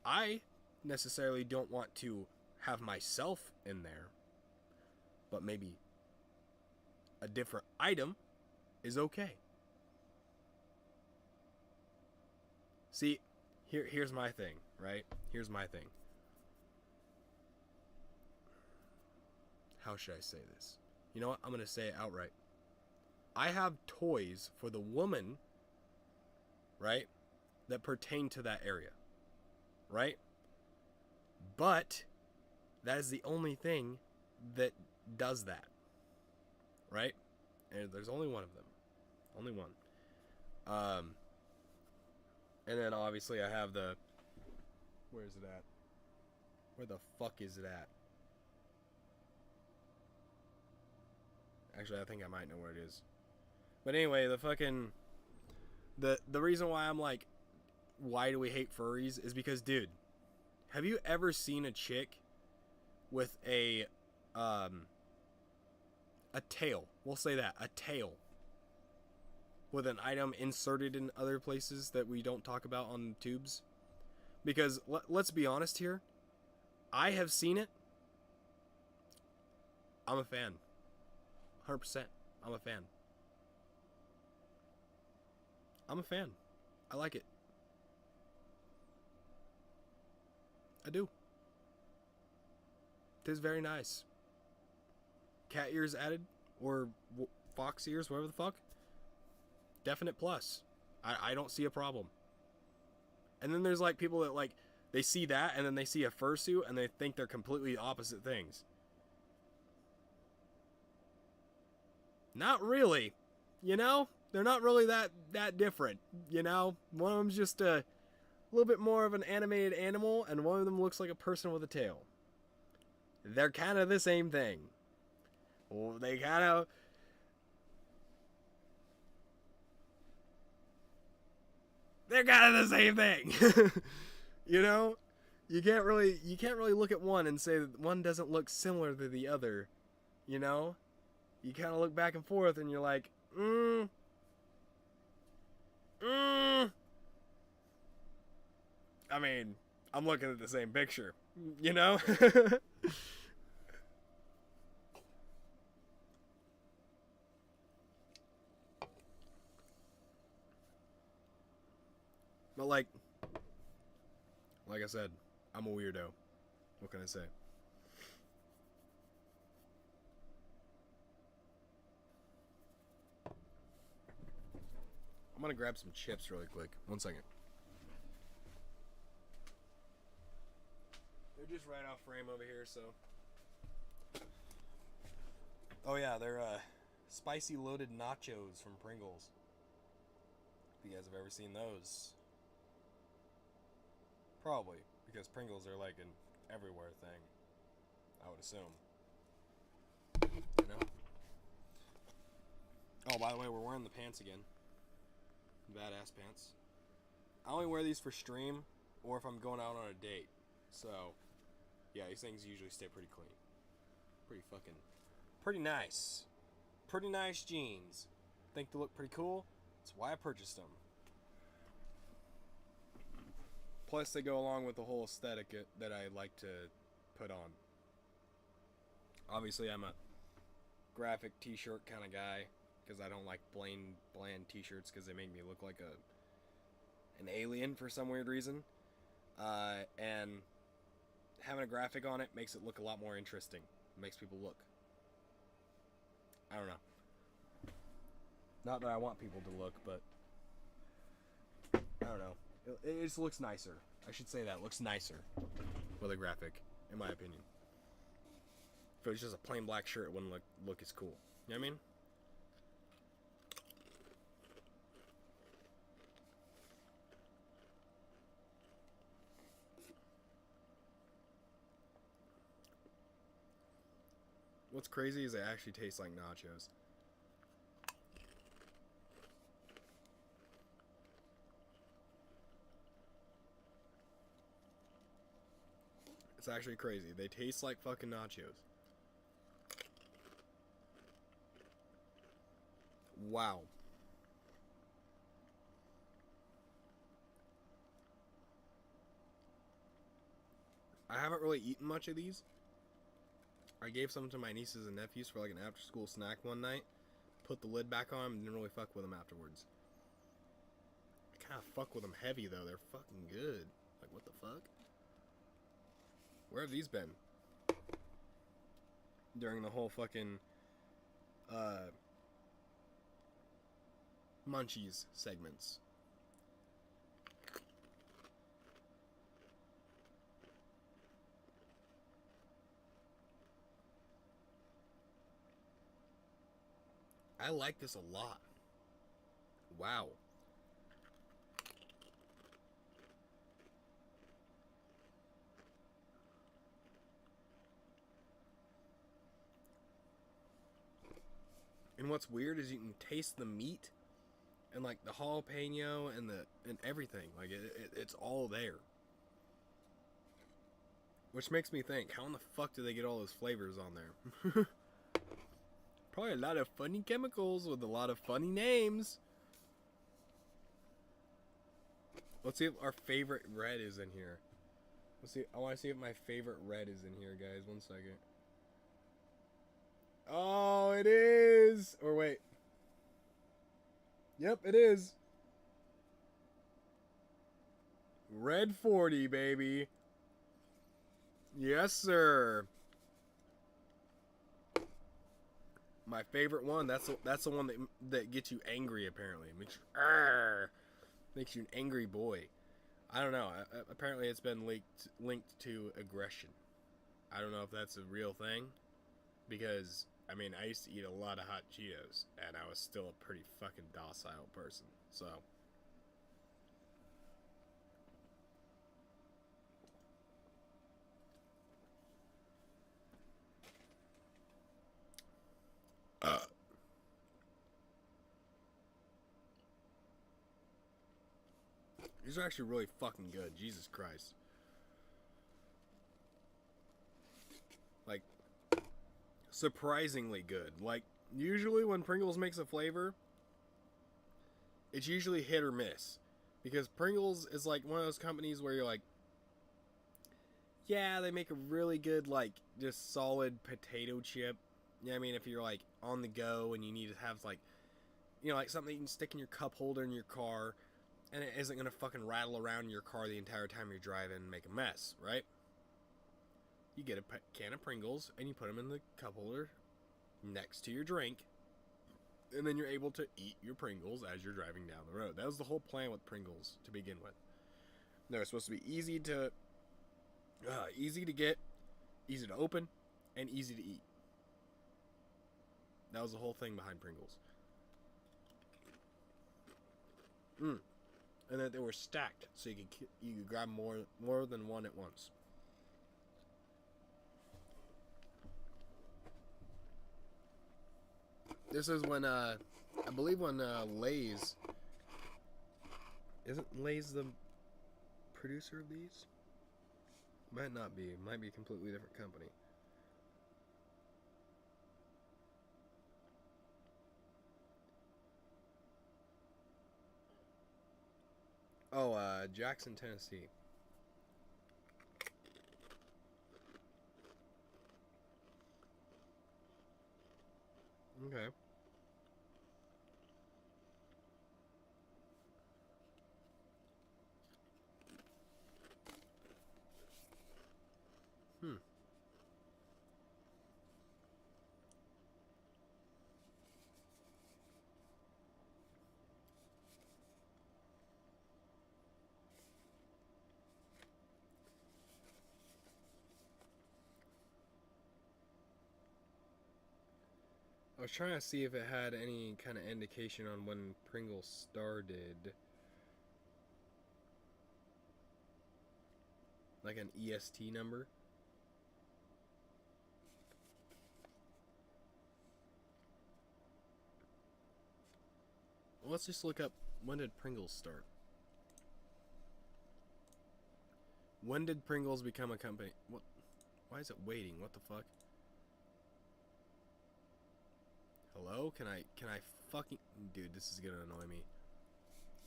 I necessarily don't want to have myself in there, but maybe a different item is okay. See, here's my thing, right? Here's my thing. How should I say this? You know what? I'm going to say it outright. I have toys for the woman, right, that pertain to that area, right? But that is the only thing that does that, right? And there's only one of them. Only one. And then obviously I have the... Where is it at? Where the fuck is it at? Actually, I think I might know where it is. But anyway, the fucking... The reason why I'm like, why do we hate furries? Is because, dude, have you ever seen a chick with a tail? We'll say that. A tail. With an item inserted in other places that we don't talk about on tubes? Because, let's be honest here. I have seen it. I'm a fan. 100%. I'm a fan. I'm a fan. I like it. I do. It is very nice. Cat ears added, or fox ears, whatever the fuck. Definite plus. I don't see a problem. And then there's like people that like, they see that and then they see a fursuit and they think they're completely opposite things. Not really. You know? They're not really that different. You know? One of them's just a little bit more of an animated animal and one of them looks like a person with a tail. They're kind of the same thing. Well, they kind of... They're kind of the same thing. You know? You can't really look at one and say that one doesn't look similar to the other. You know? You kind of look back and forth and you're like, I mean, I'm looking at the same picture, you know? But like I said, I'm a weirdo. What can I say? I'm gonna grab some chips really quick. 1 second. They're just right off frame over here, so. Oh yeah, they're spicy loaded nachos from Pringles. If you guys have ever seen those. Probably, because Pringles are like an everywhere thing, I would assume. You know? Oh, by the way, we're wearing the pants again. Badass pants. I only wear these for stream or if I'm going out on a date. So, yeah, these things usually stay pretty clean. Pretty nice. Pretty nice jeans. Think they look pretty cool? That's why I purchased them. Plus, they go along with the whole aesthetic that I like to put on. Obviously, I'm a graphic t-shirt kind of guy, because I don't like bland t-shirts because they make me look like an alien for some weird reason. And having a graphic on it makes it look a lot more interesting. It makes people look. I don't know. Not that I want people to look, but I don't know. It just looks nicer. I should say that. It looks nicer with a graphic, in my opinion. If it was just a plain black shirt, it wouldn't look as cool. You know what I mean? What's crazy is they actually taste like nachos. It's actually crazy. They taste like fucking nachos. Wow. I haven't really eaten much of these. I gave some to my nieces and nephews for like an after school snack one night. Put the lid back on and didn't really fuck with them afterwards. I kind of fuck with them heavy though. They're fucking good. Like, what the fuck? Where have these been? During the whole fucking Munchies segments. I like this a lot. Wow. And what's weird is you can taste the meat and like the jalapeno and everything. Like it's all there. Which makes me think, how in the fuck do they get all those flavors on there? Probably a lot of funny chemicals with a lot of funny names. Let's see if our favorite red is in here. Let's see. I want to see if my favorite red is in here, guys. 1 second. Oh, it is. Or wait. Yep, it is. Red 40, baby. Yes, sir. My favorite one. That's the one that gets you angry. Apparently, makes you an angry boy. I don't know. Apparently, it's been linked to aggression. I don't know if that's a real thing, because I mean, I used to eat a lot of hot Cheetos, and I was still a pretty fucking docile person. So. These are actually really fucking good. Jesus Christ. Like, surprisingly good. Like, usually when Pringles makes a flavor, it's usually hit or miss. Because Pringles is like one of those companies where you're like, yeah, they make a really good, like, just solid potato chip. You know what I mean? If you're, like, on the go and you need to have, like, you know, like something you can stick in your cup holder in your car, and it isn't going to fucking rattle around in your car the entire time you're driving and make a mess, right? You get a can of Pringles, and you put them in the cup holder next to your drink, and then you're able to eat your Pringles as you're driving down the road. That was the whole plan with Pringles to begin with. They're supposed to be easy to get, easy to open, and easy to eat. That was the whole thing behind Pringles. And that they were stacked, so you could grab more than one at once. This is when I believe when Lay's, isn't Lay's the producer of these? Might not be. Might be a completely different company. Oh, Jackson, Tennessee. Okay. Hmm. I was trying to see if it had any kind of indication on when Pringles started. Like an EST number. Well, let's just look up, when did Pringles start? When did Pringles become a company? What? Why is it waiting? What the fuck? Hello? Can I fucking... Dude, this is gonna annoy me.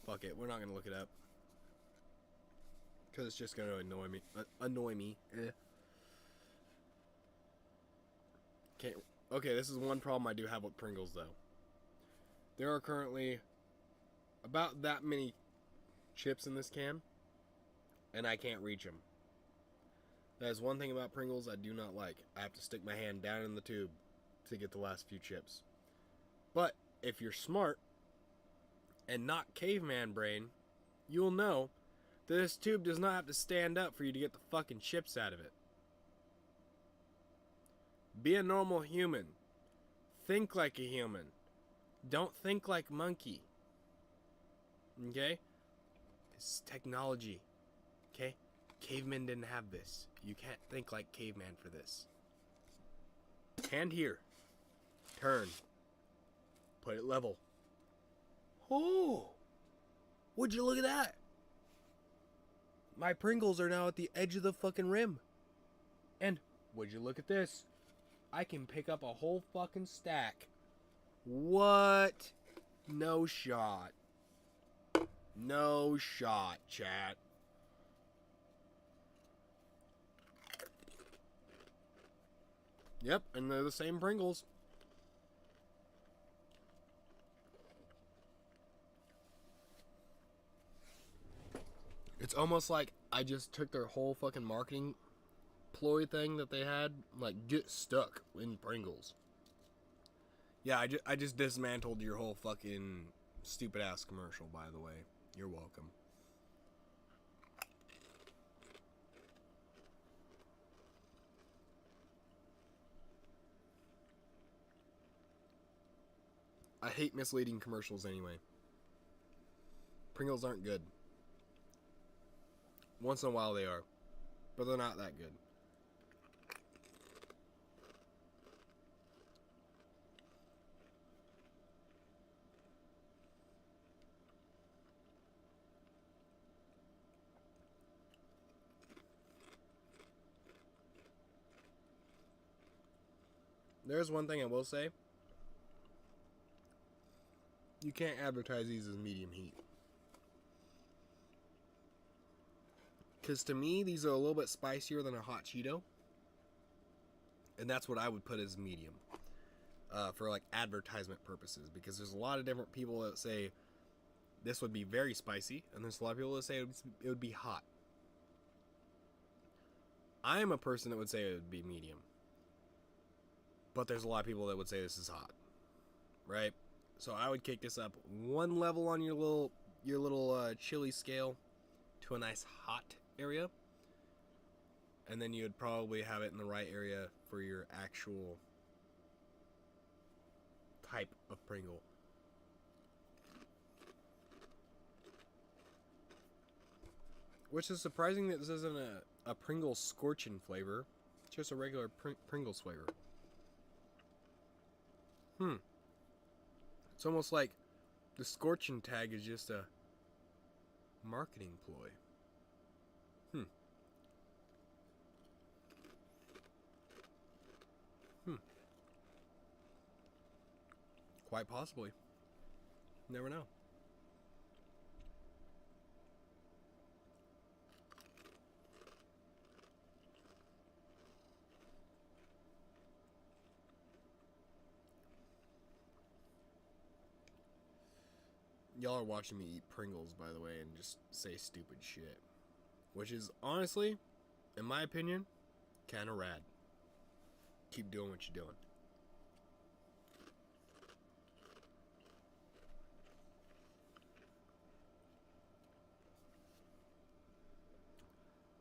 Fuck it, we're not gonna look it up. Because it's just gonna annoy me. Okay, this is one problem I do have with Pringles, though. There are currently about that many chips in this can, and I can't reach them. That is one thing about Pringles I do not like. I have to stick my hand down in the tube to get the last few chips. But if you're smart and not caveman brain, you'll know that this tube does not have to stand up for you to get the fucking chips out of it. Be a normal human. Think like a human. Don't think like monkey. Okay? This is technology. Okay? Cavemen didn't have this. You can't think like caveman for this. Hand here. Turn. Put it level. Oh! Would you look at that? My Pringles are now at the edge of the fucking rim. And would you look at this? I can pick up a whole fucking stack. What? No shot. No shot, chat. Yep, and they're the same Pringles. It's almost like I just took their whole fucking marketing ploy thing that they had, like, get stuck in Pringles. Yeah, I just dismantled your whole fucking stupid ass commercial, by the way. You're welcome. I hate misleading commercials anyway. Pringles aren't good. Once in a while they are, but they're not that good. There's one thing I will say. You can't advertise these as medium heat. Because to me, these are a little bit spicier than a hot Cheeto. And that's what I would put as medium. For like advertisement purposes. Because there's a lot of different people that say this would be very spicy. And there's a lot of people that say it would be hot. I am a person that would say it would be medium. But there's a lot of people that would say this is hot. Right? So I would kick this up one level on your little chili scale to a nice hot area. And then you would probably have it in the right area for your actual type of Pringle. Which is surprising that this isn't a Pringle scorching flavor. It's just a regular Pringles flavor. It's almost like the scorching tag is just a marketing ploy. Quite possibly. Never know. Y'all are watching me eat Pringles, by the way, and just say stupid shit. Which is, honestly, in my opinion, kind of rad. Keep doing what you're doing.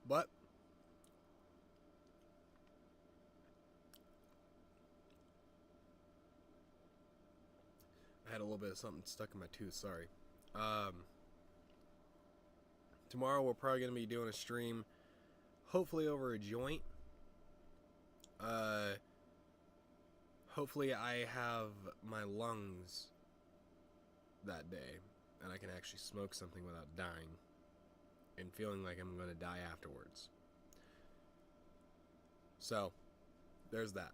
But I had a little bit of something stuck in my tooth, sorry. Tomorrow we're probably going to be doing a stream, hopefully over a joint. Hopefully I have my lungs that day, and I can actually smoke something without dying, and feeling like I'm going to die afterwards. So, there's that.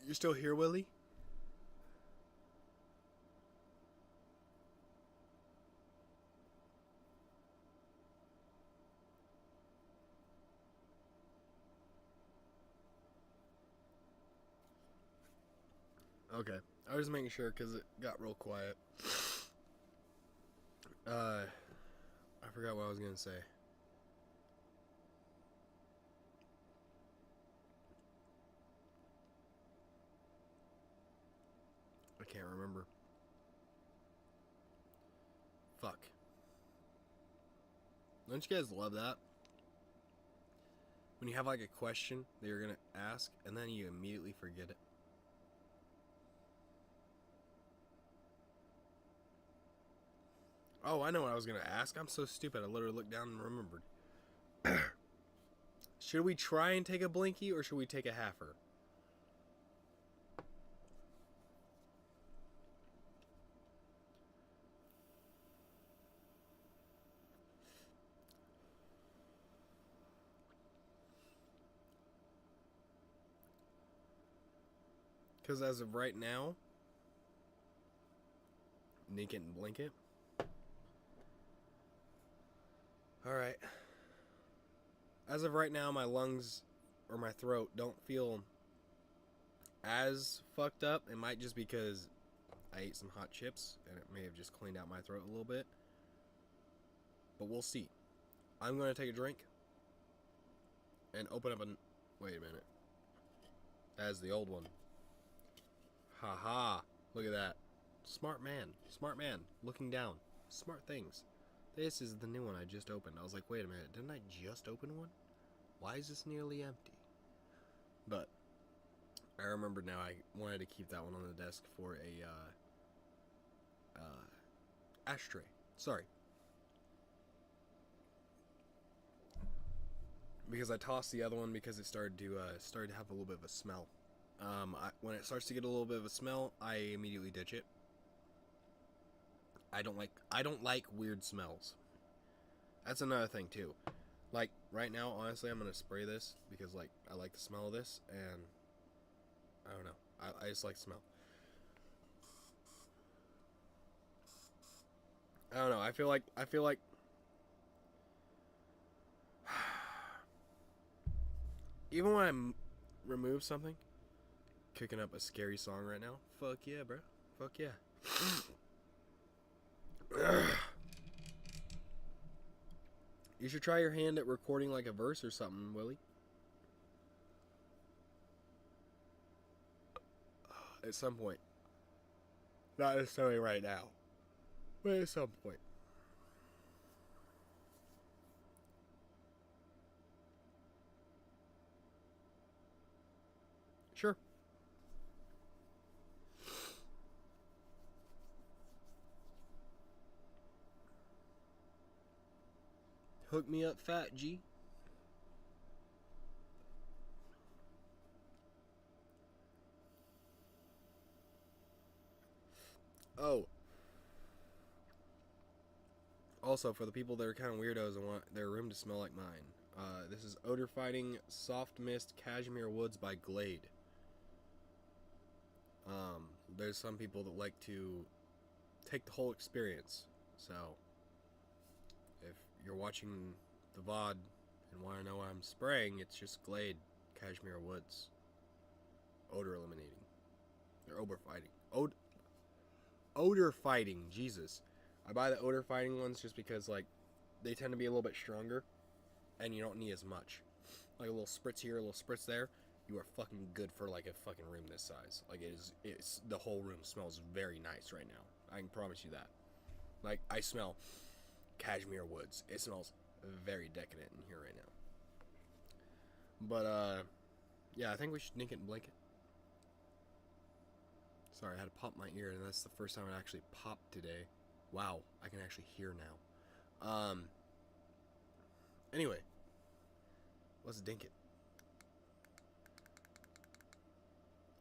You still here, Willie? Okay. I was making sure because it got real quiet. I forgot what I was going to say. I can't remember. Fuck. Don't you guys love that? When you have like a question that you're gonna ask and then you immediately forget it. Oh, I know what I was gonna ask. I'm so stupid. I literally looked down and remembered. Should we try and take a blinky or should we take a halfer? Because as of right now, Nick it and blink it. Alright. As of right now, my lungs or my throat don't feel as fucked up. It might just because I ate some hot chips and it may have just cleaned out my throat a little bit. But we'll see. I'm going to take a drink and open up a... Wait a minute. As the old one. Haha. Look at that. Smart man. Smart man. Looking down. Smart things. This is the new one I just opened. I was like, wait a minute. Didn't I just open one? Why is this nearly empty? But I remember now I wanted to keep that one on the desk for a ashtray. Sorry. Because I tossed the other one because it started to have a little bit of a smell. When it starts to get a little bit of a smell, I immediately ditch it. I don't like weird smells. That's another thing too. Like right now, honestly, I'm gonna spray this because like I like the smell of this, and I don't know. I just like the smell. I don't know. I feel like even when I remove something, cooking up a scary song right now. Fuck yeah, bro. Fuck yeah. You should try your hand at recording like a verse or something, Willie. At some point. Not necessarily right now, but at some point. Sure. Hook me up fat, G. Also, for the people that are kind of weirdos and want their room to smell like mine, this is Odor Fighting Soft Mist Cashmere Woods by Glade. There's some people that like to take the whole experience. So, if you're watching the VOD and want to know why I'm spraying, it's just Glade Cashmere Woods. Odor eliminating. They're odor fighting. Odor fighting. Jesus. I buy the odor fighting ones just because, like, they tend to be a little bit stronger and you don't need as much. Like a little spritz here, a little spritz there. You are fucking good for like a fucking room this size. Like it's the whole room smells very nice right now. I can promise you that. Like I smell cashmere woods. It smells very decadent in here right now. But yeah, I think we should nick it and blink it. Sorry, I had to pop my ear, and that's the first time it actually popped today. Wow, I can actually hear now. Anyway, let's dink it.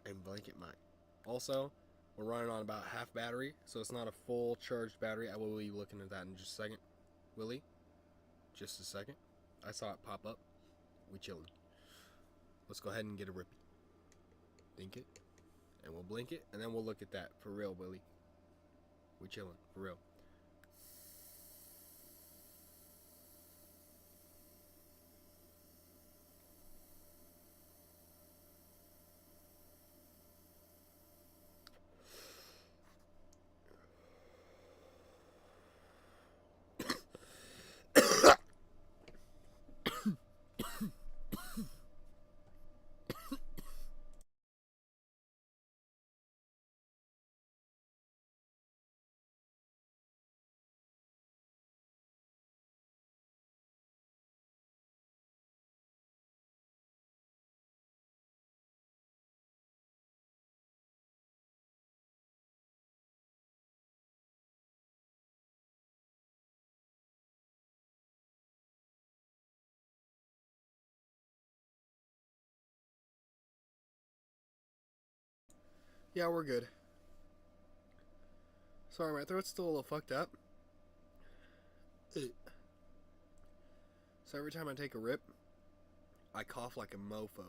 And blanket mine. Also, we're running on about half battery, so it's not a full charged battery. I will be looking at that in just a second. Willie? Just a second. I saw it pop up. We chillin'. Let's go ahead and get a rippy. Dink it. And we'll blink it, and then we'll look at that. For real, Willie. We chillin'. For real. Yeah, we're good. Sorry, my throat's still a little fucked up. So every time I take a rip, I cough like a mofo.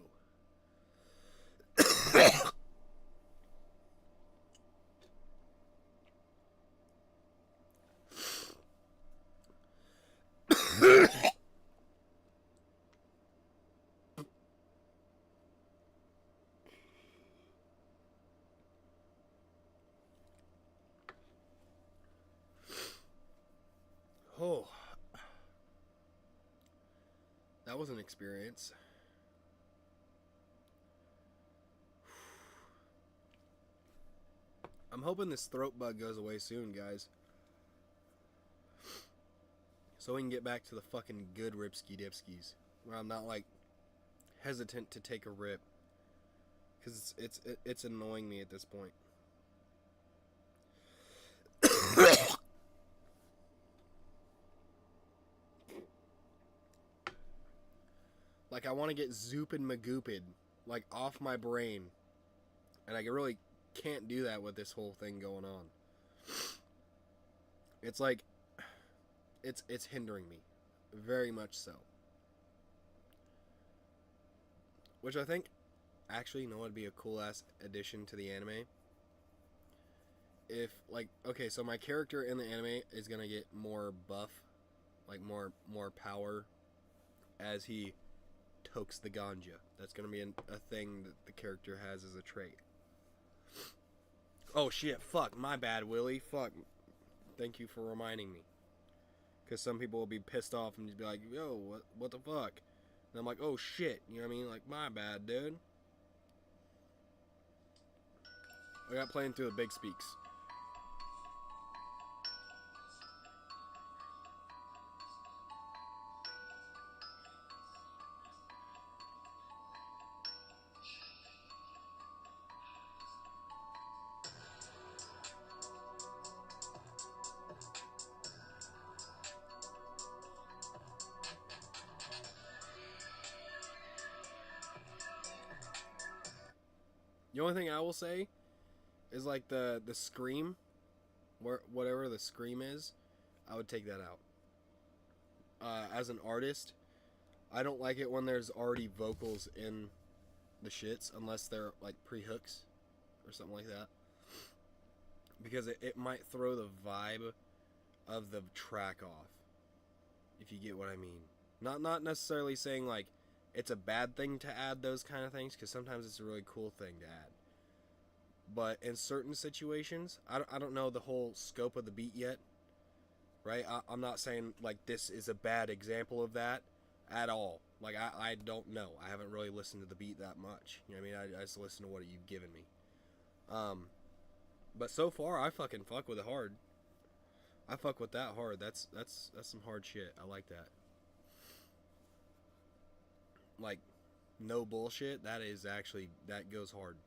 Oh, that was an experience. I'm hoping this throat bug goes away soon, guys. So we can get back to the fucking good ripski dipskis. Where I'm not, like, hesitant to take a rip. Because it's annoying me at this point. Like, I want to get zoopid magoopid, like, off my brain. And I really can't do that with this whole thing going on. It's like, it's hindering me. Very much so. Which I think, actually, you know what would be a cool-ass addition to the anime? If, like, okay, so my character in the anime is gonna get more buff, like, more power, as he tokes the ganja. That's gonna be a thing that the character has as a trait. Oh shit, fuck, my bad, Willie, fuck. Thank you for reminding me. Because some people will be pissed off and just be like, yo, what the fuck? And I'm like, oh shit, you know what I mean? Like, my bad, dude. I got playing through the big speaks. The only thing I will say is like the scream, whatever the scream is, I would take that out. as an artist, I don't like it when there's already vocals in the shits, unless they're like pre-hooks or something like that, because it might throw the vibe of the track off, if you get what I mean. Not necessarily saying like it's a bad thing to add those kind of things, because sometimes it's a really cool thing to add. But in certain situations, I don't know the whole scope of the beat yet, right? I'm not saying like this is a bad example of that at all. Like, I don't know. I haven't really listened to the beat that much. You know what I mean? I just listen to what you've given me. But so far, I fucking fuck with it hard. I fuck with that hard. That's some hard shit. I like that. Like, no bullshit. That is actually, that goes hard.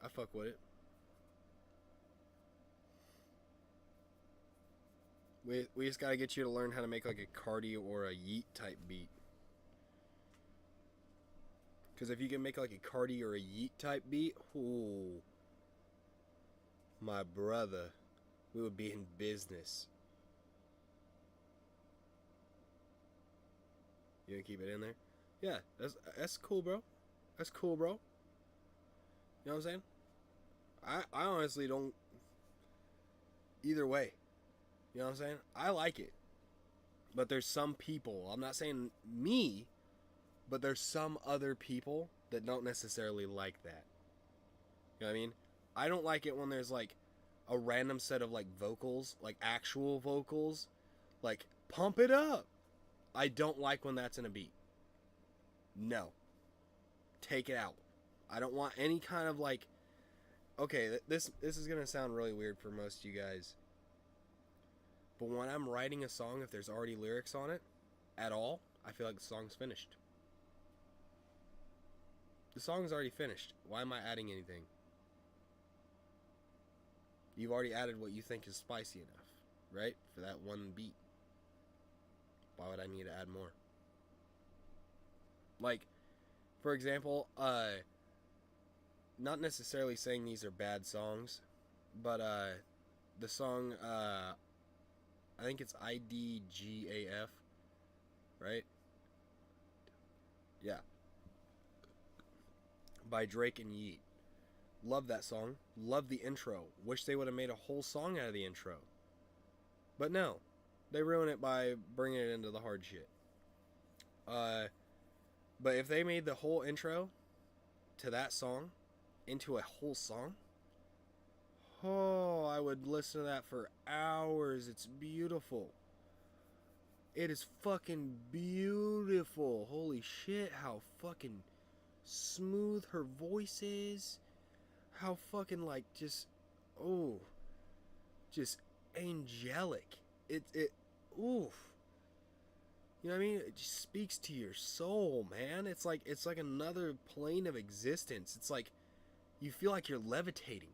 I fuck with it. We just gotta get you to learn how to make like a Cardi or a Yeet type beat. Because if you can make like a Cardi or a Yeet type beat, ooh, my brother, we would be in business. You gonna keep it in there? Yeah, that's cool, bro. That's cool, bro. You know what I'm saying? I honestly don't. Either way. You know what I'm saying? I like it. But there's some people, I'm not saying me, but there's some other people that don't necessarily like that. You know what I mean? I don't like it when there's like a random set of like vocals, like actual vocals, like pump it up. I don't like when that's in a beat. No. Take it out. I don't want any kind of like, okay, this is going to sound really weird for most of you guys. But when I'm writing a song, if there's already lyrics on it at all, I feel like the song's finished. The song's already finished. Why am I adding anything? You've already added what you think is spicy enough, right? For that one beat. Why would I need to add more? Like, for example, not necessarily saying these are bad songs, but the song, I think it's IDGAF, right? Yeah. By Drake and Yeet. Love that song. Love the intro. Wish they would have made a whole song out of the intro. But no. They ruin it by bringing it into the hard shit. But if they made the whole intro to that song into a whole song, oh, I would listen to that for hours. It's beautiful. It is fucking beautiful. Holy shit, how fucking smooth her voice is. How fucking like just angelic. Oof. You know what I mean? It just speaks to your soul, man. It's like another plane of existence. It's like you feel like you're levitating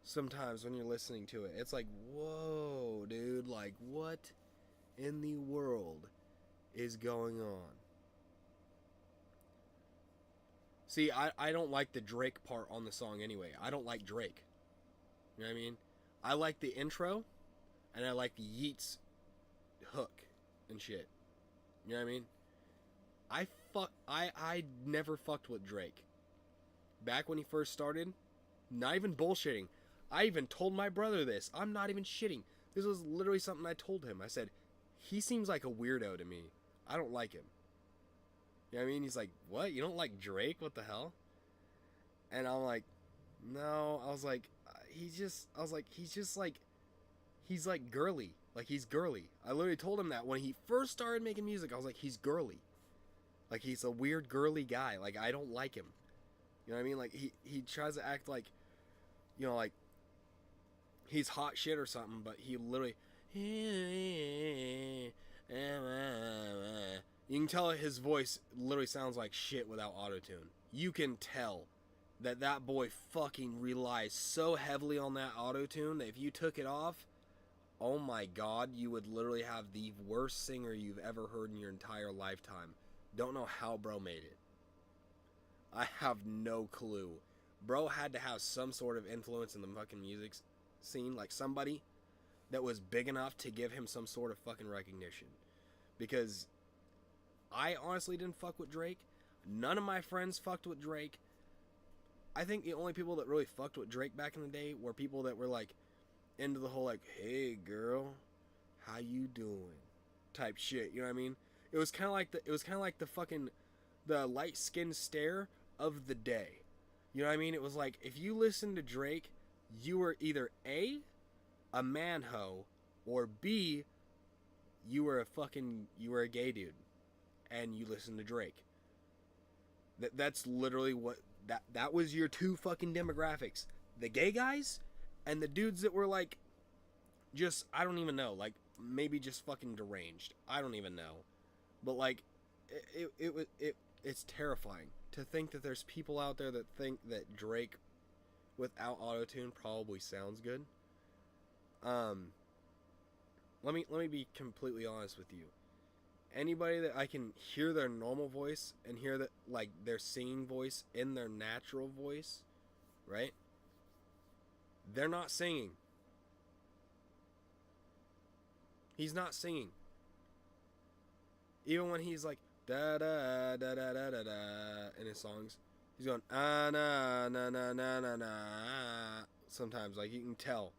sometimes when you're listening to it. It's like, whoa, dude, like what in the world is going on? See, I don't like the Drake part on the song anyway. I don't like Drake. You know what I mean? I like the intro, and I like the Yeats hook and shit. You know what I mean? I never fucked with Drake. Back when he first started, not even bullshitting. I even told my brother this. I'm not even shitting. This was literally something I told him. I said, he seems like a weirdo to me. I don't like him. You know what I mean? He's like, what? You don't like Drake? What the hell? And I'm like, no. I was like, he's like girly. Like, he's girly. I literally told him that when he first started making music. I was like, he's girly. Like, he's a weird girly guy. Like, I don't like him. You know what I mean? Like, he tries to act like, you know, like, he's hot shit or something, but he literally, you can tell his voice literally sounds like shit without autotune. You can tell that boy fucking relies so heavily on that autotune that if you took it off, oh my god, you would literally have the worst singer you've ever heard in your entire lifetime. Don't know how bro made it. I have no clue. Bro had to have some sort of influence in the fucking music scene, like somebody that was big enough to give him some sort of fucking recognition. Because I honestly didn't fuck with Drake. None of my friends fucked with Drake. I think the only people that really fucked with Drake back in the day were people that were like into the whole like, hey girl, how you doing? Type shit, you know what I mean? It was kinda like the fucking the light skinned stare of the day. You know what I mean? It was like if you listened to Drake, you were either A, a man hoe, or B, you were a gay dude and you listened to Drake. That's literally what that was your two fucking demographics. The gay guys and the dudes that were like just I don't even know, like maybe just fucking deranged. I don't even know. But like it's terrifying to think that there's people out there that think that Drake without autotune probably sounds good. Let me be completely honest with you. Anybody that I can hear their normal voice and hear that like their singing voice in their natural voice, right? They're not singing. He's not singing. Even when he's like da da da da da da da in his songs, he's going ah na na na na na na. Sometimes like you can tell,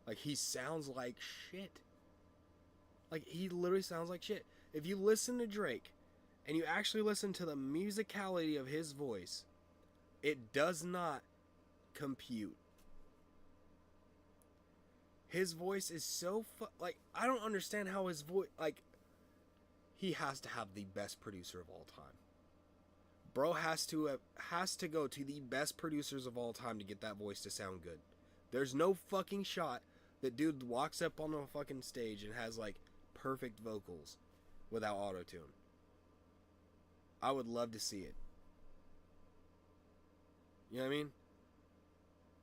like he sounds like shit. Like he literally sounds like shit. If you listen to Drake and you actually listen to the musicality of his voice, it does not compute. His voice is so like I don't understand how his voice like he has to have the best producer of all time. Bro has to go to the best producers of all time to get that voice to sound good. There's no fucking shot that dude walks up on a fucking stage and has like perfect vocals without autotune. I would love to see it. You know what I mean?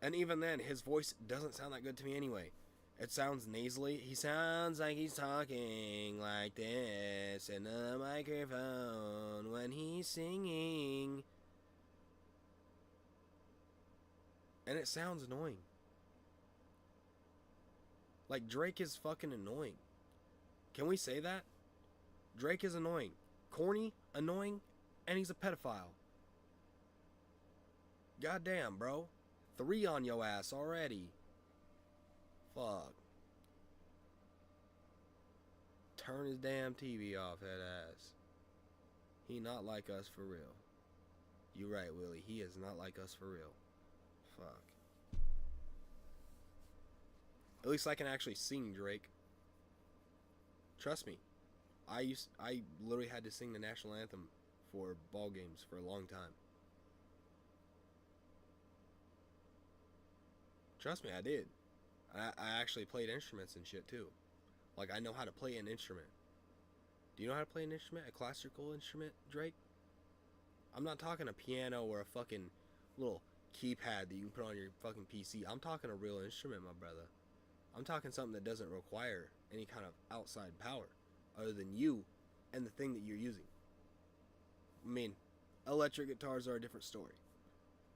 And even then, his voice doesn't sound that good to me anyway. It sounds nasally. He sounds like he's talking like this in a microphone when he's singing. And it sounds annoying. Like, Drake is fucking annoying. Can we say that? Drake is annoying. Corny, annoying, and he's a pedophile. Goddamn, bro. 3 on your ass already. Fuck. Turn his damn TV off, that ass. He not like us for real. You right, Willie. He is not like us for real. Fuck. At least I can actually sing, Drake. Trust me. I literally had to sing the national anthem for ball games for a long time. Trust me, I did. I actually played instruments and shit too. Like, I know how to play an instrument. Do you know how to play an instrument? A classical instrument, Drake? I'm not talking a piano or a fucking little keypad that you can put on your fucking PC. I'm talking a real instrument, my brother. I'm talking something that doesn't require any kind of outside power other than you and the thing that you're using. I mean, electric guitars are a different story.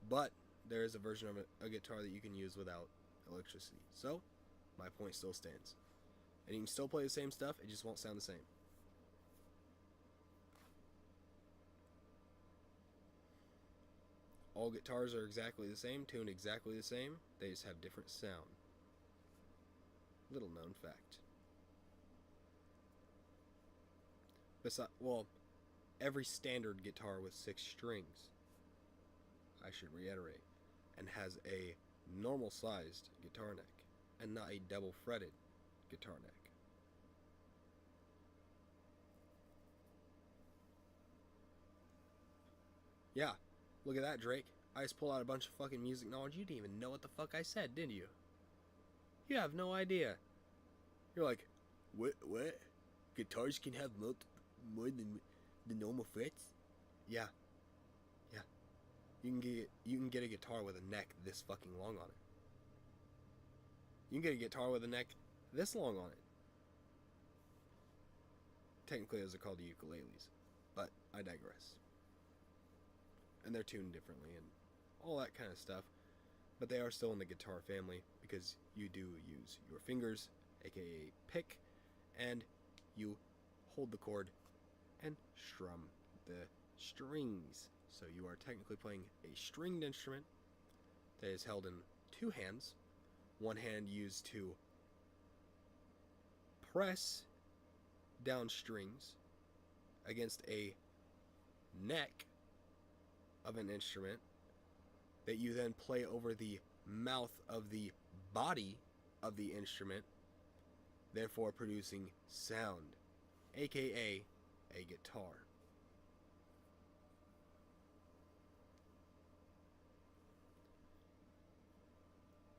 But there is a version of a guitar that you can use without electricity. So, my point still stands. And you can still play the same stuff, it just won't sound the same. All guitars are exactly the same, tuned exactly the same, they just have different sound. Little known fact. Well, every standard guitar with 6 strings, I should reiterate, and has a normal sized guitar neck and not a double fretted guitar neck. Yeah, look at that, Drake. I just pulled out a bunch of fucking music knowledge. You didn't even know what the fuck I said, did you? You have no idea. You're like, what? Guitars can have more than the normal frets? Yeah. You can get a guitar with a neck this fucking long on it. You can get a guitar with a neck this long on it. Technically, those are called the ukuleles, but I digress. And they're tuned differently and all that kind of stuff. But they are still in the guitar family because you do use your fingers, aka pick, and you hold the chord and strum the strings. So you are technically playing a stringed instrument that is held in two hands. One hand used to press down strings against a neck of an instrument that you then play over the mouth of the body of the instrument, therefore producing sound, aka a guitar.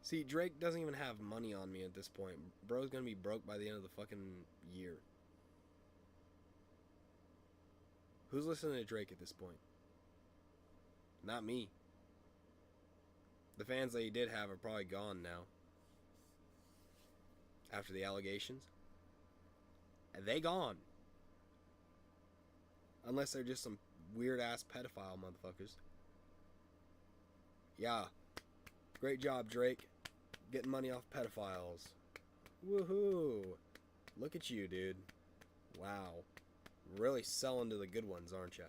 See, Drake doesn't even have money on me at this point. Bro's gonna be broke by the end of the fucking year. Who's listening to Drake at this point? Not me. The fans that he did have are probably gone now. After the allegations. And they gone. Unless they're just some weird ass pedophile motherfuckers. Yeah. Great job, Drake. Getting money off pedophiles. Woohoo. Look at you, dude. Wow. Really selling to the good ones, aren't you?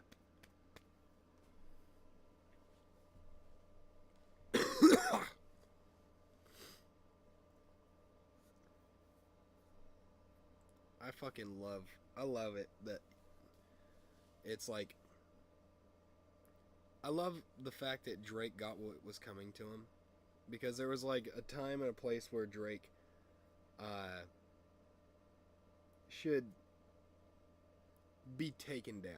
I love it that it's like, I love the fact that Drake got what was coming to him, because there was like a time and a place where Drake should be taken down.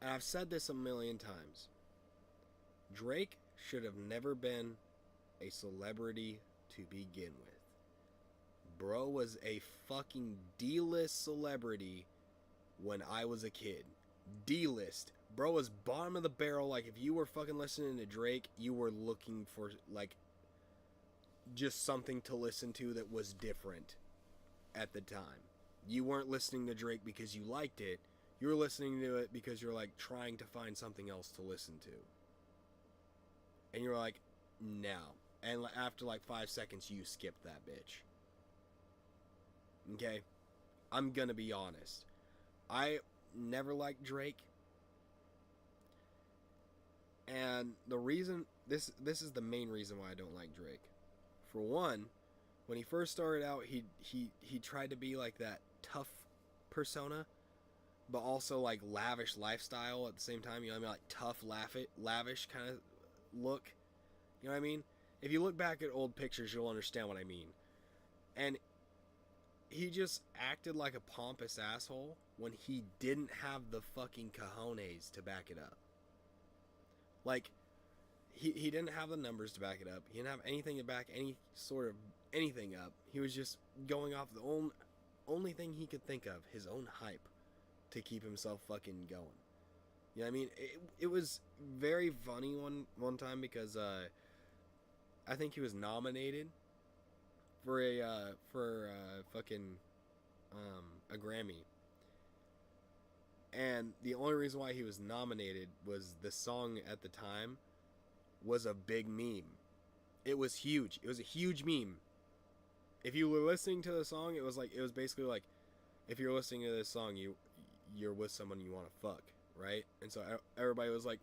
And I've said this a million times. Drake should have never been a celebrity to begin with. Bro was a fucking D-list celebrity when I was a kid. D-list. Bro was bottom of the barrel. Like, if you were fucking listening to Drake, you were looking for, like, just something to listen to that was different at the time. You weren't listening to Drake because you liked it. You were listening to it because you're, like, trying to find something else to listen to. And you're like, no. And after, like, 5 seconds, you skipped that bitch. Okay? I'm gonna be honest. I never liked Drake. And the reason, this is the main reason why I don't like Drake. For one, when he first started out, he tried to be like that tough persona, but also like lavish lifestyle at the same time. You know what I mean? Like tough, lavish kind of look. You know what I mean? If you look back at old pictures, you'll understand what I mean. And he just acted like a pompous asshole when he didn't have the fucking cojones to back it up. Like, he didn't have the numbers to back it up. He didn't have anything to back any sort of anything up. He was just going off the only thing he could think of, his own hype, to keep himself fucking going. You know what I mean? It was very funny one time because I think he was nominated for a Grammy. And the only reason why he was nominated was the song at the time was a big meme. It was huge. It was a huge meme. If you were listening to the song, it was basically like, if you're listening to this song, you're with someone you want to fuck, right? And so everybody was like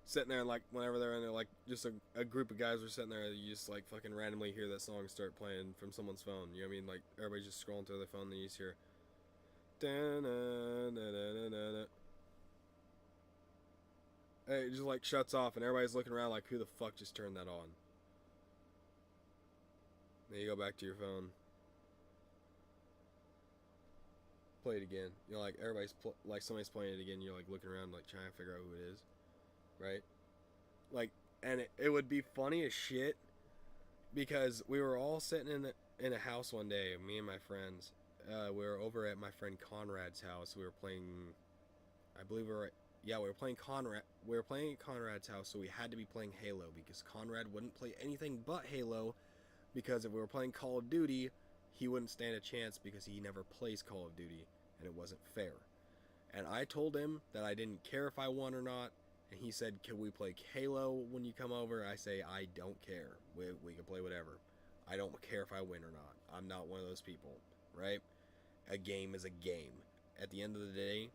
sitting there, and like whenever they're in there, like just a group of guys were sitting there, you just like fucking randomly hear that song start playing from someone's phone. You know what I mean? Like everybody's just scrolling through their phone, and you just hear and it just like shuts off, and everybody's looking around like, who the fuck just turned that on? Then you go back to your phone, play it again. You know, like everybody's like somebody's playing it again. You're like looking around, like trying to figure out who it is, right? Like, and it would be funny as shit because we were all sitting in a house one day, me and my friends. We were over at my friend Conrad's house. We were playing, I believe we were playing Conrad. We were playing at Conrad's house, so we had to be playing Halo because Conrad wouldn't play anything but Halo, because if we were playing Call of Duty, he wouldn't stand a chance because he never plays Call of Duty, and it wasn't fair. And I told him that I didn't care if I won or not. And he said, can we play Halo when you come over? I say, I don't care. We can play whatever. I don't care if I win or not. I'm not one of those people, right? A game is a game. At the end of the day,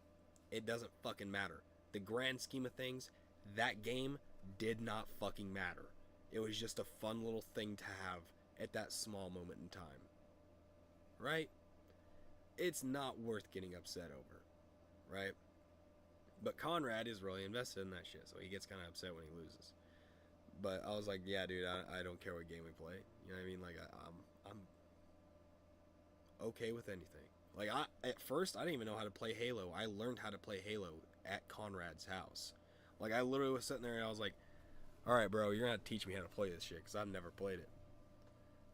it doesn't fucking matter. The grand scheme of things, that game did not fucking matter. It was just a fun little thing to have at that small moment in time. Right? It's not worth getting upset over. Right? But Conrad is really invested in that shit, so he gets kind of upset when he loses. But I was like, yeah, dude, I don't care what game we play. You know what I mean? Like, I'm okay with anything. Like, at first, I didn't even know how to play Halo. I learned how to play Halo at Conrad's house. Like, I literally was sitting there and I was like, all right, bro, you're going to have to teach me how to play this shit because I've never played it.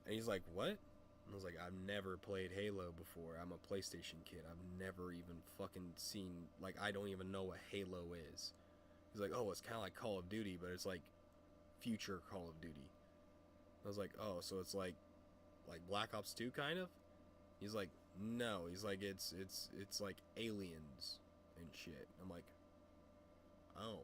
And he's like, what? And I was like, I've never played Halo before. I'm a PlayStation kid. I've never even fucking seen, like, I don't even know what Halo is. He's like, oh, it's kind of like Call of Duty, but it's like future Call of Duty. I was like, oh, so it's like Black Ops 2 kind of? He's like, no. He's like, it's like aliens and shit. I'm like, oh,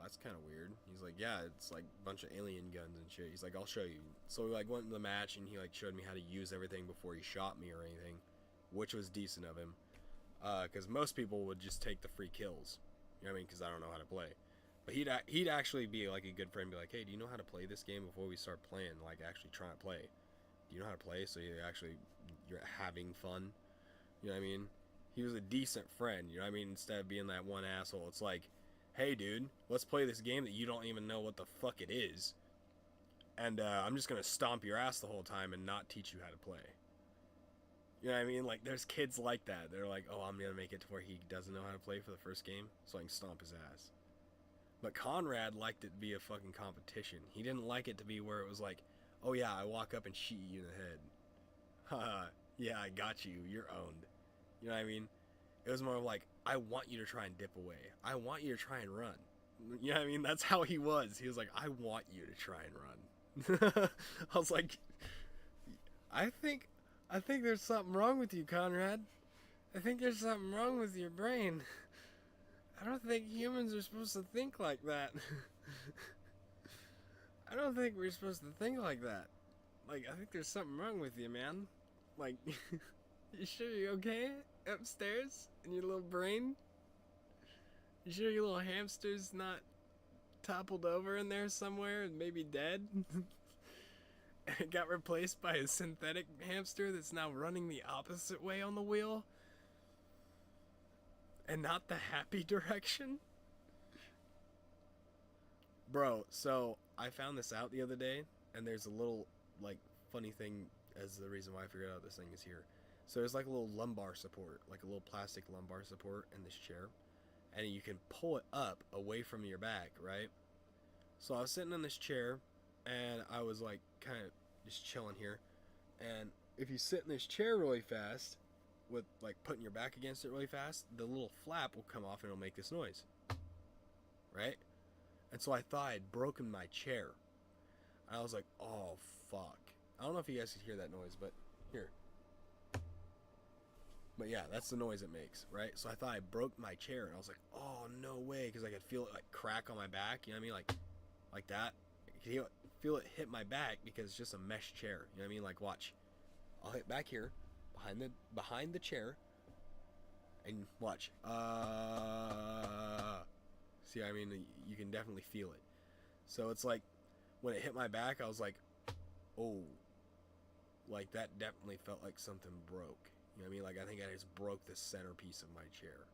that's kind of weird. He's like, yeah, it's like a bunch of alien guns and shit. He's like, I'll show you. So we like went in the match and he like showed me how to use everything before he shot me or anything, which was decent of him. Because most people would just take the free kills. You know what I mean? Because I don't know how to play. But he'd actually be like a good friend, be like, hey, do you know how to play this game before we start playing? Like, actually try to play. Do you know how to play? So you're having fun. You know what I mean? He was a decent friend. You know what I mean? Instead of being that one asshole, it's like, hey, dude, let's play this game that you don't even know what the fuck it is. And I'm just going to stomp your ass the whole time and not teach you how to play. You know what I mean? Like, there's kids like that. They're like, oh, I'm going to make it to where he doesn't know how to play for the first game so I can stomp his ass. But Conrad liked it to be a fucking competition. He didn't like it to be where it was like, oh yeah, I walk up and shoot you in the head. Haha, yeah, I got you. You're owned. You know what I mean? It was more of like, I want you to try and dip away. I want you to try and run. You know what I mean? That's how he was. He was like, I want you to try and run. I was like, I think there's something wrong with you, Conrad. I think there's something wrong with your brain. I don't think humans are supposed to think like that. I don't think we're supposed to think like that. Like, I think there's something wrong with you, man. Like, you sure you're okay upstairs in your little brain? You sure your little hamster's not toppled over in there somewhere and maybe dead? And it got replaced by a synthetic hamster that's now running the opposite way on the wheel? And not the happy direction? Bro, so I found this out the other day, and there's a little, like, funny thing as the reason why I figured out this thing is here. So there's like a little lumbar support, like a little plastic lumbar support in this chair, and you can pull it up away from your back, right? So I was sitting in this chair, and I was like kind of just chilling here, and if you sit in this chair really fast, with like putting your back against it really fast, the little flap will come off and it'll make this noise, right? And so I thought I'd broken my chair. And I was like, oh fuck. I don't know if you guys can hear that noise, but here. But yeah, that's the noise it makes, right? So I thought I broke my chair, and I was like, oh no way, because I could feel it like crack on my back, you know what I mean? Like that. I could feel it hit my back because it's just a mesh chair, you know what I mean? Like, watch. I'll hit back here, behind the chair, and watch. See, I mean, you can definitely feel it. So it's like, when it hit my back, I was like, oh, like that definitely felt like something broke. You know what I mean? Like, I think I just broke the centerpiece of my chair.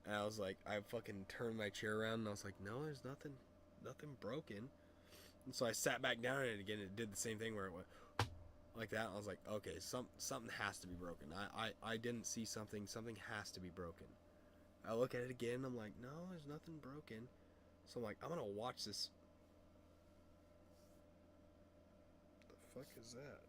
And I was like, I fucking turned my chair around, and I was like, no, there's nothing broken. And so I sat back down in it again, and it did the same thing where it went like that. I was like, okay, something has to be broken. I didn't see something has to be broken. I look at it again, I'm like, no, there's nothing broken. So I'm like, I'm gonna watch this. The fuck is that?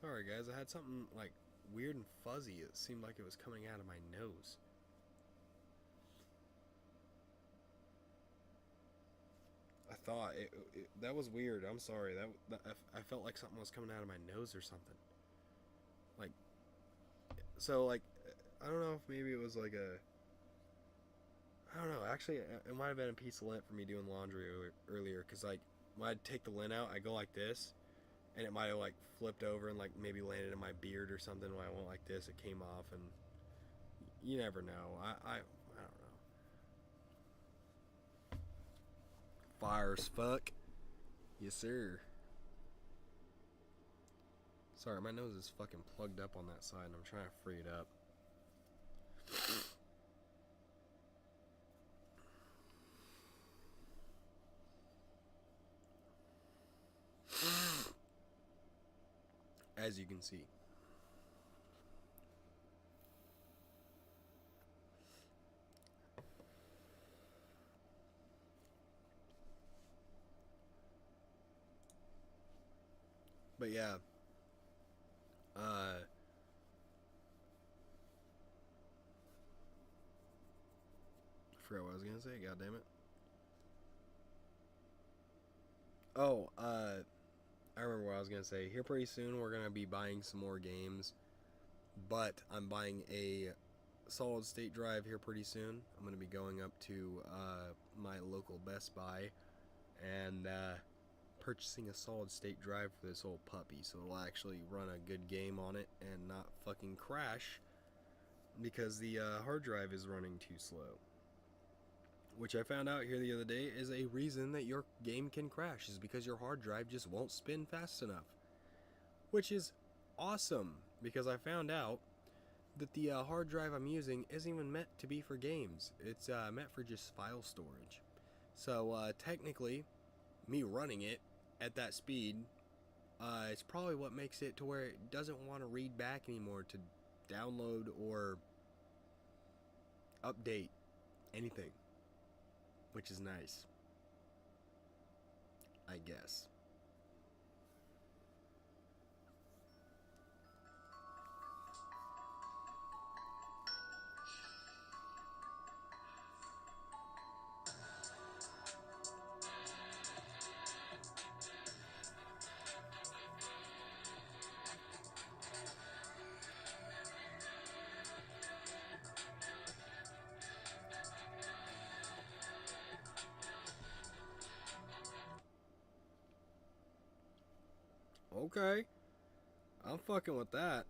Sorry guys, I had something like weird and fuzzy. It seemed like it was coming out of my nose. I thought that was weird. I'm sorry. I felt like something was coming out of my nose or something. Like, so like, I don't know if maybe it was like I don't know. Actually, it might have been a piece of lint for me doing laundry earlier. Cause like when I'd take the lint out, I go like this, and it might have like flipped over and like maybe landed in my beard or something. When I went like this, it came off, and you never know. I don't know. Fire as fuck. Yes, sir. Sorry, my nose is fucking plugged up on that side, and I'm trying to free it up. As you can see. But yeah, I forgot what I was gonna say. God damn it. Oh, I remember what I was gonna say. Here pretty soon, we're gonna be buying some more games, but I'm buying a solid state drive here pretty soon. I'm gonna be going up to my local Best Buy and purchasing a solid state drive for this old puppy, so it'll actually run a good game on it and not fucking crash because the hard drive is running too slow. Which I found out here the other day is a reason that your game can crash, is because your hard drive just won't spin fast enough. Which is awesome, because I found out that the hard drive I'm using isn't even meant to be for games. It's meant for just file storage. So technically, me running it at that speed, it's probably what makes it to where it doesn't want to read back anymore to download or update anything, which is nice, I guess. Okay, I'm fucking with that.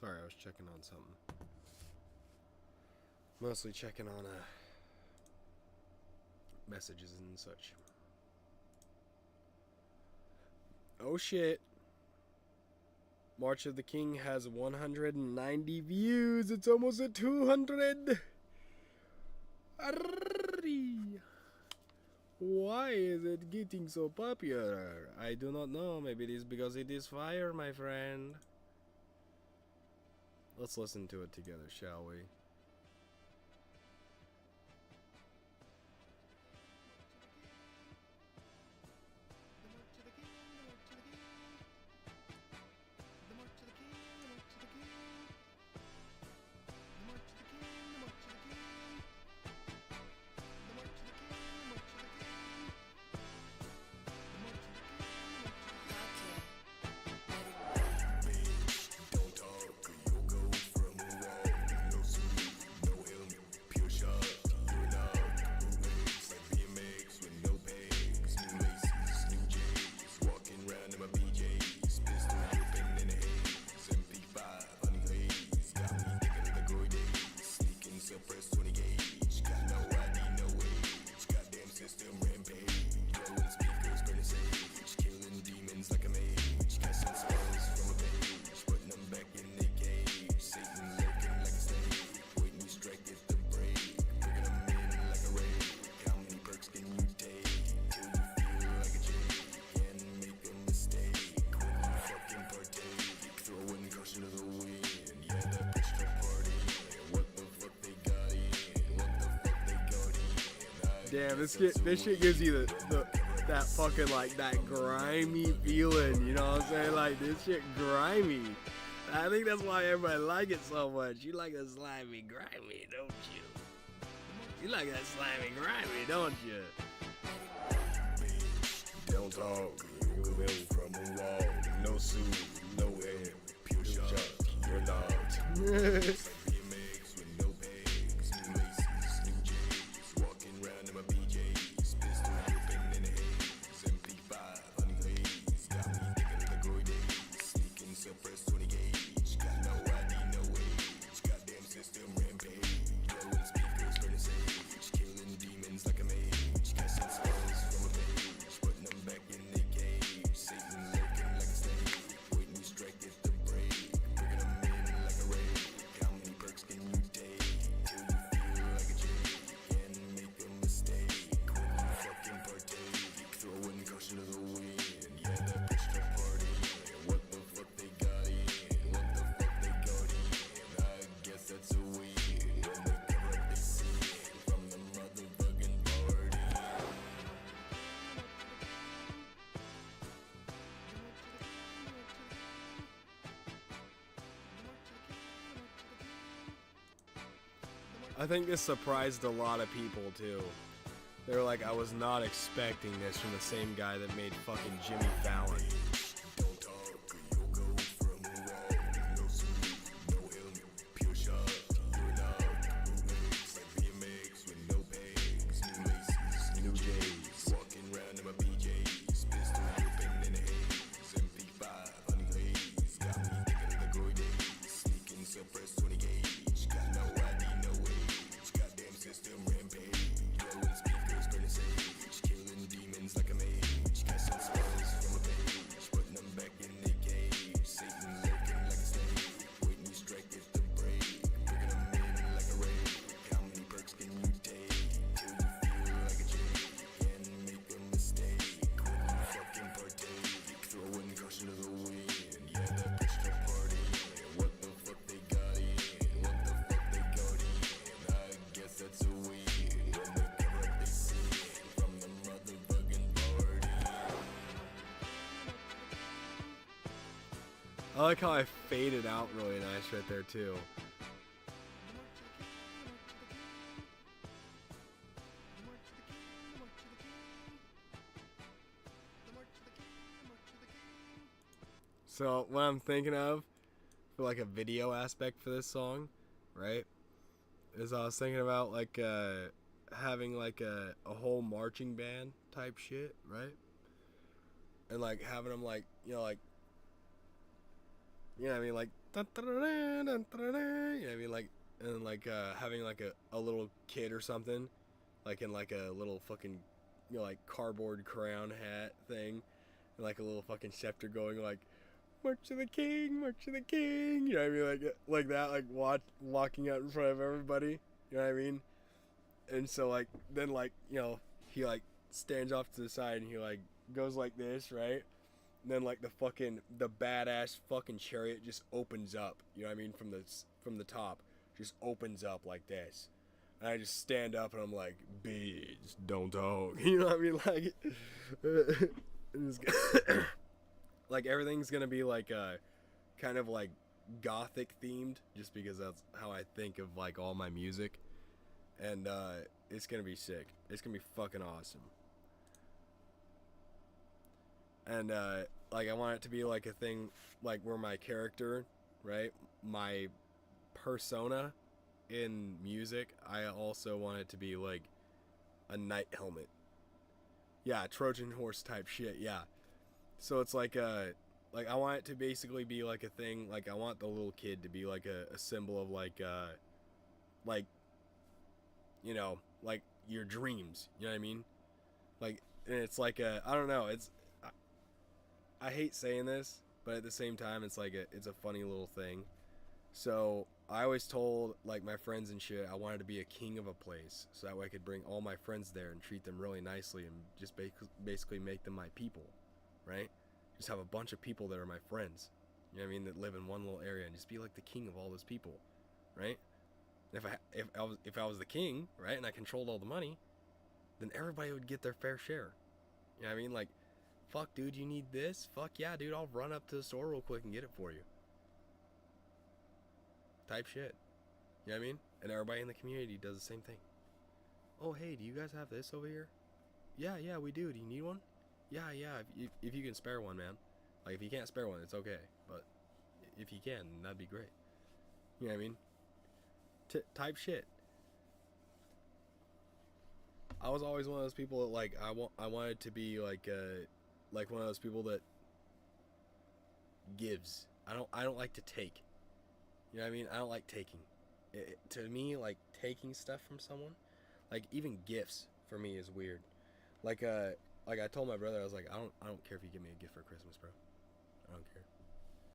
Sorry, I was checking on something. Mostly checking on messages and such. Oh shit. March of the King has 190 views. It's almost at 200. Why is it getting so popular? I do not know. Maybe it is because it is fire, my friend. Let's listen to it together, shall we? Don't talk or you'll go from a walk. No suit damn, this shit gives you that fucking like that grimy feeling, you know what I'm saying? Like this shit grimy. I think that's why everybody like it so much. You like that slimy grimy, don't you? You like that slimy grimy, don't you? Don't talk, you built from a wall. No suit, no air, pure shot, you're not. BMX with no pegs, new laces, new J's, walking around in my PJs, pistol whipping in the haze, MP5, honey haze, got me thinking of the glory days, sneaking suppressed 20 gauge, got no ID, no age, goddamn system rampage, blowing speakers for the sage, killing demons like a mage, casting spells from a page, putting them back in the cage, Satan lurking like a snake, waiting to strike at the break, bringing them in like a rake, how many perks can you take, till you feel like a Jake, and make a mistake, when you fucking partake, throwing caution to the wind, yeah that bitch the party, what the fuck they got in, what the fuck they got in, I guess that's a win, and the cover up they see from the motherfucking party. I think this surprised a lot of people too. They were like, I was not expecting this from the same guy that made fucking Jimmy Fallon. Don't talk, you'll go from a wall. No suit, no helmet, pure shot, you're not. Bootlegs like BMX with no pegs, new laces, new J's, walking around in my PJs, pistol whipping in the haze, MP5, honey haze, got me thinking of the glory days, sneaking suppressed 20 gauge, got no ID, no age, goddamn system rampage, blowing speakers for the sage, killing demons like a mage, casting spells from a page, putting them back in the cage, Satan lurking like a snake, waiting to strike at the break, bringing them in like a rake, how many perks can you take, till you feel like a Jake, and make a mistake, when you fucking partake, throwing caution to the wind, yeah that bitch the party, what the fuck they got in, what the fuck they got in, I guess that's a win, and the cover up they see from the motherfucking party. I like how I faded out really nice right there too. So what I'm thinking of for like a video aspect for this song, right, is I was thinking about like having like a whole marching band type shit, right? And like having them like, you know, like, you know what I mean, like, you know what I mean, like, and like having like a little kid or something, like in like a little fucking, you know, like cardboard crown hat thing, and like a little fucking scepter going like, march to the king, march to the king, you know what I mean, like that, like walking out in front of everybody, you know what I mean? And so like then like, you know, he like stands off to the side and he like goes like this, right? And then like the badass fucking chariot just opens up, you know what I mean, from the top, just opens up like this. And I just stand up and I'm like, bitch, don't talk. You know what I mean? Like, like everything's gonna be like kind of like gothic themed, just because that's how I think of like all my music. And it's gonna be sick. It's gonna be fucking awesome. And like I want it to be like a thing like where my character, right, my persona in music, I also want it to be like a knight helmet. Yeah, Trojan horse type shit, yeah. So it's like I want it to basically be like a thing, like I want the little kid to be like a symbol of like you know, like your dreams, you know what I mean? Like, and it's like I don't know, it's, I hate saying this, but at the same time, it's like it's a funny little thing. So I always told like my friends and shit, I wanted to be a king of a place, so that way I could bring all my friends there and treat them really nicely and just basically make them my people, right? Just have a bunch of people that are my friends, you know what I mean, that live in one little area, and just be like the king of all those people, right? If I was the king, right, and I controlled all the money, then everybody would get their fair share. You know what I mean? Like, fuck, dude, you need this? Fuck yeah, dude, I'll run up to the store real quick and get it for you. Type shit. You know what I mean? And everybody in the community does the same thing. Oh, hey, do you guys have this over here? Yeah, we do. Do you need one? Yeah, if you can spare one, man. Like, if you can't spare one, it's okay. But if you can, that'd be great. You know what I mean? Type shit. I was always one of those people that, like, I wanted to be like one of those people that gives. I don't like to take. You know what I mean? I don't like taking. To me, like, taking stuff from someone, like, even gifts for me is weird. Like I told my brother, I was like, I don't care if you give me a gift for Christmas, bro. I don't care.